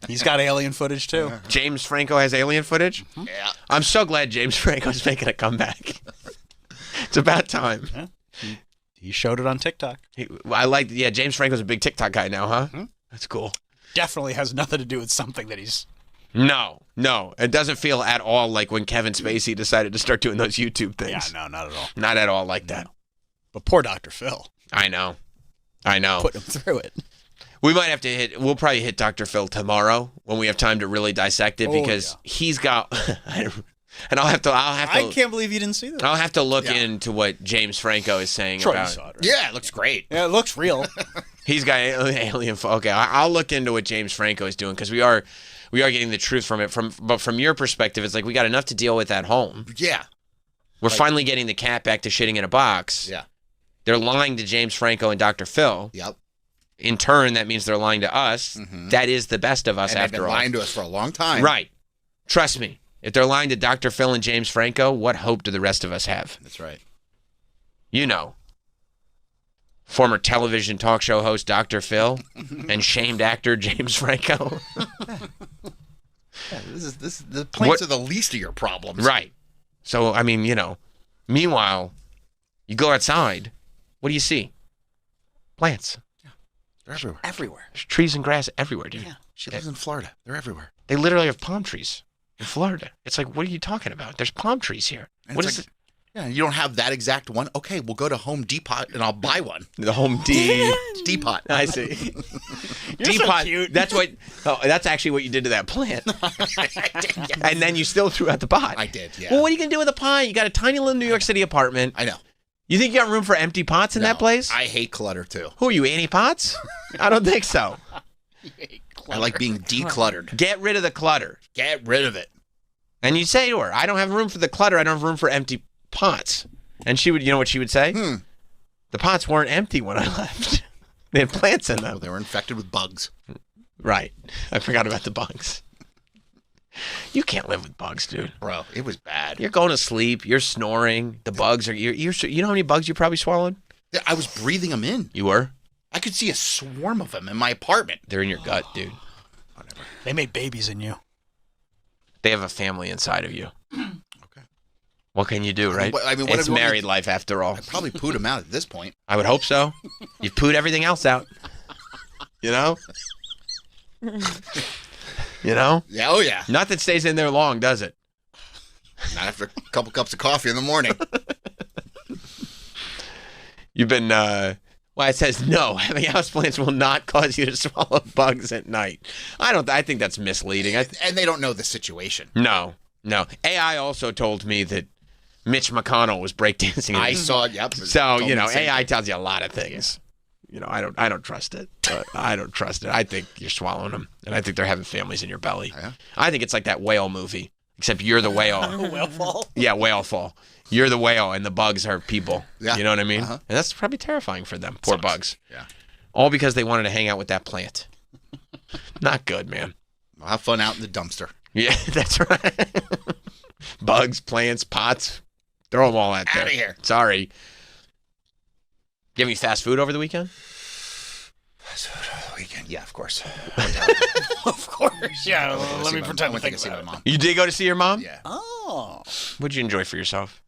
He's got alien footage, too. James Franco has alien footage? Mm-hmm. Yeah. I'm so glad James Franco's making a comeback. It's about time. Yeah. He showed it on TikTok. James Franco's a big TikTok guy now, huh? Mm-hmm. That's cool. Definitely has nothing to do with something that he's... No. It doesn't feel at all like when Kevin Spacey decided to start doing those YouTube things. Yeah, no, not at all. Not at all like that. But poor Dr. Phil. I know. Put him through it. We might have to we'll probably hit Dr. Phil tomorrow when we have time to really dissect it because he's got, and I'll have to. I can't believe you didn't see that. I'll have to look into what James Franco is saying Troy about saw it, right? Yeah, it looks great. Yeah, it looks real. He's got alien. Okay, I'll look into what James Franco is doing because we are getting the truth from it. But from your perspective, it's like we got enough to deal with at home. Yeah, we're finally getting the cat back to shitting in a box. Yeah, they're lying to James Franco and Dr. Phil. Yep. In turn, that means they're lying to us. Mm-hmm. That is the best of us, and after they've been all. Lying to us for a long time. Right. Trust me. If they're lying to Dr. Phil and James Franco, what hope do the rest of us have? That's right. You know. Former television talk show host Dr. Phil and shamed actor James Franco. The plants are the least of your problems. Right. So, I mean, meanwhile, you go outside, what do you see? Plants. They're everywhere. Everywhere. There's trees and grass everywhere, dude. Yeah. She lives in Florida. They're everywhere. They literally have palm trees in Florida. It's like, what are you talking about? There's palm trees here. And what is it? Yeah, you don't have that exact one. Okay, we'll go to Home Depot and I'll buy one. The Home Depot. I see. You're so cute. That's actually what you did to that plant. And then you still threw out the pot. I did, yeah. Well, what are you going to do with a pot? You got a tiny little New York City apartment. I know. You think you got room for empty pots in that place? I hate clutter, too. Who are you, anti-pots? I don't think so. I like being decluttered. Get rid of the clutter. Get rid of it. And you say to her, I don't have room for the clutter. I don't have room for empty pots. And she would, you know what she would say? The pots weren't empty when I left. They had plants in them. Well, they were infected with bugs. Right. I forgot about the bugs. You can't live with bugs, dude. Bro, it was bad. You're going to sleep. You're snoring. The bugs are... You know how many bugs you probably swallowed? I was breathing them in. You were? I could see a swarm of them in my apartment. They're in your gut, dude. Whatever. They made babies in you. They have a family inside of you. Okay. What can you do, right? I mean, it's married life after all. I probably pooed them out at this point. I would hope so. You've pooed everything else out. You know? You know? Yeah, oh yeah. Nothing stays in there long, does it? Not after a couple cups of coffee in the morning. You've been, well, it says no. Having houseplants will not cause you to swallow bugs at night. I think that's misleading. And they don't know the situation. No. AI also told me that Mitch McConnell was breakdancing. I saw it, yep. So, AI tells you a lot of things. I don't trust it. I don't trust it. I think you're swallowing them, and I think they're having families in your belly. Yeah. I think it's like that whale movie, except you're the whale. Whale fall? Yeah, whale fall. You're the whale, and the bugs are people. Yeah. You know what I mean? Uh-huh. And that's probably terrifying for them. Poor bugs. Yeah. All because they wanted to hang out with that plant. Not good, man. We'll have fun out in the dumpster. Yeah, that's right. Bugs, plants, pots. Throw them all out there. Out of here. Sorry. You have any fast food over the weekend? Fast food over the weekend? Yeah, of course. Of course. Yeah, let me pretend to think about it. Mom. You did go to see your mom? Yeah. Oh. What'd you enjoy for yourself?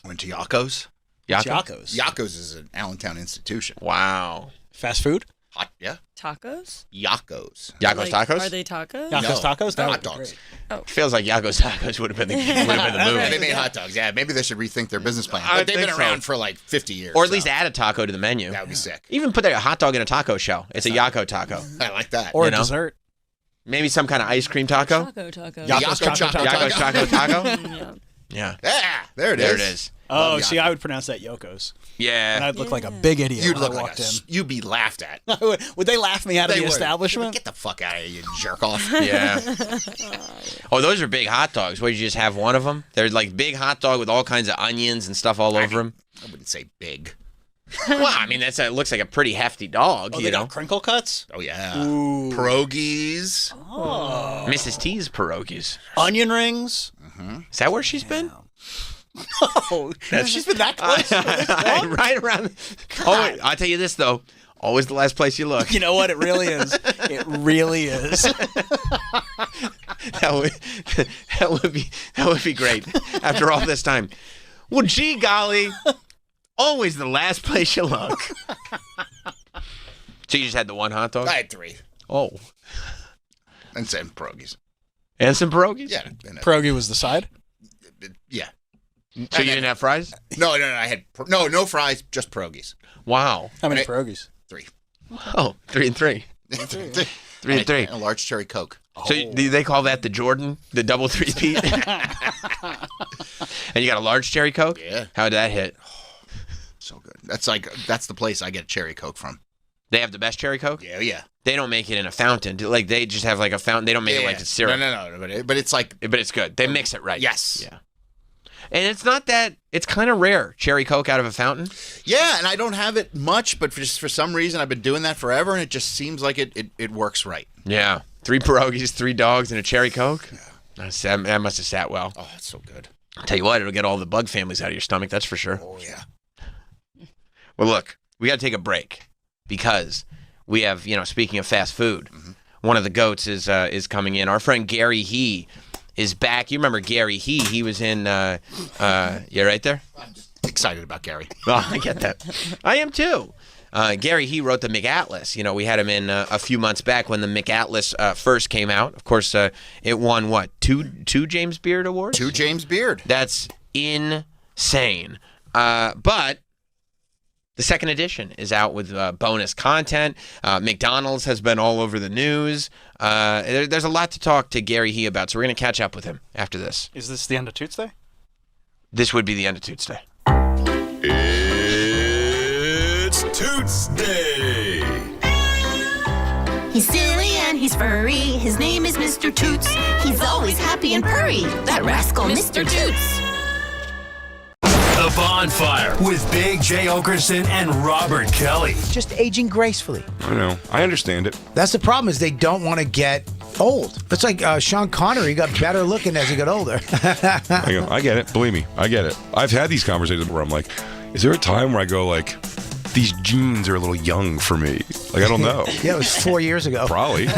Went to Yakko's. Yakko's. Yakko's is an Allentown institution. Wow. Fast food? Hot, yeah. Tacos? Yakko's. Yakko's tacos? Are they tacos? Yakko's tacos? No, That hot would be dogs. great. Oh. Feels like Yakko's tacos would have been the move. They made hot dogs. Yeah, maybe they should rethink their business plan. I But they've think been so. around for like 50 years. Or at least add a taco to the menu. That would be sick. Even put a hot dog in a taco shell. It's a Yakko taco. I like that. Or You a know? dessert. Maybe some kind of ice cream taco. Taco. Yakko's chocolate Yakko's chocolate taco. Yeah. Yeah. Yeah, there it is. There it is. Oh, Love see, Yakko. I would pronounce that Yoko's. And Yeah. I'd look like a big idiot You'd when look I like walked in. you'd be laughed at. Would they laugh me out of They the would. establishment? Get the fuck out of here, you jerk off. Yeah. Oh, those are big hot dogs. What, did you just have one of them? They're like big hot dog with all kinds of onions and stuff all over them. I wouldn't say big. Well, I mean, it looks like a pretty hefty dog, Oh, you they know. got crinkle cuts? Oh, yeah. Ooh. Pierogies. Oh. Mrs. T's pierogies. Onion rings? Is that where she's been? Oh, she's been that close. Right around. Oh, I'll tell you this though. Always the last place you look. You know what? It really is. It really is. That would be great. After all this time. Well, gee golly, always the last place you look. So you just had the one hot dog? I had 3. Oh. And some pierogies. And some pierogies? Yeah. Pierogi was the side? Yeah. So you didn't have fries? No. I had no fries, just pierogies. Wow. How many pierogies? 3. Oh, 3 and 3. 3 and 3. And a large cherry Coke. So do they call that the Jordan, the double 3-peat? And you got a large cherry Coke? Yeah. How did that hit? So good. That's the place I get cherry Coke from. They have the best cherry Coke? Yeah. They don't make it in a fountain. Like they just have like a fountain. They don't make it like a syrup. No. But it's like. But it's good. They mix it right. Yes. Yeah. And it's not that. It's kind of rare. Cherry Coke out of a fountain. Yeah, and I don't have it much, but for some reason I've been doing that forever, and it just seems like it works right. Yeah. 3 pierogies, 3 dogs, and a cherry Coke. Yeah. That must have sat well. Oh, that's so good. I'll tell you what, it'll get all the bug families out of your stomach. That's for sure. Oh yeah. Well, look, we got to take a break because we have, speaking of fast food, one of the goats is coming in. Our friend Gary He is back. You remember Gary He? He was in. You right there? I'm just excited about Gary. Oh, I get that. I am too. Gary He wrote the McAtlas. We had him in a few months back when the McAtlas first came out. Of course, it won what? Two James Beard awards? 2 James Beard. That's insane. But the second edition is out with bonus content. McDonald's has been all over the news. There's a lot to talk to Gary He about, so we're going to catch up with him after this. Is this the end of Toots Day? This would be the end of Toots Day. It's Toots Day. He's silly and he's furry. His name is Mr. Toots. He's always happy and purry. That rascal, Mr. Toots. The Bonfire with Big J. Okerson and Robert Kelly. Just aging gracefully. I know. I understand it. That's the problem is they don't want to get old. It's like Sean Connery got better looking as he got older. I get it. Believe me, I get it. I've had these conversations where I'm like, is there a time where I go like, these jeans are a little young for me? Like, I don't know. Yeah, it was 4 years ago. Probably. The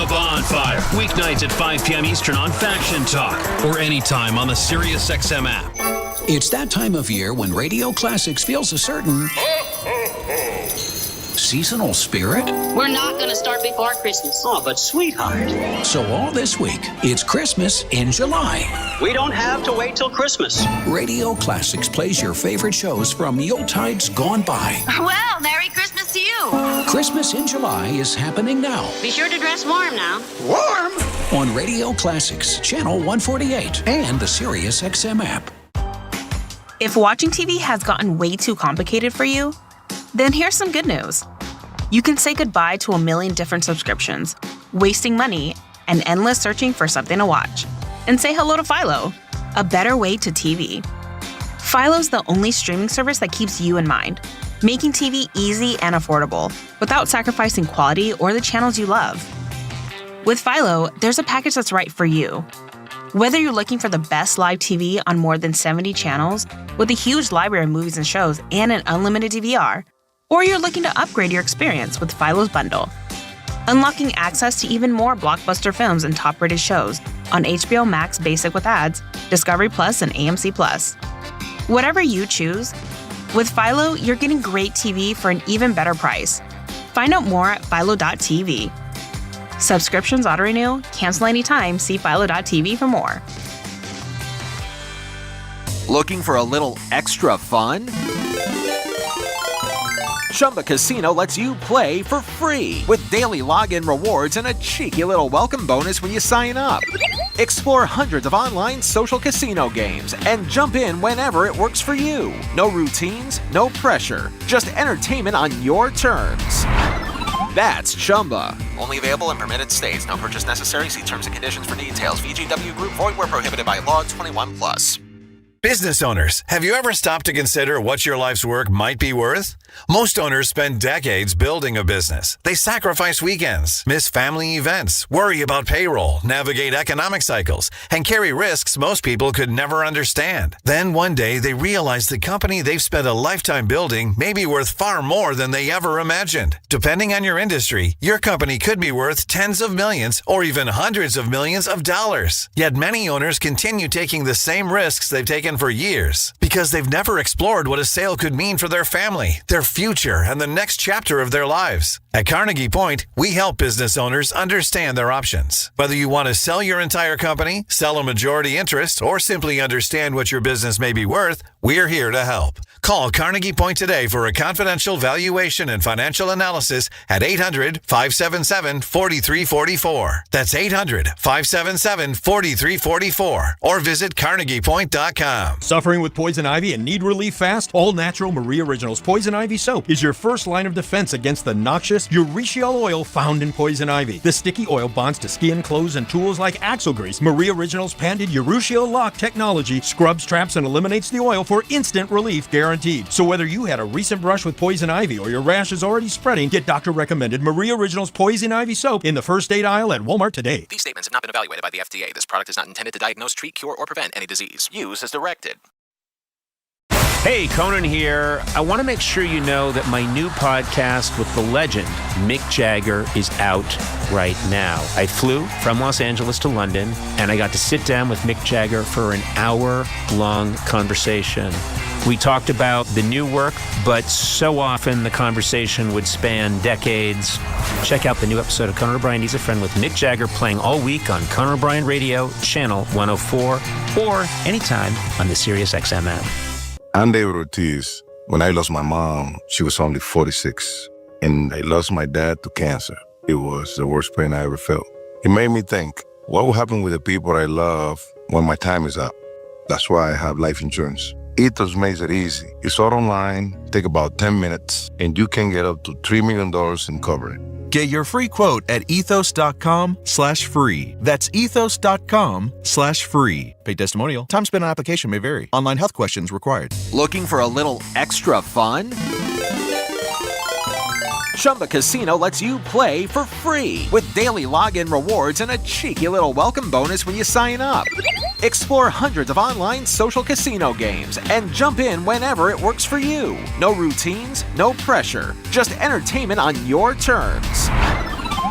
Bonfire, weeknights at 5 p.m. Eastern on Faction Talk or anytime on the SiriusXM app. It's that time of year when Radio Classics feels a certain seasonal spirit. We're not going to start before Christmas. Oh, but sweetheart. So all this week, it's Christmas in July. We don't have to wait till Christmas. Radio Classics plays your favorite shows from Yuletides gone by. Well, Merry Christmas to you. Christmas in July is happening now. Be sure to dress warm now. Warm? On Radio Classics, Channel 148, and the SiriusXM app. If watching TV has gotten way too complicated for you, then here's some good news. You can say goodbye to a million different subscriptions, wasting money, and endless searching for something to watch. And say hello to Philo, a better way to TV. Philo's the only streaming service that keeps you in mind, making TV easy and affordable without sacrificing quality or the channels you love. With Philo, there's a package that's right for you. Whether you're looking for the best live TV on more than 70 channels with a huge library of movies and shows and an unlimited DVR, or you're looking to upgrade your experience with Philo's bundle, unlocking access to even more blockbuster films and top-rated shows on HBO Max Basic with ads, Discovery Plus, and AMC Plus. Whatever you choose, with Philo, you're getting great TV for an even better price. Find out more at philo.tv. Subscriptions auto-renew, cancel anytime, see philo.tv for more. Looking for a little extra fun? Chumba Casino lets you play for free with daily login rewards and a cheeky little welcome bonus when you sign up. Explore hundreds of online social casino games and jump in whenever it works for you. No routines, no pressure, just entertainment on your terms. That's Chumba. Only available in permitted states. No purchase necessary. See terms and conditions for details. VGW Group. Void where prohibited by law. 21+. Business owners, have you ever stopped to consider what your life's work might be worth? Most owners spend decades building a business. They sacrifice weekends, miss family events, worry about payroll, navigate economic cycles, and carry risks most people could never understand. Then one day they realize the company they've spent a lifetime building may be worth far more than they ever imagined. Depending on your industry, your company could be worth tens of millions or even hundreds of millions of dollars. Yet many owners continue taking the same risks they've taken for years because they've never explored what a sale could mean for their family, their future, and the next chapter of their lives. At Carnegie Point, we help business owners understand their options. Whether you want to sell your entire company, sell a majority interest, or simply understand what your business may be worth, we're here to help. Call Carnegie Point today for a confidential valuation and financial analysis at 800-577-4344. That's 800-577-4344. Or visit CarnegiePoint.com. Suffering with poison ivy and need relief fast? All Natural Marie Originals Poison Ivy Soap is your first line of defense against the noxious urushiol oil found in poison ivy. The sticky oil bonds to skin, clothes, and tools like axle grease. Marie Originals' patented urushiol lock technology scrubs, traps, and eliminates the oil for instant relief guaranteed. So whether you had a recent brush with poison ivy or your rash is already spreading, get doctor-recommended Marie Originals Poison Ivy Soap in the first aid aisle at Walmart today. These statements have not been evaluated by the FDA. This product is not intended to diagnose, treat, cure, or prevent any disease. Use as directed. Hey, Conan here. I want to make sure you know that my new podcast with the legend, Mick Jagger, is out right now. I flew from Los Angeles to London, and I got to sit down with Mick Jagger for an hour-long conversation. We talked about the new work, but so often the conversation would span decades. Check out the new episode of Conan O'Brien Needs a Friend with Mick Jagger playing all week on Conan O'Brien Radio, Channel 104, or anytime on the SiriusXM app. I'm David Ortiz. When I lost my mom, she was only 46, and I lost my dad to cancer. It was the worst pain I ever felt. It made me think, what will happen with the people I love when my time is up? That's why I have life insurance. Ethos makes it easy. It's all online, take about 10 minutes, and you can get up to $3 million in coverage. Get your free quote at ethos.com/free. That's ethos.com/free. Paid testimonial. Time spent on application may vary. Online health questions required. Looking for a little extra fun? Chumba Casino lets you play for free with daily login rewards and a cheeky little welcome bonus when you sign up. Explore hundreds of online social casino games and jump in whenever it works for you. No routines, no pressure, just entertainment on your terms.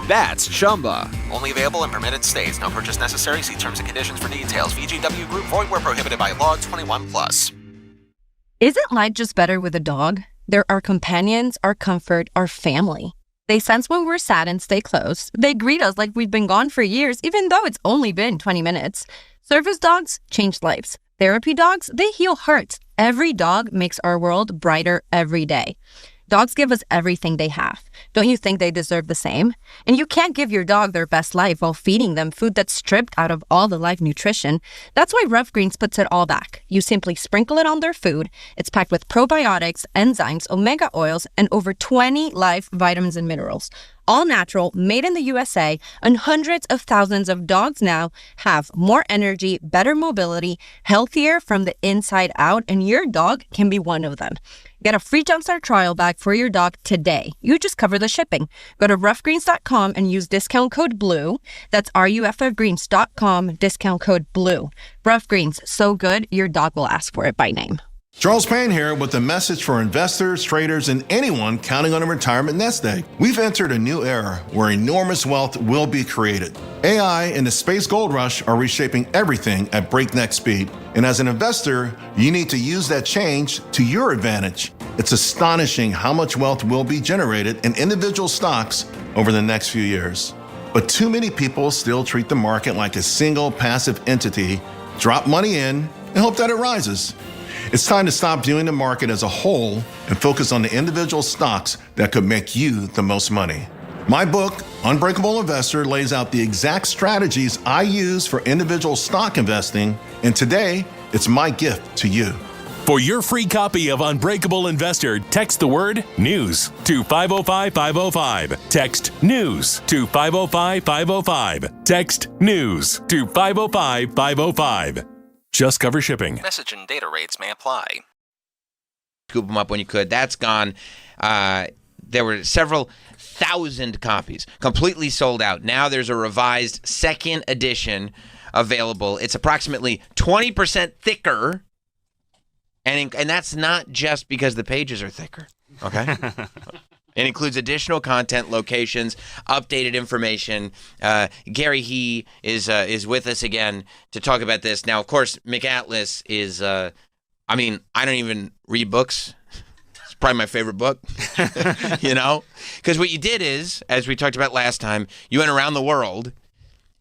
That's Chumba. Only available in permitted states. No purchase necessary. See terms and conditions for details. VGW Group. Void where prohibited by law. 21+. Isn't life just better with a dog? They're our companions, our comfort, our family. They sense when we're sad and stay close. They greet us like we've been gone for years, even though it's only been 20 minutes. Service dogs change lives. Therapy dogs, they heal hearts. Every dog makes our world brighter every day. Dogs give us everything they have. Don't you think they deserve the same? And you can't give your dog their best life while feeding them food that's stripped out of all the life nutrition. That's why Rough Greens puts it all back. You simply sprinkle it on their food. It's packed with probiotics, enzymes, omega oils, and over 20 life vitamins and minerals. All natural, made in the USA, and hundreds of thousands of dogs now have more energy, better mobility, healthier from the inside out, and your dog can be one of them. Get a free Jumpstart trial bag for your dog today. You just cover the shipping. Go to roughgreens.com and use discount code BLUE. That's ruffgreens.com, discount code BLUE. Rough Greens, so good, your dog will ask for it by name. Charles Payne here with a message for investors, traders, and anyone counting on a retirement nest egg. We've entered a new era where enormous wealth will be created. AI and the space gold rush are reshaping everything at breakneck speed. And as an investor, you need to use that change to your advantage. It's astonishing how much wealth will be generated in individual stocks over the next few years. But too many people still treat the market like a single passive entity, drop money in, and hope that it rises. It's time to stop viewing the market as a whole and focus on the individual stocks that could make you the most money. My book, Unbreakable Investor, lays out the exact strategies I use for individual stock investing, and today, it's my gift to you. For your free copy of Unbreakable Investor, text the word NEWS to 505-505. Text NEWS to 505-505. Text NEWS to 505-505. Just cover shipping. Message and data rates may apply. Scoop them up when you could. That's gone. There were several thousand copies, completely sold out. Now there's a revised second edition available. It's approximately 20% thicker, and that's not just because the pages are thicker. Okay. It includes additional content, locations, updated information. Gary He is with us again to talk about this. Now, of course, McAtlas is, I don't even read books. It's probably my favorite book, Because what you did is, as we talked about last time, you went around the world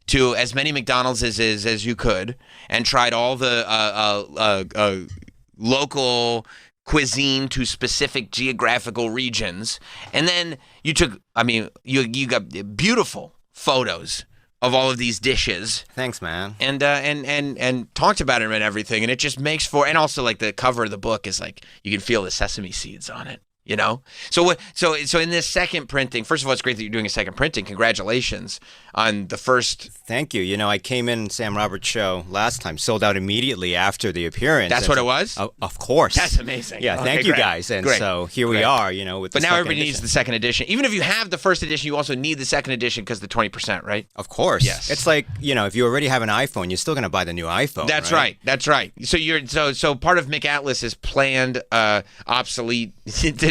to as many McDonald's as you could and tried all the local cuisine to specific geographical regions, and then you took you got beautiful photos of all of these dishes. Thanks, man. And talked about them and everything, and it just makes for, and also like the cover of the book is like you can feel the sesame seeds on it. So in this second printing, first of all, it's great that you're doing a second printing. Congratulations on the first. Thank you. I came in Sam Roberts' show last time, sold out immediately after the appearance. That's what it was? Of course. That's amazing. Yeah, thank you guys. And so here we are, with the But now everybody needs the second edition. Even if you have the first edition, you also need the second edition because the 20%, right? Of course. Yes. It's like, if you already have an iPhone, you're still going to buy the new iPhone. That's right. That's right. So so part of McAtlas is planned obsolete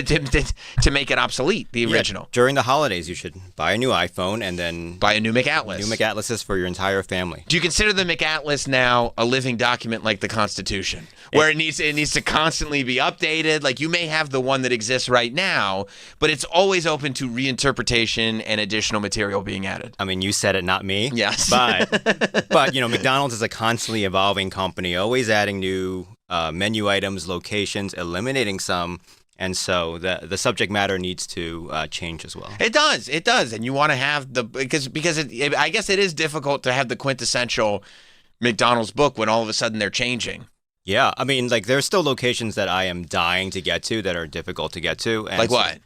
to make it obsolete, the original. Yeah, during the holidays, you should buy a new iPhone and then buy a new McAtlas. New McAtlases for your entire family. Do you consider the McAtlas now a living document like the Constitution, where it needs to constantly be updated? Like you may have the one that exists right now, but it's always open to reinterpretation and additional material being added. I mean, you said it, not me. Yes. But McDonald's is a constantly evolving company, always adding new menu items, locations, eliminating some. And so the subject matter needs to change as well. It does, and you want to have because I guess it is difficult to have the quintessential McDonald's book when all of a sudden they're changing. Yeah, there's still locations that I am dying to get to that are difficult to get to. And like what?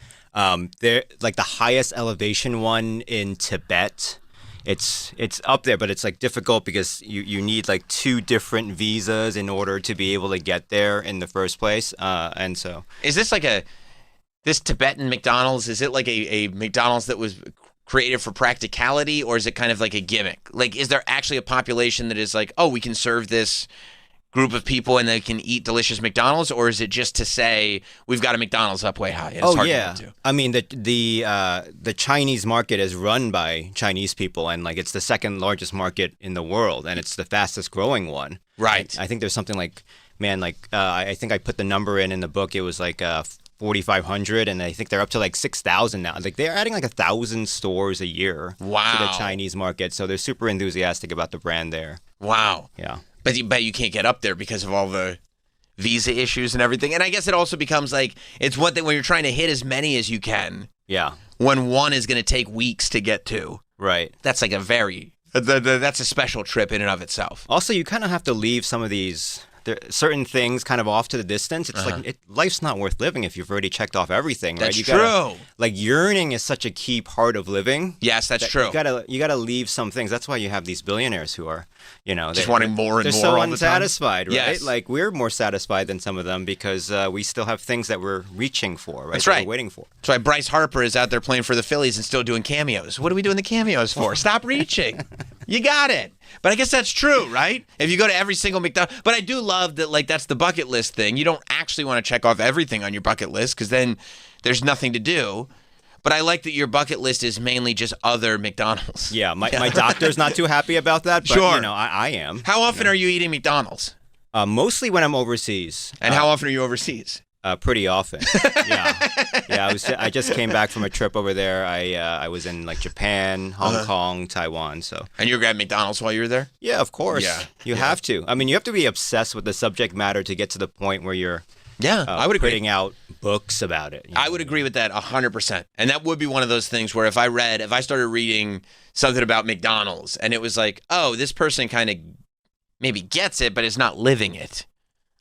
They're like the highest elevation one in Tibet. It's up there, but it's difficult because you need 2 different visas in order to be able to get there in the first place. And so is this this Tibetan McDonald's? Is it like a McDonald's that was created for practicality, or is it kind of like a gimmick? Like, is there actually a population that is like, oh, we can serve this group of people and they can eat delicious McDonald's, or is it just to say we've got a McDonald's up way high? It's hard to get to. I mean, the Chinese market is run by Chinese people, and it's the second largest market in the world, and it's the fastest growing one. Right. I think there's something I think I put the number in the book. It was 4,500, and I think they're up to 6,000 now. They're adding 1,000 stores a year to the Chinese market, so they're super enthusiastic about the brand there. Wow. Yeah. But you can't get up there because of all the visa issues and everything. And I guess it also becomes it's one thing when you're trying to hit as many as you can. Yeah. When one is going to take weeks to get to. Right. That's that's a special trip in and of itself. Also, you kind of have to leave some of these certain things kind of off to the distance. It's life's not worth living if you've already checked off everything, right? That's true. Yearning is such a key part of living. Yes, that's true. You gotta leave some things. That's why you have these billionaires who are, just wanting more and more. They're so all unsatisfied, the time. right? Yes. We're more satisfied than some of them because we still have things that we're reaching for, right? That's right. We're waiting for. That's why Bryce Harper is out there playing for the Phillies and still doing cameos. What are we doing the cameos for? Stop reaching. You got it. But I guess that's true, right? If you go to every single McDonald's. But I do love that, that's the bucket list thing. You don't actually want to check off everything on your bucket list because then there's nothing to do. But I like that your bucket list is mainly just other McDonald's. Yeah, my doctor's not too happy about that, but sure. I am. How often are you eating McDonald's? Mostly when I'm overseas. And how often are you overseas? Pretty often. Yeah. I just came back from a trip over there. I was in Japan, Hong Kong, Taiwan. So. And you were at McDonald's while you were there? Yeah, of course. Yeah. You have to. I mean, you have to be obsessed with the subject matter to get to the point where you're I would agree. Putting out books about it. I would agree with that 100%. And that would be one of those things where if I started reading something about McDonald's and it was oh, this person kind of maybe gets it, but is not living it.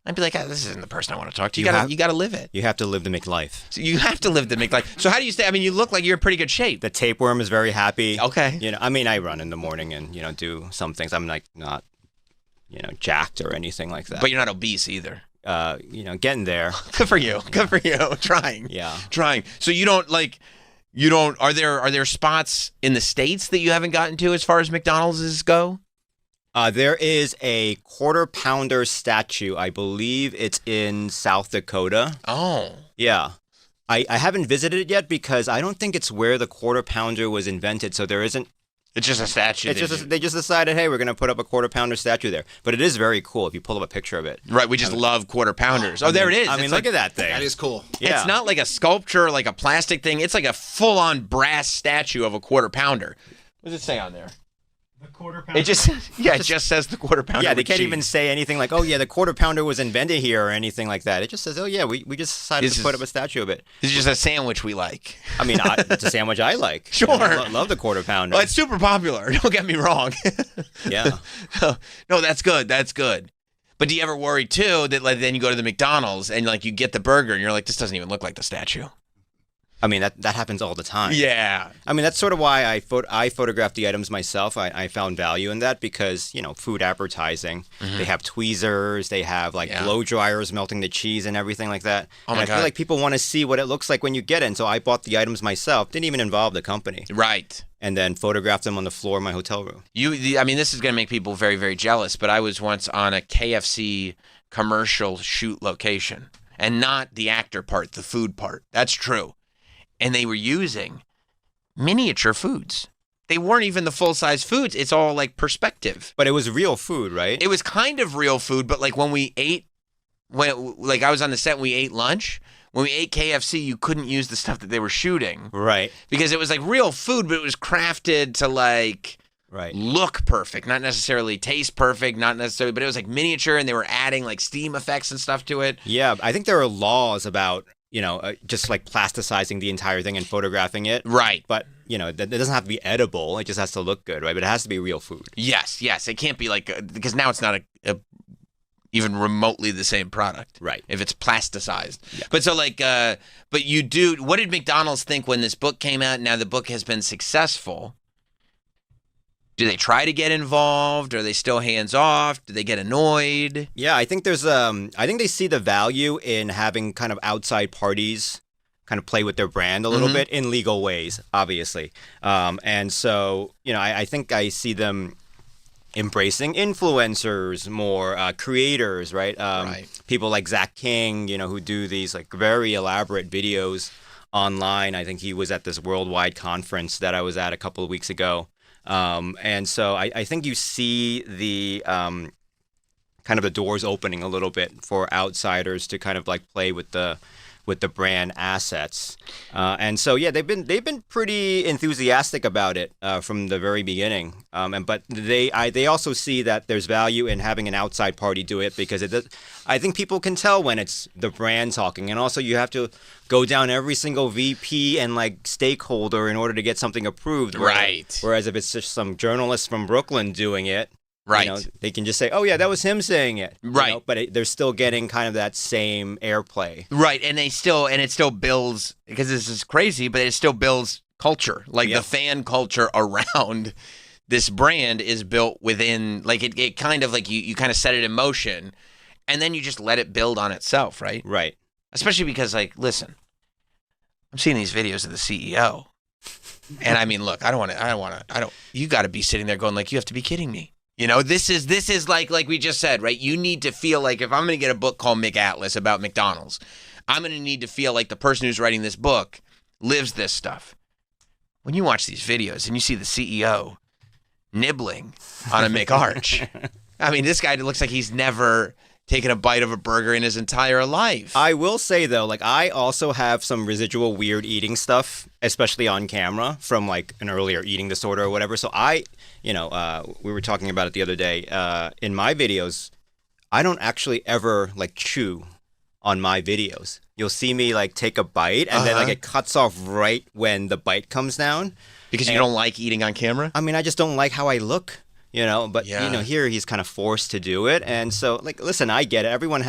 I'd be this isn't the person I want to talk to. You got to live it. You have to live the McLife. So you have to live the McLife. So how do you stay? I mean, you look like you're in pretty good shape. The tapeworm is very happy. Okay. I run in the morning and do some things. I'm not jacked or anything like that. But you're not obese either. Getting there. Good for you. Good for you. Trying. Yeah. Trying. So you don't are there spots in the States that you haven't gotten to as far as McDonald's go? There is a Quarter Pounder statue. I believe it's in South Dakota. Oh. Yeah. I haven't visited it yet because I don't think it's where the Quarter Pounder was invented, so there isn't. It's just a statue. They just decided, hey, we're going to put up a Quarter Pounder statue there. But it is very cool if you pull up a picture of it. Right, we just love Quarter Pounders. There it is. I mean, look at that thing. That is cool. Yeah. It's not like a sculpture, like a plastic thing. It's like a full-on brass statue of a Quarter Pounder. What does it say on there? The Quarter Pounder? It just says the Quarter Pounder. Yeah, they can't even say anything like, oh, yeah, the Quarter Pounder was invented here or anything like that. It just says, oh, yeah, we just decided to put up a statue of it. This is just a sandwich we like. I mean, it's a sandwich I like. Sure. I love the Quarter Pounder. Well, it's super popular. Don't get me wrong. Yeah. No, that's good. That's good. But do you ever worry, too, that then you go to the McDonald's and you get the burger and you're like, this doesn't even look like the statue? I mean, that happens all the time. Yeah. I mean, that's sort of why I photograph the items myself. I found value in that because, food advertising, they have tweezers, they have blow dryers melting the cheese and everything like that. Oh my and I feel like people want to see what it looks like when you get it. And so I bought the items myself. Didn't even involve the company. Right. And then photographed them on the floor of my hotel room. I mean, this is going to make people very, very jealous, but I was once on a KFC commercial shoot location. And not the actor part, the food part. That's true. And they were using miniature foods. They weren't even the full-size foods. It's all perspective. But it was real food, right? It was kind of real food, but when we ate, I was on the set and we ate lunch, when we ate KFC, you couldn't use the stuff that they were shooting. Right. Because it was real food, but it was crafted to look perfect, not necessarily taste perfect, not necessarily, but it was miniature and they were adding steam effects and stuff to it. Yeah, I think there are laws about just plasticizing the entire thing and photographing it. Right. But, that doesn't have to be edible. It just has to look good, right? But it has to be real food. Yes. It can't be because now it's not even remotely the same product. Right. If it's plasticized. Yeah. But so but you do, what did McDonald's think when this book came out? Now the book has been successful. Do they try to get involved? Are they still hands off? Do they get annoyed? Yeah, I think there's I think they see the value in having kind of outside parties kind of play with their brand a little bit in legal ways, obviously. And so, I think I see them embracing influencers more, creators, right? People like Zach King, who do these very elaborate videos online. I think he was at this worldwide conference that I was at a couple of weeks ago. And so I think you see the kind of the doors opening a little bit for outsiders to kind of play with the brand assets. And so they've been pretty enthusiastic about it from the very beginning. But they also see that there's value in having an outside party do it because I think people can tell when it's the brand talking, and also you have to go down every single VP and stakeholder in order to get something approved. Right. Whereas if it's just some journalist from Brooklyn doing it, right, they can just say, "Oh yeah, that was him saying it." Right. But they're still getting kind of that same airplay. Right, and it still builds, because this is crazy, but it still builds culture. The fan culture around this brand is built within, it kind of you kind of set it in motion, and then you just let it build on itself, right? Right. Especially because, listen, I'm seeing these videos of the CEO, and I mean, look, you got to be sitting there going you have to be kidding me. This is like we just said, right? You need to feel if I'm going to get a book called McAtlas about McDonald's, I'm going to need to feel like the person who's writing this book lives this stuff. When you watch these videos and you see the CEO nibbling on a McArch, I mean, this guy looks like he's never taken a bite of a burger in his entire life. I will say, though, I also have some residual weird eating stuff, especially on camera, from an earlier eating disorder or whatever. So we were talking about it the other day. In my videos, I don't actually ever chew on my videos. You'll see me take a bite and then it cuts off right when the bite comes down. Because you don't like eating on camera? I mean, I just don't like how I look. But here he's kind of forced to do it. And so listen, I get it. Everyone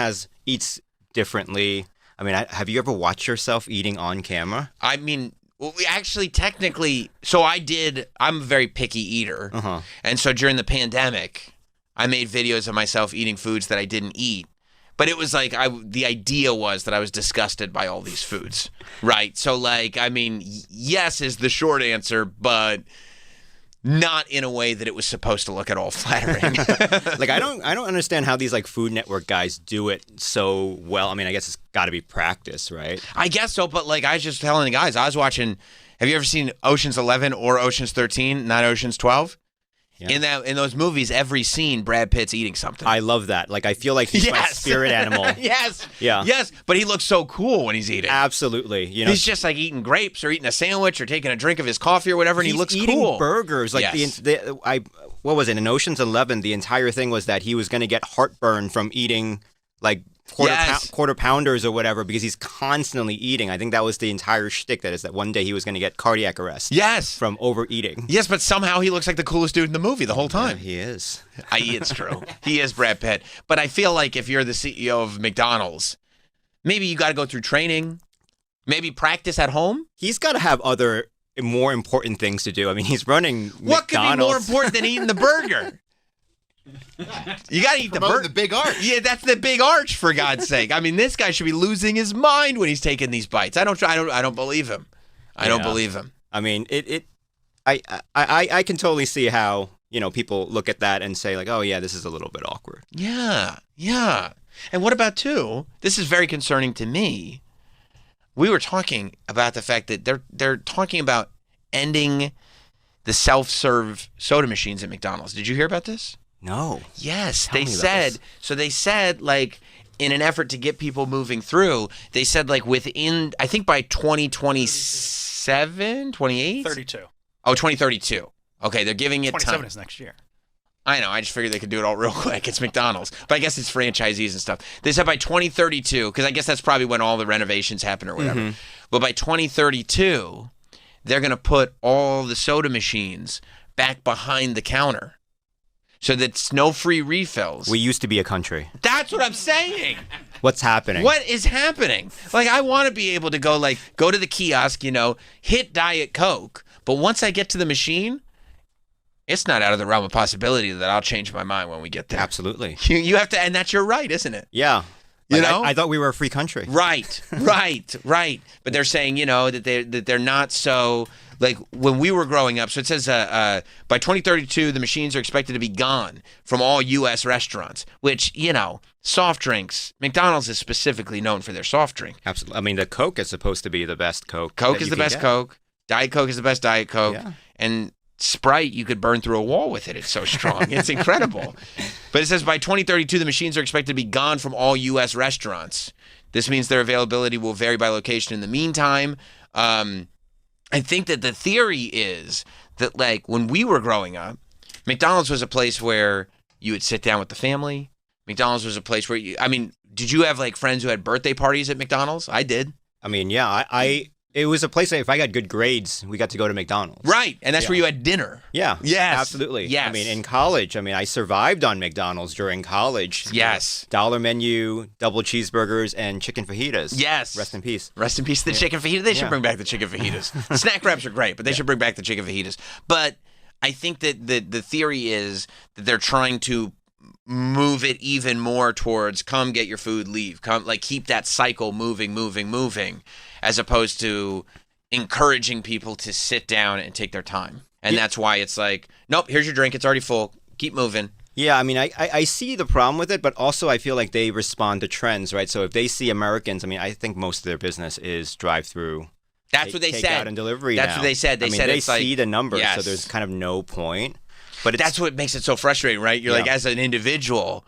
eats differently. I mean, have you ever watched yourself eating on camera? I mean, we actually technically, I'm a very picky eater. And so during the pandemic, I made videos of myself eating foods that I didn't eat. But it was like the idea was that I was disgusted by all these foods, right? So like, I mean, yes is the short answer, but not in a way that it was supposed to look at all flattering. Like I don't understand how these like Food Network guys do it so well. I mean, I guess it's got to be practice, right? I guess so, but like I was just telling the guys, I was watching. Have you ever seen Ocean's 11 or Ocean's 13, not Ocean's 12? Yeah. In those movies, every scene, Brad Pitt's eating something. I love that. Like I feel like he's my spirit animal. Yes. Yeah. Yes, but he looks so cool when he's eating. Absolutely. You know, he's just like eating grapes or eating a sandwich or taking a drink of his coffee or whatever, and he looks eating cool. Burgers. Like what was it in Ocean's 11? The entire thing was that he was going to get heartburn from eating like quarter pounders or whatever because he's constantly eating. I think that was the entire shtick. That is that one day he was going to get cardiac arrest. Yes, from overeating. Yes, but somehow he looks like the coolest dude in the movie the whole time. Yeah, he is. It's true. He is Brad Pitt. But I feel like if you're the CEO of McDonald's, maybe you got to go through training. Maybe practice at home. He's got to have other more important things to do. I mean, he's running What McDonald's. could be more important than eating the burger? You got to eat the big arch. Yeah, that's the big arch, for God's sake. I mean, this guy should be losing his mind when he's taking these bites. I don't believe him. I don't believe him. I mean, I can totally see how, you know, people look at that and say like, oh yeah, this is a little bit awkward. Yeah. And what about this is very concerning to me. We were talking about the fact that they're talking about ending the self-serve soda machines at McDonald's. Did you hear about this? No. Yes, they said. So they said, like, in an effort to get people moving through, they said, like, within, I think by 2027, 28? 32. Oh, 2032. Okay, they're giving it 27 time. is next year. I know. I just figured they could do it all real quick. It's McDonald's. But I guess it's franchisees and stuff. They said by 2032, because I guess that's probably when all the renovations happen or whatever. Mm-hmm. But by 2032, they're going to put all the soda machines back behind the counter. So that's no free refills. We used to be a country. That's what I'm saying. What's happening? What is happening? Like, I want to be able to go to the kiosk, you know, hit Diet Coke. But once I get to the machine, it's not out of the realm of possibility that I'll change my mind when we get there. Absolutely. You have to, and that's your right, isn't it? Yeah. You know? I thought we were a free country. Right. But they're saying, you know, that they're not so. Like when we were growing up, so it says by 2032, the machines are expected to be gone from all U.S. restaurants, which, you know, soft drinks, McDonald's is specifically known for their soft drink. Absolutely. I mean, the Coke is supposed to be the best Coke. Coke is the best Coke. Diet Coke is the best Diet Coke. Yeah. And Sprite, you could burn through a wall with it. It's so strong. It's incredible. But it says by 2032, the machines are expected to be gone from all U.S. restaurants. This means their availability will vary by location. In the meantime, I think that the theory is that, like, when we were growing up, McDonald's was a place where you would sit down with the family. McDonald's was a place where did you have, like, friends who had birthday parties at McDonald's? I did. I mean, yeah, it was a place that if I got good grades, we got to go to McDonald's. Right, and that's where you had dinner. Yeah. Yes. Absolutely. Yes. I mean, in college, I survived on McDonald's during college. Yes. Dollar menu, double cheeseburgers, and chicken fajitas. Yes. Rest in peace. Rest in peace to the chicken fajita. They should bring back the chicken fajitas. Snack wraps are great, but they should bring back the chicken fajitas. But I think that the theory is that they're trying to move it even more towards come get your food, leave. Come, like, keep that cycle moving, as opposed to encouraging people to sit down and take their time. And that's why it's like, nope, here's your drink. It's already full. Keep moving. Yeah, I mean, I see the problem with it, but also I feel like they respond to trends, right? So if they see Americans, I think most of their business is drive-through. That's what they said. Takeout and delivery That's now. what they said. They said they it's like, see the numbers, yes. so there's kind of no point. But that's what makes it so frustrating, right? You're like, as an individual,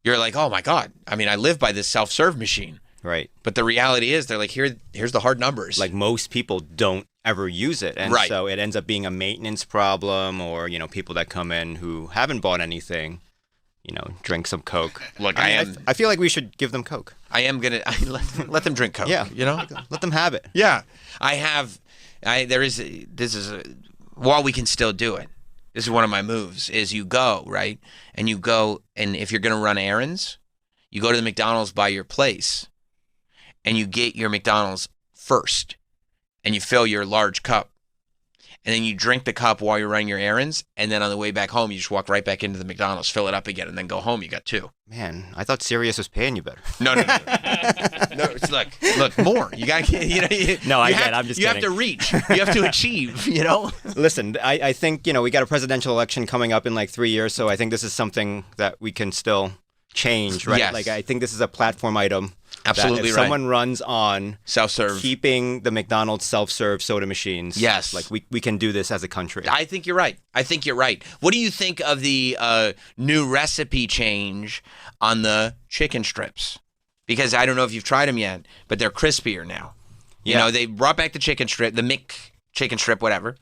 you're like, oh my God. I mean, I live by this self-serve machine. Right. But the reality is they're like, here's the hard numbers. Like most people don't ever use it. And so it ends up being a maintenance problem or, you know, people that come in who haven't bought anything, you know, drink some Coke. Look, I feel like we should give them Coke. I am going to let them drink Coke. Yeah. You know? Let them have it. Yeah. While we can still do it, this is one of my moves, is you go, right? And you go, and if you're going to run errands, you go to the McDonald's by your place, and you get your McDonald's first, and you fill your large cup. and then you drink the cup while you're running your errands, and then on the way back home, you just walk right back into the McDonald's, fill it up again, and then go home. You got 2. Man, I thought Sirius was paying you better. No. It's look, more. You got, No, I get it. I'm just You kidding. have to reach. You have to achieve, Listen, I think, we got a presidential election coming up in like 3 years, so I think this is something that we can still change, right? Yes. Like, I think this is a platform item. Absolutely that if right. someone runs on self-serve, keeping the McDonald's self-serve soda machines, yes, like we can do this as a country. I think you're right. What do you think of the new recipe change on the chicken strips? Because I don't know if you've tried them yet, but they're crispier now. They brought back the chicken strip, the Mick chicken strip, whatever.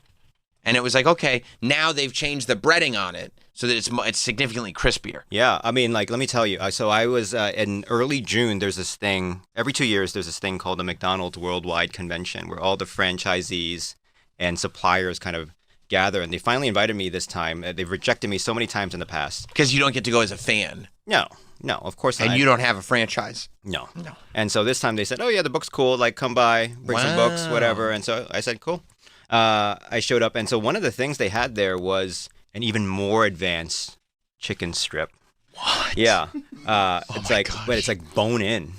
And it was like, okay, now they've changed the breading on it so that it's significantly crispier. Yeah, I mean, like, let me tell you. So I was in early June. There's this thing every 2 years. There's this thing called the McDonald's Worldwide Convention, where all the franchisees and suppliers kind of gather. And they finally invited me this time. They've rejected me so many times in the past because you don't get to go as a fan. No, of course not. And you don't have a franchise. No. And so this time they said, "Oh yeah, the book's cool. Like, come by, bring some books, whatever." And so I said, "Cool." I showed up, and so one of the things they had there was an even more advanced chicken strip. What? Yeah. It's like, but it's like bone in.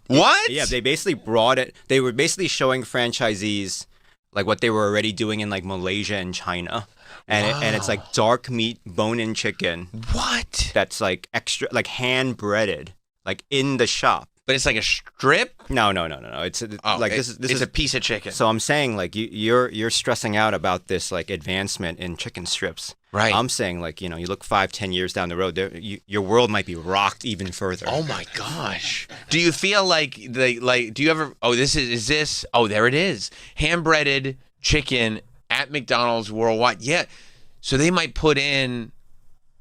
What? Yeah, they basically brought it. They were basically showing franchisees like what they were already doing in like Malaysia and China. And it's like dark meat, bone-in chicken. What? That's like extra, like hand breaded, like in the shop. But it's like a strip? No. It's like this is a piece of chicken. So I'm saying like you're stressing out about this like advancement in chicken strips. Right. I'm saying like you look 5-10 years down the road, your world might be rocked even further. Oh my gosh. Do you feel like do you ever? Oh, is this? Oh, there it is. Hand breaded chicken at McDonald's Worldwide. Yeah. So they might put in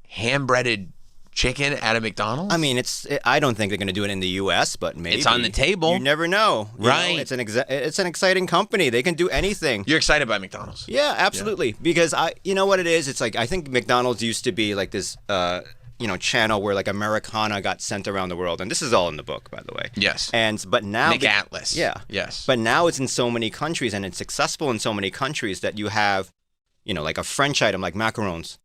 hand breaded chicken at a McDonald's? I mean, I don't think they're going to do it in the U.S., but maybe it's on the table. You never know, right? It's an exciting company. They can do anything. You're excited by McDonald's? Yeah, absolutely. Yeah. Because you know what it is? It's like I think McDonald's used to be like this, channel where like Americana got sent around the world, and this is all in the book, by the way. Yes. But now McAtlas. Yeah. Yes. But now it's in so many countries, and it's successful in so many countries that you have, like a French item like macarons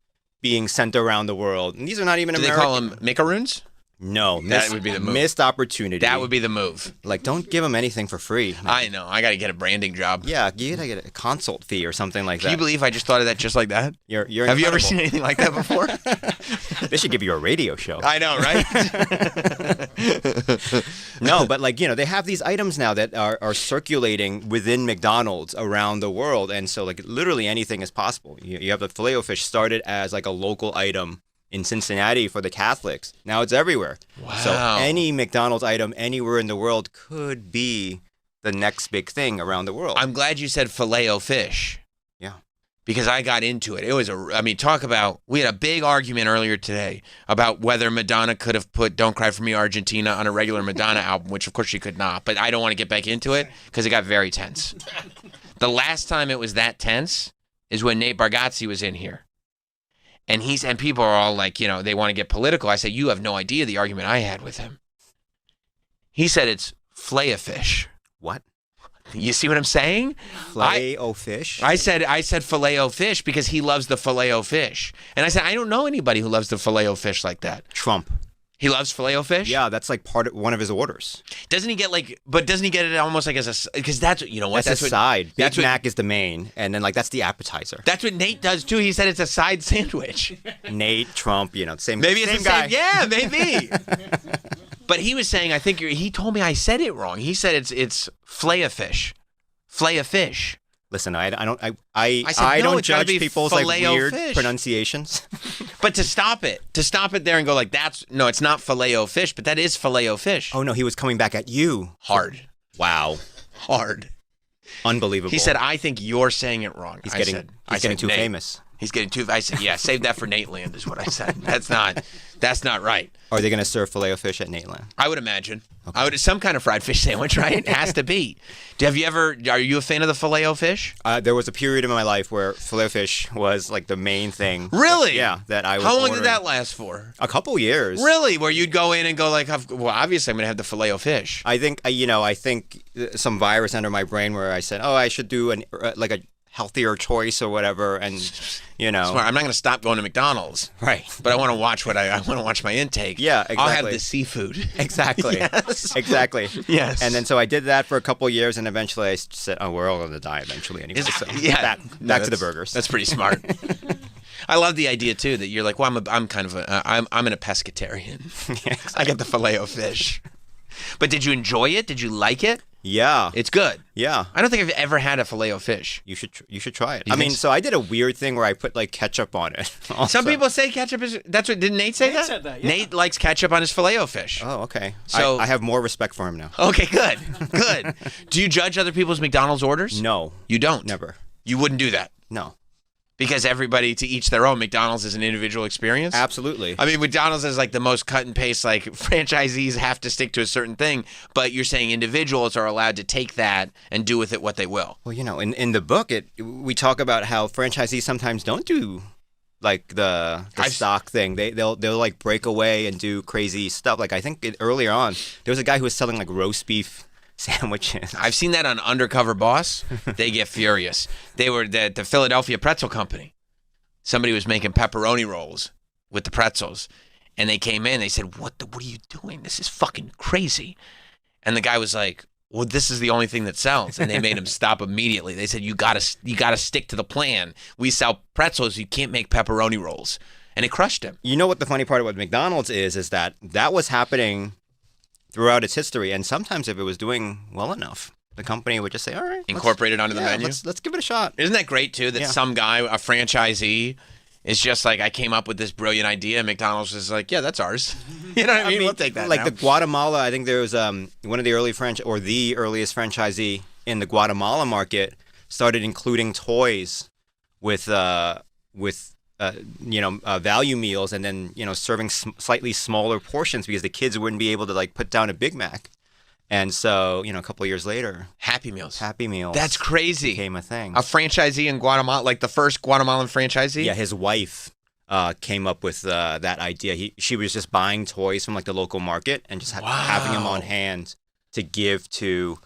being sent around the world. And these are not even American. Do they call them macaroons? No. That would be the move. Missed opportunity. That would be the move. Like, don't give them anything for free. I know. I got to get a branding job. Yeah, you got to get a consult fee or something like that. Can you believe I just thought of that just like that? You're Have you ever seen anything like that before? They should give you a radio show. I know, right? No, but like, they have these items now that are circulating within McDonald's around the world. And so like literally anything is possible. You have the Filet-O-Fish started as like a local item in Cincinnati for the Catholics. Now it's everywhere. Wow. So any McDonald's item anywhere in the world could be the next big thing around the world. I'm glad you said Filet-O-Fish. Yeah. Because I got into it. It was talk about, we had a big argument earlier today about whether Madonna could have put Don't Cry For Me Argentina on a regular Madonna album, which of course she could not. But I don't want to get back into it because it got very tense. The last time it was that tense is when Nate Bargatze was in here. And people are all like, they want to get political. I said, you have no idea the argument I had with him. He said it's Filet-O-Fish. What? You see what I'm saying? Filet-O-Fish? I said Filet-O-Fish because he loves the Filet-O-Fish. And I said, I don't know anybody who loves the Filet-O-Fish like that. Trump. He loves Filet-O-Fish? Yeah, that's like one of his orders. Doesn't he get it almost like as a, because that's what, that's a side. Big Mac is the main, and then like that's the appetizer. That's what Nate does too. He said it's a side sandwich. Nate, Trump, same. Maybe it's same the guy. same. Yeah, maybe. But he was saying, he told me I said it wrong. He said it's Filet-O-Fish. Filet-O-Fish. Listen, I don't judge people's like weird pronunciations. But to stop it there and go like it's not Filet-O-Fish, but that is Filet-O-Fish. Oh no, he was coming back at you hard. Wow, hard, unbelievable. He said, "I think you're saying it wrong." He's getting too famous. He's getting too. I said, "Yeah, save that for Nateland," is what I said. That's not right. Are they going to serve Filet-O-Fish at Nateland? I would imagine. Okay. Some kind of fried fish sandwich, right? It has to be. Are you a fan of the Filet-O-Fish? There was a period in my life where Filet-O-Fish was like the main thing. Really? Yeah, that I was How long ordering. did that last for? A couple years. Really? Where you'd go in and go like, well, obviously I'm going to have the Filet-O-Fish. I think some virus under my brain where I said, oh, I should do a healthier choice or whatever, and Smart. I'm not going to stop going to McDonald's, right? But I want to watch I want to watch my intake. Yeah, exactly. I'll have the seafood. Exactly. Yes. Exactly. Yes. And then so I did that for a couple of years, and eventually I said, "Oh, we're all going to die eventually anyway." So back to the burgers. That's pretty smart. I love the idea too that you're like, well, I'm kind of I'm a pescatarian. Yeah, exactly. I get the Filet-O-Fish. But did you enjoy it? Did you like it? Yeah, it's good. Yeah, I don't think I've ever had a Filet-O-Fish. You should try it. I mean, so I did a weird thing where I put like ketchup on it. Also. Some people say ketchup is. That's what didn't Nate say that? Said that, yeah. Nate likes ketchup on his Filet-O-Fish. Oh, okay. So I have more respect for him now. Okay, good, good. Do you judge other people's McDonald's orders? No, you don't. Never. You wouldn't do that. No. Because everybody to each their own. McDonald's is an individual experience. Absolutely. I mean, McDonald's is like the most cut and paste. Like franchisees have to stick to a certain thing, but you're saying individuals are allowed to take that and do with it what they will. Well, in the book, we talk about how franchisees sometimes don't do like the stock thing. They'll like break away and do crazy stuff. Like I think earlier on there was a guy who was selling like roast beef sandwiches. I've seen that on Undercover Boss. They get furious. They were the Philadelphia Pretzel Company. Somebody was making pepperoni rolls with the pretzels, and they came in. They said, "What are you doing? This is fucking crazy." And the guy was like, "Well, this is the only thing that sells." And they made him stop immediately. They said, "You gotta stick to the plan. We sell pretzels. You can't make pepperoni rolls." And it crushed him. You know what the funny part about McDonald's is that was happening throughout its history, and sometimes if it was doing well enough, the company would just say, "All right, incorporate it onto the menu. Let's give it a shot." Isn't that great too? That some guy, a franchisee, is just like, I came up with this brilliant idea, and McDonald's is like, "Yeah, that's ours." You know what I mean? We'll take that. Like now. the Guatemala, I think there was one of the the earliest franchisee in the Guatemala market started including toys with value meals, and then serving slightly smaller portions because the kids wouldn't be able to like put down a Big Mac. And so a couple of years later, Happy Meals. That's crazy. Became a thing. A franchisee in Guatemala, like the first Guatemalan franchisee. Yeah, his wife came up with that idea. She was just buying toys from like the local market and just having them on hand to give to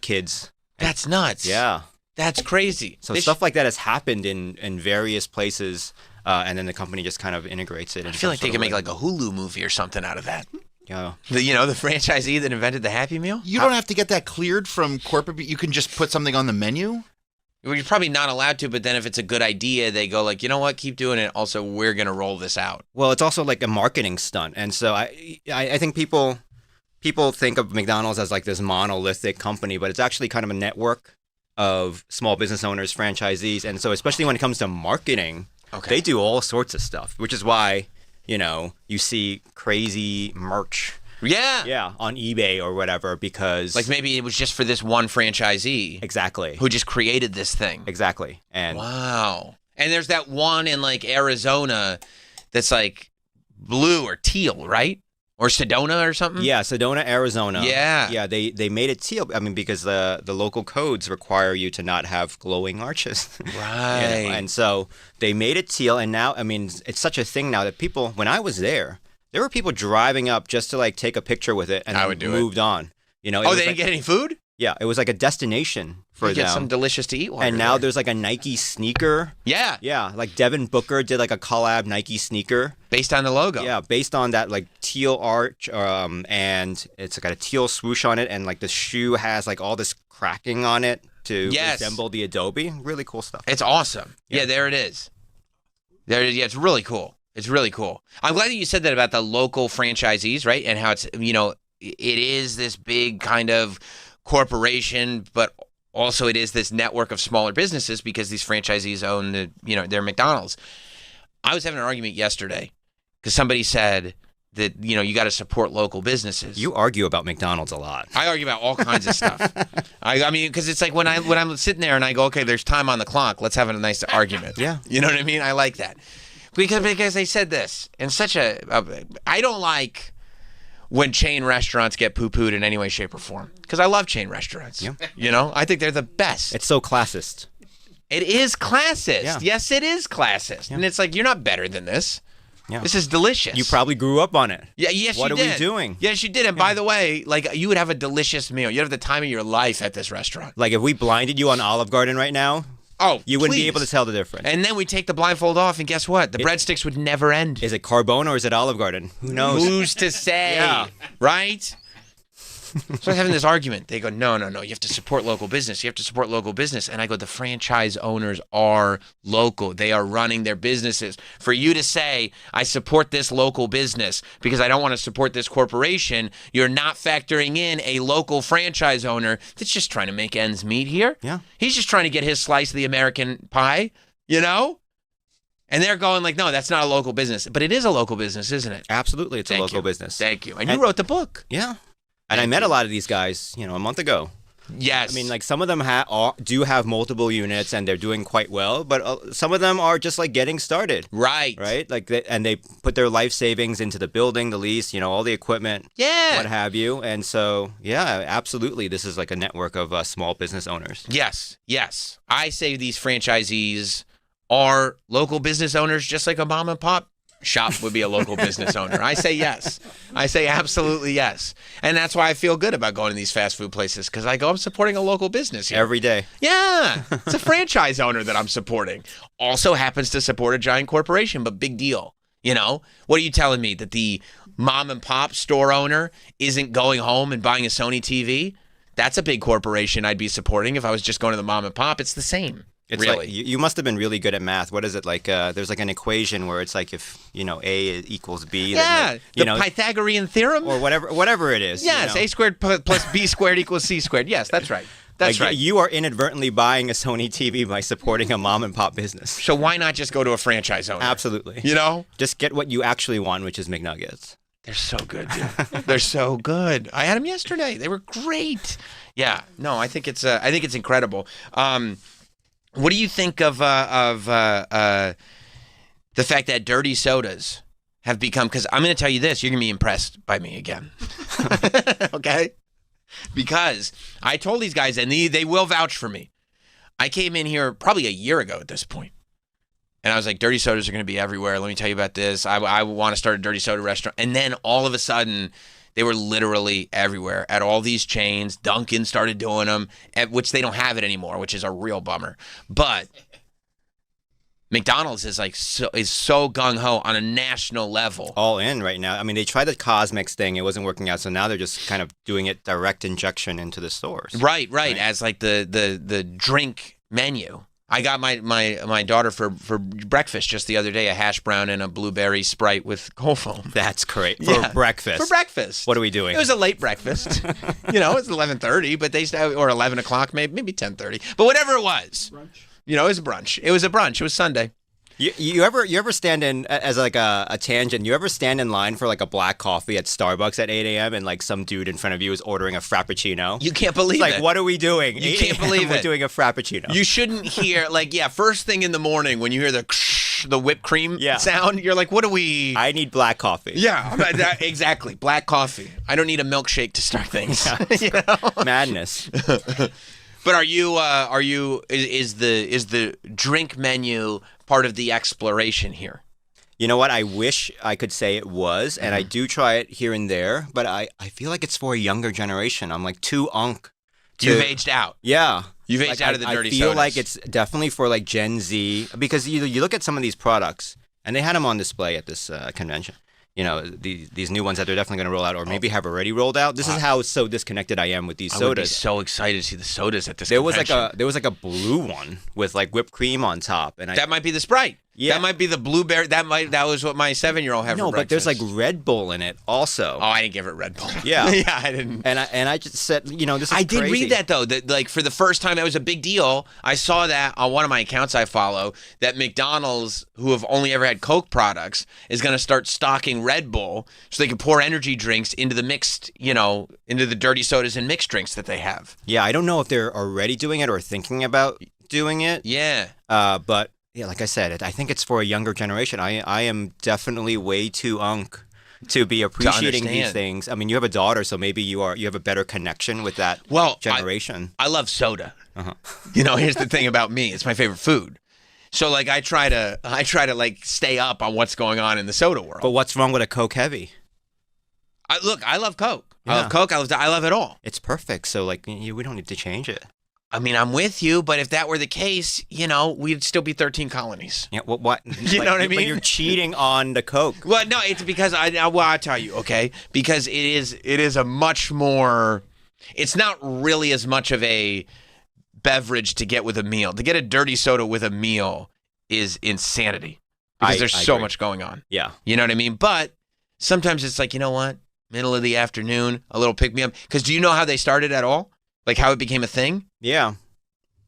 kids. That's nuts. Yeah. That's crazy. So stuff like that has happened in various places, and then the company just kind of integrates it. I feel like they could make like a Hulu movie or something out of that. Yeah. The franchisee that invented the Happy Meal? You don't have to get that cleared from corporate. You can just put something on the menu? Well, you're probably not allowed to, but then if it's a good idea, they go like, you know what, keep doing it. Also, we're going to roll this out. Well, it's also like a marketing stunt. And so I think people think of McDonald's as like this monolithic company, but it's actually kind of a network of small business owners, franchisees. And so especially when it comes to marketing, they do all sorts of stuff, which is why, you see crazy merch. Yeah, on eBay or whatever, because like maybe it was just for this one franchisee. Exactly. Who just created this thing. Exactly. And wow. And there's that one in like Arizona that's like blue or teal, right? Or Sedona or something? Yeah, Sedona, Arizona. Yeah. Yeah, they made it teal. I mean, because the local codes require you to not have glowing arches. Right. And so they made it teal, and now, I mean, it's such a thing now that people, when I was there were people driving up just to like take a picture with it and then moved on. They didn't get any food? Yeah, it was like a destination for them. Get some delicious to eat. And now there's like a Nike sneaker. Yeah. Yeah, like Devin Booker did like a collab Nike sneaker. Based on the logo. Yeah, based on that like teal arch, and it's got a teal swoosh on it, and like the shoe has like all this cracking on it to resemble the Adobe. Really cool stuff. It's awesome. Yeah, there it is. There it is. Yeah, it's really cool. It's really cool. I'm glad that you said that about the local franchisees, right? And how it's, it is this big kind of corporation, but also it is this network of smaller businesses because these franchisees own their McDonald's. I was having an argument yesterday because somebody said that, you got to support local businesses. You argue about McDonald's a lot. I argue about all kinds of stuff. I mean, because it's like when I'm sitting there and I go, okay, there's time on the clock. Let's have a nice argument. Yeah. You know what I mean? I like that. Because they said this in such I don't like when chain restaurants get poo-pooed in any way, shape, or form. Because I love chain restaurants. Yeah. I think they're the best. It's so classist. It is classist. Yeah. Yes, it is classist. Yeah. And it's like, you're not better than this. Yeah. This is delicious. You probably grew up on it. Yeah, yes, what you did. What are we doing? Yes, you did. And by the way, like, you would have a delicious meal. You'd have the time of your life at this restaurant. Like, if we blinded you on Olive Garden right now, Oh, you wouldn't be please. able to tell the difference. And then we take the blindfold off, and guess what? The breadsticks would never end. Is it Carbone or is it Olive Garden? Who knows? Who's to say? Yeah. Right? So I was having this argument. They go, no, you have to support local business. You have to support local business. And I go, the franchise owners are local. They are running their businesses. For you to say, I support this local business because I don't want to support this corporation, you're not factoring in a local franchise owner that's just trying to make ends meet here. Yeah. He's just trying to get his slice of the American pie, you know? And they're going like, no, that's not a local business. But it is a local business, isn't it? Absolutely, it's a local business. Thank you. And you wrote the book. Yeah. And I met a lot of these guys, a month ago. Yes. I mean, like some of them do have multiple units and they're doing quite well, but some of them are just like getting started. Right. Right. Like they put their life savings into the building, the lease, all the equipment. Yeah. What have you. And so, yeah, absolutely. This is like a network of small business owners. Yes. Yes. I say these franchisees are local business owners, just like a mom and pop shop would be a local business owner. I say yes. I say absolutely yes. And that's why I feel good about going to these fast food places, because I go, I'm supporting a local business here. Every day. Yeah. It's a franchise owner that I'm supporting. Also happens to support a giant corporation, but big deal. What are you telling me? That the mom and pop store owner isn't going home and buying a Sony TV? That's a big corporation I'd be supporting if I was just going to the mom and pop. It's the same. It's really? like you must have been really good at math. What is it like? There's like an equation where it's like if A equals B. Yeah, then the Pythagorean theorem, or whatever it is. Yes, A squared plus B squared equals C squared. Yes, that's right. That's right. You are inadvertently buying a Sony TV by supporting a mom and pop business. So why not just go to a franchise owner? Absolutely. Just get what you actually want, which is McNuggets. They're so good, dude. They're so good. I had them yesterday. They were great. Yeah. No, I think it's incredible. What do you think of the fact that dirty sodas have become? Because I'm going to tell you this, you're going to be impressed by me again. Okay? Because I told these guys, and they will vouch for me. I came in here probably a year ago at this point, and I was like, dirty sodas are going to be everywhere. Let me tell you about this. I want to start a dirty soda restaurant. And then all of a sudden, they were literally everywhere at all these chains. Dunkin' started doing them, which they don't have it anymore, which is a real bummer. But McDonald's is so gung-ho on a national level. All in right now. I mean, they tried the Cosmix thing. It wasn't working out, so now they're just kind of doing it direct injection into the stores. Right. As like the drink menu. I got my daughter for breakfast just the other day, a hash brown and a blueberry Sprite with cold foam. That's great. For breakfast. For breakfast. What are we doing? It was a late breakfast. It's 11:30, but they or 11 o'clock, maybe 10:30. But whatever it was. Brunch. It was a brunch. It was a brunch. It was Sunday. You ever stand in, as like a tangent, you ever stand in line for like a black coffee at Starbucks at 8 a.m. and like some dude in front of you is ordering a Frappuccino? You can't believe it. Like, what are we doing? You can't believe it. We're doing a Frappuccino. You shouldn't hear, first thing in the morning when you hear the whipped cream sound, you're like, what do we... I need black coffee. Yeah, exactly. Black coffee. I don't need a milkshake to start things. Madness. But is the drink menu part of the exploration here? You know what? I wish I could say it was, and I do try it here and there, but I feel like it's for a younger generation. I'm like too unk. You've aged out. Yeah. You've aged out of the dirty sodas. I feel like it's definitely for like Gen Z, because you look at some of these products, and they had them on display at this convention. These new ones that they're definitely going to roll out, or maybe have already rolled out. This is how so disconnected I am with these sodas. I would be so excited to see the sodas at this convention. There was like a blue one with like whipped cream on top, and that might be the Sprite. Yeah, that might be the blueberry. That was what my 7-year-old had for breakfast. No, but there's like Red Bull in it also. Oh, I didn't give it Red Bull. Yeah, yeah, I didn't. And I just said, this is I did crazy. read that though. That like for the first time, that was a big deal. I saw that on one of my accounts I follow. That McDonald's, who have only ever had Coke products, is going to start stocking Red Bull so they can pour energy drinks into the mixed, into the dirty sodas and mixed drinks that they have. Yeah, I don't know if they're already doing it or thinking about doing it. Yeah. But yeah, like I said, I think it's for a younger generation. I am definitely way too unk to be appreciating these things. I mean, you have a daughter, so maybe you have a better connection with that generation. I love soda. Uh-huh. Here's the thing about me. It's my favorite food. So like I try to like stay up on what's going on in the soda world. But what's wrong with a Coke Heavy? I love Coke. Yeah. I love Coke. I love it all. It's perfect. So like we don't need to change it. I mean, I'm with you, but if that were the case, we'd still be 13 colonies. Yeah, what? You know what I mean? But you're cheating on the Coke. Well, no, it's because I'll tell you, okay? Because it is a much more. It's not really as much of a beverage to get with a meal. To get a dirty soda with a meal is insanity because there's so much going on. Yeah, you know what I mean. But sometimes it's like, you know what? Middle of the afternoon, a little pick me up. Because do you know how they started at all? Like how it became a thing? Yeah.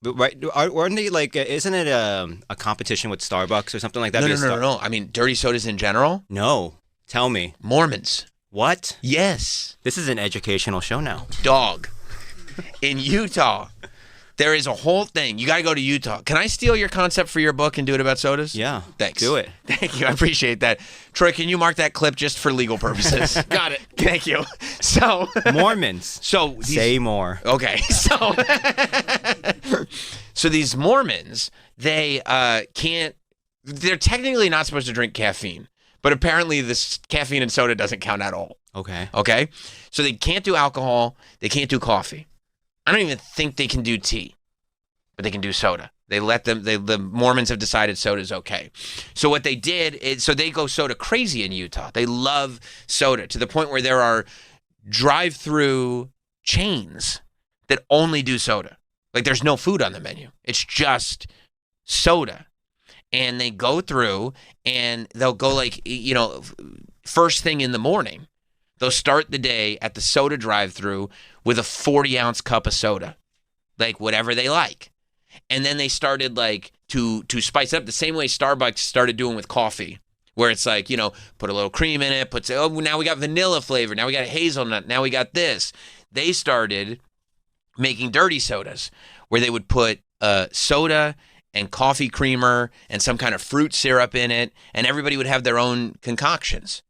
But, right? Aren't they like? Isn't it a competition with Starbucks or something like that? No. I mean, dirty sodas in general. No. Tell me. Mormons. What? Yes. This is an educational show now. Dog. In Utah, there is a whole thing. You got to go to Utah. Can I steal your concept for your book and do it about sodas? Yeah. Thanks. Do it. Thank you. I appreciate that. Troy, can you mark that clip just for legal purposes? Got it. Thank you. So Mormons. Say more. Okay. So these Mormons, they can't. They're technically not supposed to drink caffeine, but apparently this caffeine in soda doesn't count at all. Okay. Okay. So they can't do alcohol. They can't do coffee. I don't even think they can do tea, but they can do soda. They let them. The Mormons have decided soda is okay. So what they did is, so they go soda crazy in Utah. They love soda to the point where there are drive-through chains that only do soda. Like there's no food on the menu. It's just soda. And they go through and they'll go like, first thing in the morning, they'll start the day at the soda drive-through with a 40-ounce cup of soda, like whatever they like. And then they started like to spice it up the same way Starbucks started doing with coffee, where it's like, put a little cream in it, now we got vanilla flavor, now we got hazelnut, now we got this. They started making dirty sodas where they would put soda and coffee creamer and some kind of fruit syrup in it, and everybody would have their own concoctions.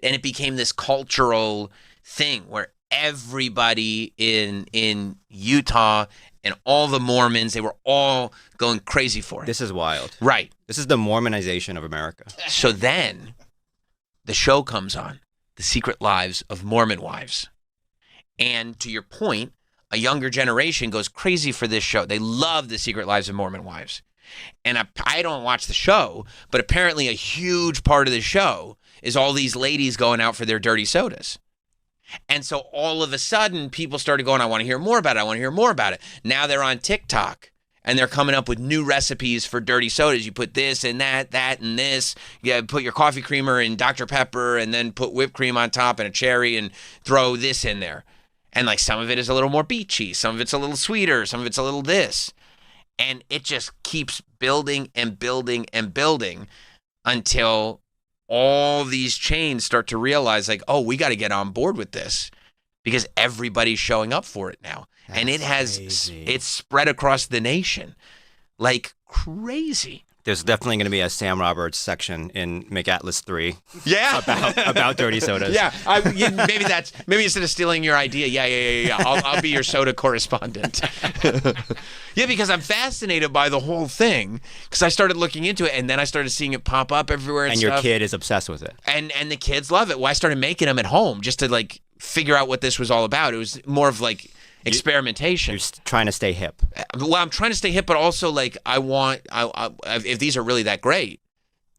And it became this cultural thing where everybody in Utah and all the Mormons, they were all going crazy for it. This is wild. Right. This is the Mormonization of America. So then the show comes on, The Secret Lives of Mormon Wives. And to your point, a younger generation goes crazy for this show. They love The Secret Lives of Mormon Wives. And I don't watch the show, but apparently a huge part of the show is all these ladies going out for their dirty sodas. And so all of a sudden, people started going, I want to hear more about it. I want to hear more about it. Now they're on TikTok, and they're coming up with new recipes for dirty sodas. You put this and that and this. You put your coffee creamer in Dr. Pepper, and then put whipped cream on top and a cherry, and throw this in there. And like some of it is a little more beachy. Some of it's a little sweeter. Some of it's a little this. And it just keeps building and building and building until all these chains start to realize like, oh, we got to get on board with this because everybody's showing up for it now. And it's spread across the nation like crazy. There's definitely going to be a Sam Roberts section in McAtlas 3. Yeah. about dirty sodas. Yeah. Maybe instead of stealing your idea, yeah. I'll be your soda correspondent. Yeah, because I'm fascinated by the whole thing because I started looking into it and then I started seeing it pop up everywhere and stuff. Your kid is obsessed with it. And the kids love it. Well, I started making them at home just to like figure out what this was all about. It was more of like experimentation. You're trying to stay hip. Well, I'm trying to stay hip, but also like if these are really that great,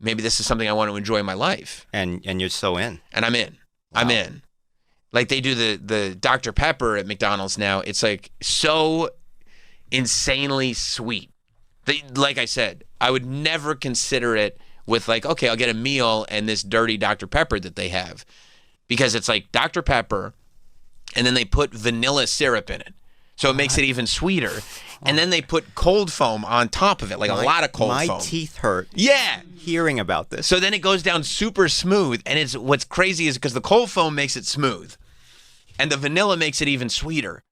maybe this is something I want to enjoy in my life. And you're so in. And I'm in. Wow. I'm in. Like they do the Dr. Pepper at McDonald's now. It's like so insanely sweet. Like I said, I would never consider it with like, okay, I'll get a meal and this dirty Dr. Pepper that they have. Because it's like Dr. Pepper, and then they put vanilla syrup in it. So it makes it even sweeter. And then they put cold foam on top of it, like a lot of cold foam. My teeth hurt. Yeah. Hearing about this. So then it goes down super smooth. And what's crazy is because the cold foam makes it smooth. And the vanilla makes it even sweeter.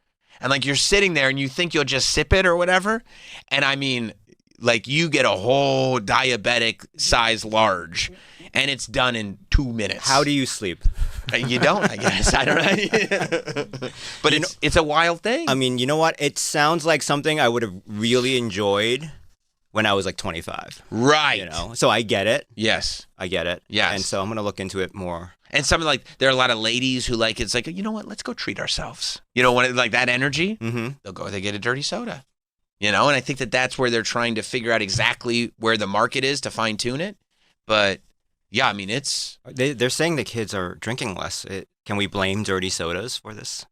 And like you're sitting there and you think you'll just sip it or whatever. And I mean, like you get a whole diabetic size large. And it's done in 2 minutes. How do you sleep? You don't, I guess. I don't know. But it's a wild thing. I mean, you know what? It sounds like something I would have really enjoyed when I was like 25. Right. You know? So I get it. Yes. I get it. Yes. And so I'm going to look into it more. And something like, there are a lot of ladies who like, it's like, you know what? Let's go treat ourselves. You know, when like that energy, they'll go, they get a dirty soda. You know, and I think that's where they're trying to figure out exactly where the market is to fine tune it. But yeah, I mean, they're saying the kids are drinking less. Can we blame dirty sodas for this?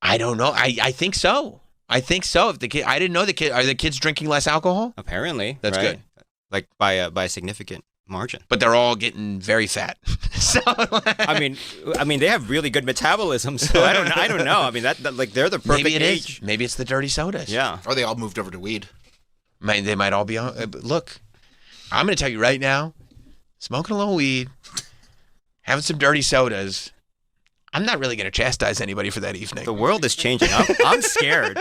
I don't know. I think so. I think so. If I didn't know are the kids drinking less alcohol? Apparently, that's right? Good. Like by a significant margin. But they're all getting very fat. So I mean, they have really good metabolism. So I don't know. I mean, that like they're the perfect age. Maybe it's the dirty sodas. Yeah. Or they all moved over to weed. They might all be on. Look, I'm going to tell you right now, smoking a little weed, having some dirty sodas. I'm not really going to chastise anybody for that evening. The world is changing. I'm scared.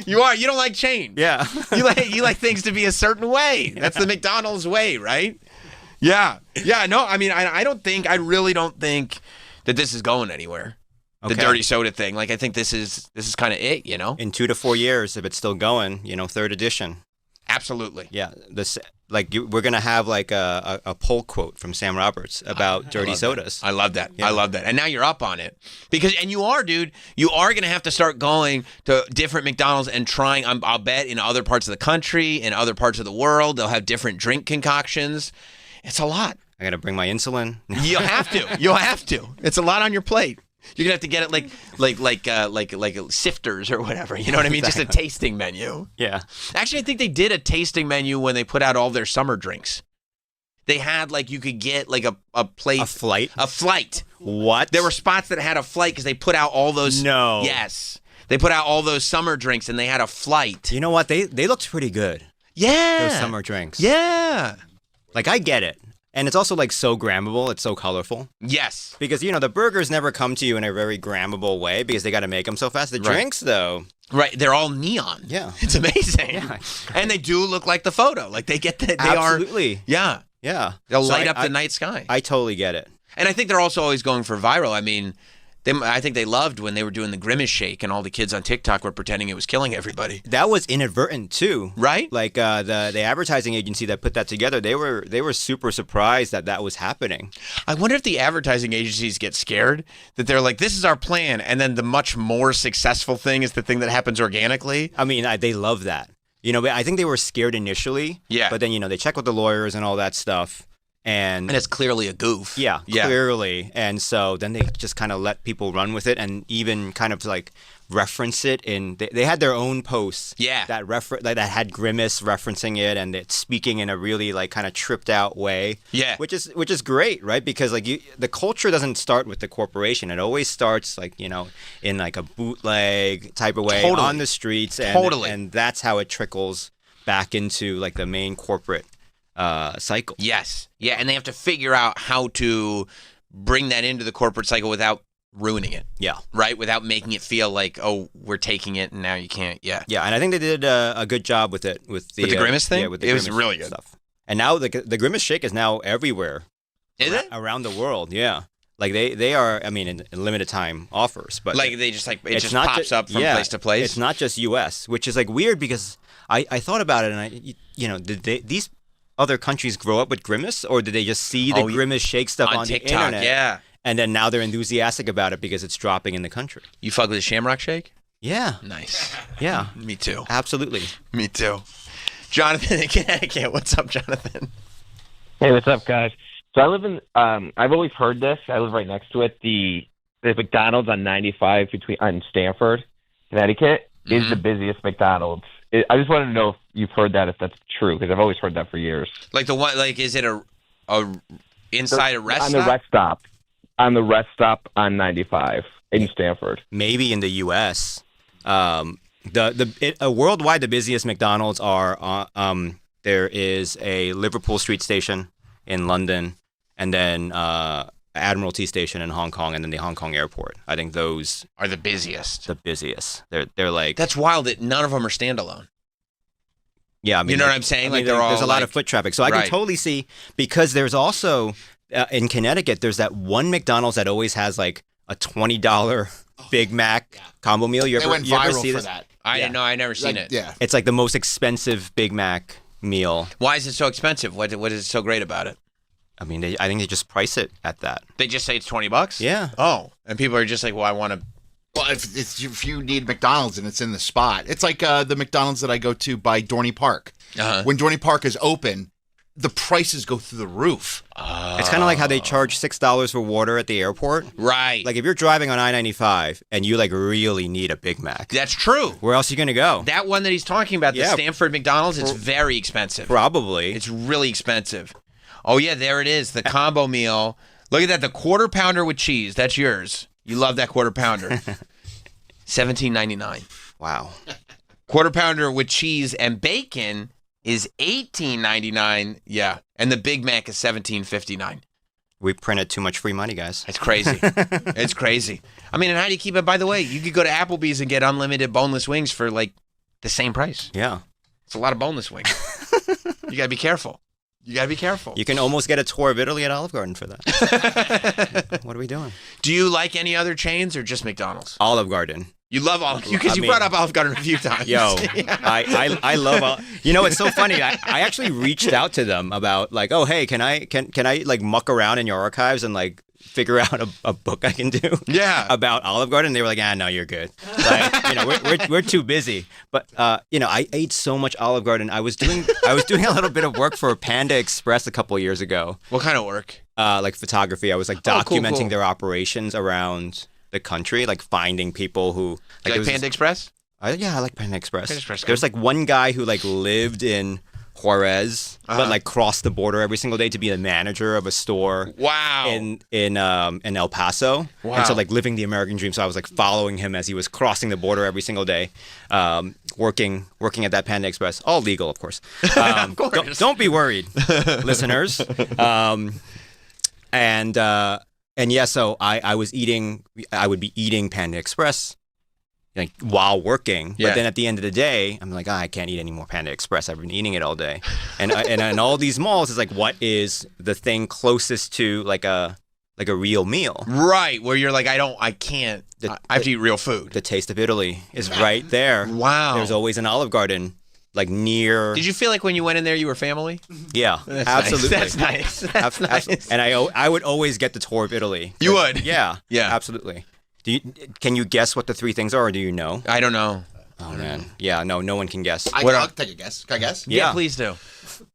You are. You don't like change. Yeah. You like things to be a certain way. That's the McDonald's way, right? Yeah. Yeah. No, I mean, I really don't think that this is going anywhere. The dirty soda thing. Like, I think this is kind of it, you know? In 2 to 4 years, if it's still going, third edition. Absolutely. Yeah. We're going to have like a poll quote from Sam Roberts about dirty sodas. I love that. Yeah. I love that. And now you're up on it. And you are, dude. You are going to have to start going to different McDonald's and trying, I'll bet, in other parts of the country, in other parts of the world, they'll have different drink concoctions. It's a lot. I got to bring my insulin. You'll have to. You'll have to. It's a lot on your plate. You're gonna have to get it like sifters or whatever. You know what I mean? Exactly. Just a tasting menu. Yeah. Actually, I think they did a tasting menu when they put out all their summer drinks. They had you could get like a plate. A flight? A flight. What? There were spots that had a flight because they put out all those. No. Yes. They put out all those summer drinks and they had a flight. You know what? They looked pretty good. Yeah. Those summer drinks. Yeah. Like, I get it. And it's also like so grammable. It's so colorful. Yes. Because, the burgers never come to you in a very grammable way because they got to make them so fast. The drinks, though. Right. They're all neon. Yeah. It's amazing. Yeah. And they do look like the photo. Like they get that. They Absolutely. Are. Yeah. Yeah. They'll light up the night sky. I totally get it. And I think they're also always going for viral. I mean, I think they loved when they were doing the Grimace shake and all the kids on TikTok were pretending it was killing everybody. That was inadvertent too, right? Like the advertising agency that put that together, they were super surprised that was happening. I wonder if the advertising agencies get scared that they're like, "This is our plan," and then the much more successful thing is the thing that happens organically. I mean, they love that. I think they were scared initially. Yeah. But then they check with the lawyers and all that stuff. And it's clearly a goof. Yeah, clearly. And so then they just kind of let people run with it and even kind of like reference it in. They had their own posts. Yeah. That had Grimace referencing it and it's speaking in a really like kind of tripped out way. Yeah. Which is great, right? Because like the culture doesn't start with the corporation. It always starts like in like a bootleg type of way on the streets. And that's how it trickles back into like the main corporate cycle. Yes. Yeah, and they have to figure out how to bring that into the corporate cycle without ruining it. Yeah. Right? Without making it feel like, oh, we're taking it and now you can't. Yeah. Yeah, and I think they did a good job with it. With the Grimace thing? Yeah, with the it Grimace was really good. Stuff. And now the Grimace shake is now everywhere. Is it? Around the world, yeah. Like they are, I mean, in limited time offers. But like they just it just pops up from place to place? It's not just U.S., which is like weird because I thought about it and did these other countries grow up with Grimace, or did they just see the Grimace shake stuff on TikTok, the internet? Yeah. And then now they're enthusiastic about it because it's dropping in the country. You fuck with the Shamrock Shake? Yeah. Nice. Yeah. Me too. Absolutely. Me too. Jonathan in Connecticut. What's up, Jonathan? Hey, what's up, guys? So I live in, I've always heard this. I live right next to it. The McDonald's on 95 on Stanford, Connecticut, is the busiest McDonald's. I just wanted to know if you've heard that, if that's true, because I've always heard that for years. Like the one, like is it a inside a rest on stop? The rest stop, on the rest stop on 95 in Stanford. Maybe in the U.S. Worldwide, the busiest McDonald's are there is a Liverpool Street station in London, and then Admiralty Station in Hong Kong, and then the Hong Kong airport. I think those are the busiest. The busiest. They're like, that's wild that none of them are standalone. Yeah, I mean, you know what I'm saying? Like there's a lot of foot traffic, so I can totally see, because there's also in Connecticut there's that one McDonald's that always has like a $20 Big Mac combo meal. They went viral for that. I didn't know. I never seen it. Yeah, it's like the most expensive Big Mac meal. Why is it so expensive? What is so great about it? I mean, I think they just price it at that. They just say it's $20? Yeah. Oh, and people are just like, well, I want Well, if you need McDonald's and it's in the spot, it's like the McDonald's that I go to by Dorney Park. When Dorney Park is open, the prices go through the roof. It's kind of like how they charge $6 for water at the airport. Right. Like if you're driving on I-95 and you like really need a Big Mac. That's true. Where else are you going to go? That one that he's talking about, the Stanford McDonald's, it's very expensive. Probably. It's really expensive. Oh, yeah, there it is. The combo meal. Look at that. The quarter pounder with cheese. That's yours. You love that quarter pounder. $17.99. Wow. Quarter pounder with cheese and bacon is $18.99. Yeah. And the Big Mac is $17.59. We printed too much free money, guys. It's crazy. It's crazy. I mean, and how do you keep it? By the way, you could go to Applebee's and get unlimited boneless wings for like the same price. Yeah. It's a lot of boneless wings. You got to be careful. You got to be careful. You can almost get a tour of Italy at Olive Garden for that. What are we doing? Do you like any other chains or just McDonald's? Olive Garden. You love Olive Garden because you brought up Olive Garden a few times. Yo, I love. You know, it's so funny. I actually reached out to them about like, oh, hey, can I like muck around in your archives and like figure out a book I can do? Yeah. About Olive Garden. They were like, no, you're good. Like, you know, we're too busy. But you know, I ate so much Olive Garden. I was doing a little bit of work for Panda Express a couple of years ago. What kind of work? Like photography. I was like documenting their operations around the country, like finding people who like Panda Express. Yeah, I like Panda Express. Panda Express. There's like one guy who like lived in Juarez, but like crossed the border every single day to be the manager of a store. Wow. In El Paso. Wow. And so like living the American dream. So I was like following him as he was crossing the border every single day, working at that Panda Express. All legal, of course. Of course. Don't be worried, listeners. And yeah, so I would be eating Panda Express like while working. Yeah. But then at the end of the day, I'm like, I can't eat any more Panda Express. I've been eating it all day. And in all these malls, it's like, what is the thing closest to like a real meal? Right, where you're like, I can't. I have to eat real food. The taste of Italy is right there. Wow. There's always an Olive Garden. Like near. Did you feel like when you went in there you were family? Yeah, That's absolutely. Nice. That's nice. And I would always get the tour of Italy. You would? Yeah. Yeah. Absolutely. Can you guess what the three things are, or do you know? I don't know. Oh man. Yeah. No one can guess. I'll take a guess. Can I guess? Yeah, please do.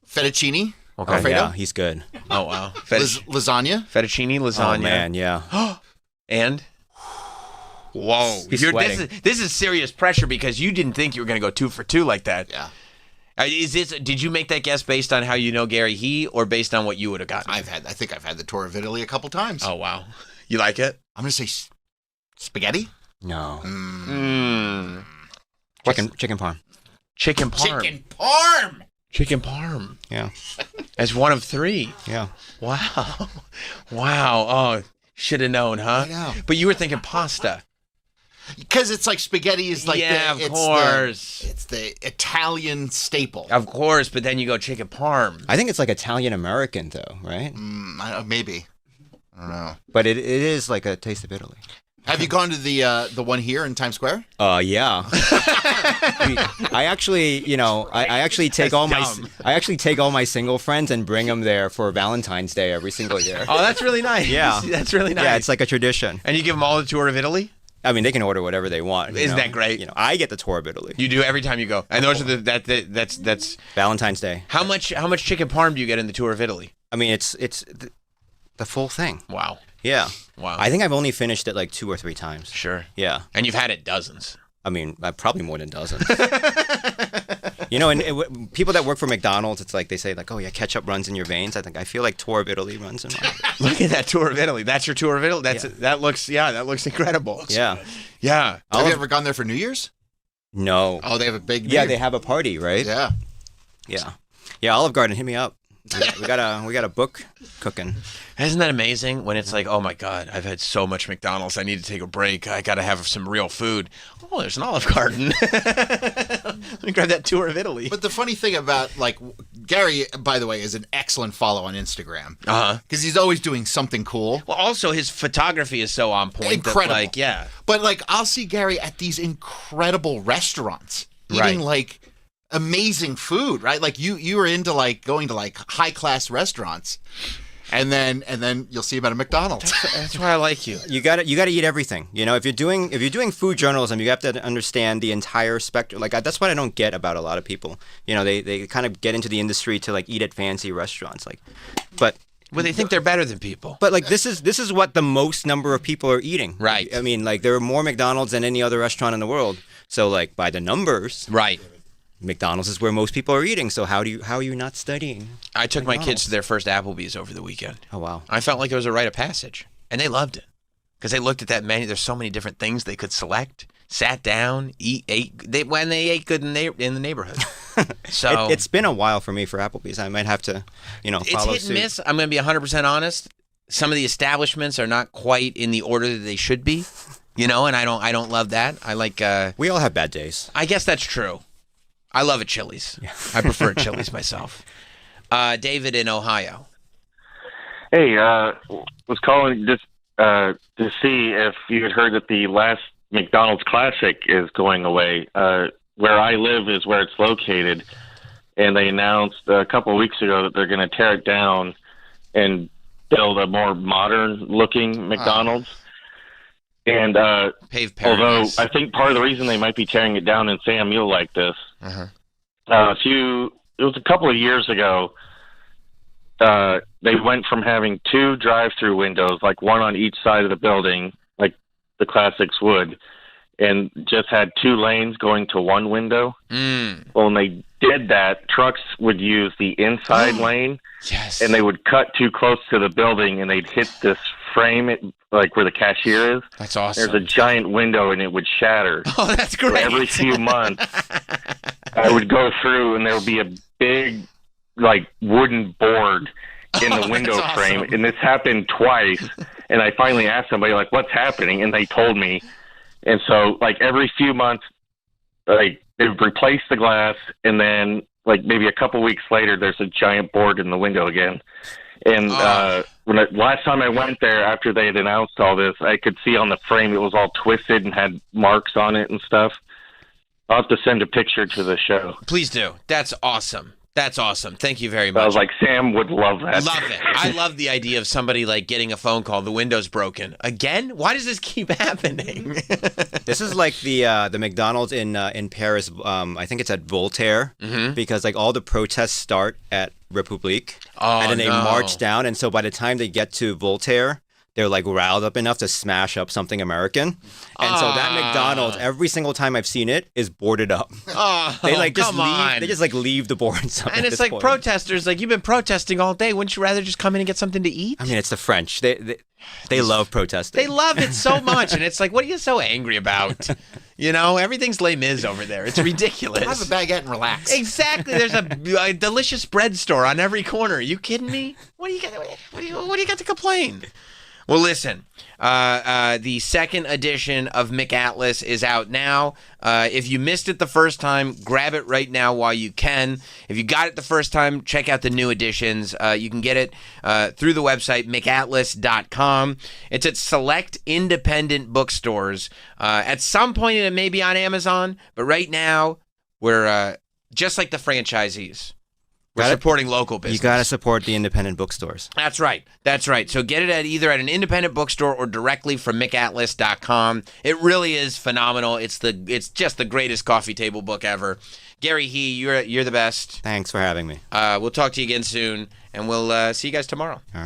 Fettuccine. Okay. Alfredo? Yeah, he's good. Oh wow. Lasagna. Fettuccine lasagna. Oh man, yeah. And. Whoa. He's sweating. This is serious pressure because you didn't think you were going to go 2 for 2 like that. Yeah. Did you make that guess based on how you know Gary He or based on what you would have gotten? I think I've had the tour of Italy a couple times. Oh wow. You like it? I'm going to say spaghetti? No. Chicken parm. Chicken parm. Chicken parm. Chicken parm. Yeah. As one of 3. Yeah. Wow. Wow. Oh, should have known, huh? I know. But you were thinking pasta. Because it's like spaghetti is like of course. It's the Italian staple. Of course, but then you go chicken parm. I think it's like Italian American though, right? Maybe. I don't know. But it is like a taste of Italy. Have you gone to the one here in Times Square? Yeah. I actually, I actually take all my single friends and bring them there for Valentine's Day every single year. Oh, that's really nice. Yeah, that's really nice. Yeah, it's like a tradition. And you give them all the tour of Italy? I mean, they can order whatever they want. Isn't that great? I get the tour of Italy. You do every time you go, and those are that's Valentine's Day. How much chicken parm do you get in the tour of Italy? I mean, it's the full thing. Wow. Yeah. Wow. I think I've only finished it like 2 or 3 times. Sure. Yeah. And you've had it dozens. I mean, probably more than dozens. And people that work for McDonald's, it's like they say like, oh yeah, ketchup runs in your veins. I feel like tour of Italy runs in mine. Look at that tour of Italy. That's your tour of Italy. That looks incredible. Yeah. Yeah. Have you ever gone there for New Year's? No. Oh, they have a big. Yeah, they have a party, right? Yeah. Yeah. Yeah. Olive Garden, hit me up. We got a book cooking. Isn't that amazing when it's like, oh my God, I've had so much McDonald's. I need to take a break. I got to have some real food. Oh, there's an Olive Garden. Let me grab that tour of Italy. But the funny thing about Gary, by the way, is an excellent follow on Instagram. Because he's always doing something cool. Well, also his photography is so on point. Incredible. That, yeah. But I'll see Gary at these incredible restaurants eating amazing food, right? Like you were into going to high class restaurants. and then you'll see about a McDonald's. That's why I like you. You got to eat everything. You know, if you're doing food journalism, you have to understand the entire spectrum. Like that's what I don't get about a lot of people. You know, they kind of get into the industry to like eat at fancy restaurants, but. Well, they think they're better than people. But like this is what the most number of people are eating. Right. I mean, like there are more McDonald's than any other restaurant in the world. So like by the numbers, right. McDonald's is where most people are eating. So how are you not studying? I took my kids to their first Applebee's over the weekend. Oh wow. I felt like it was a rite of passage, and they loved it because they looked at that menu. There's so many different things they could select. Sat down, ate. They ate good in the neighborhood. So it's been a while for me for Applebee's. I might have to, follow it's hit suit. and miss. I'm going to be 100% honest. Some of the establishments are not quite in the order that they should be, and I don't love that. I like. We all have bad days. I guess that's true. I love a Chili's. Yeah. I prefer Chili's myself. David in Ohio. Hey, was calling just to see if you had heard that the last McDonald's Classic is going away. Where I live is where it's located, and they announced a couple of weeks ago that they're going to tear it down and build a more modern-looking McDonald's. And although I think part of the reason they might be tearing it down, and Sam, you'll like this, it was a couple of years ago, they went from having 2 drive-through windows, like one on each side of the building, like the Classics would, and just had 2 lanes going to one window. Well, when they did that, trucks would use the inside lane, yes, and they would cut too close to the building, and they'd hit this frame, like where the cashier is. That's awesome. There's a giant window, and it would shatter. Oh, that's great. So every few months, I would go through, and there would be a big, like, wooden board in the window frame, and this happened twice, and I finally asked somebody, like, what's happening, and they told me. And so, like, every few months, like, they would replace the glass, and then, like, maybe a couple weeks later, there's a giant board in the window again. And last time I went there, after they had announced all this, I could see on the frame it was all twisted and had marks on it and stuff. I'll have to send a picture to the show. Please do. That's awesome. That's awesome. Thank you very much. I was like, Sam would love that. Love it. I love the idea of somebody like getting a phone call, the window's broken. Again? Why does this keep happening? This is like the McDonald's in Paris. I think it's at Voltaire, because like all the protests start at République, and then they march down. And so by the time they get to Voltaire, they're like riled up enough to smash up something American. And so that McDonald's, every single time I've seen it, is boarded up. They like just leave. They just like leave the boards up. And it's like protesters, like, you've been protesting all day. Wouldn't you rather just come in and get something to eat? I mean, it's the French. They love protesting. They love it so much. And it's like, what are you so angry about? Everything's Les Mis over there. It's ridiculous. Have a baguette and relax. Exactly. There's a delicious bread store on every corner. Are you kidding me? What do you got to complain? Well, listen, the second edition of McAtlas is out now. If you missed it the first time, grab it right now while you can. If you got it the first time, check out the new editions. You can get it through the website, McAtlas.com. It's at select independent bookstores. At some point, it may be on Amazon, but right now, we're just like the franchisees. We're supporting local business. You got to support the independent bookstores. That's right. So get it either at an independent bookstore or directly from McAtlas.com. It really is phenomenal. It's just the greatest coffee table book ever. Gary He, you're the best. Thanks for having me. We'll talk to you again soon, and we'll see you guys tomorrow. All right.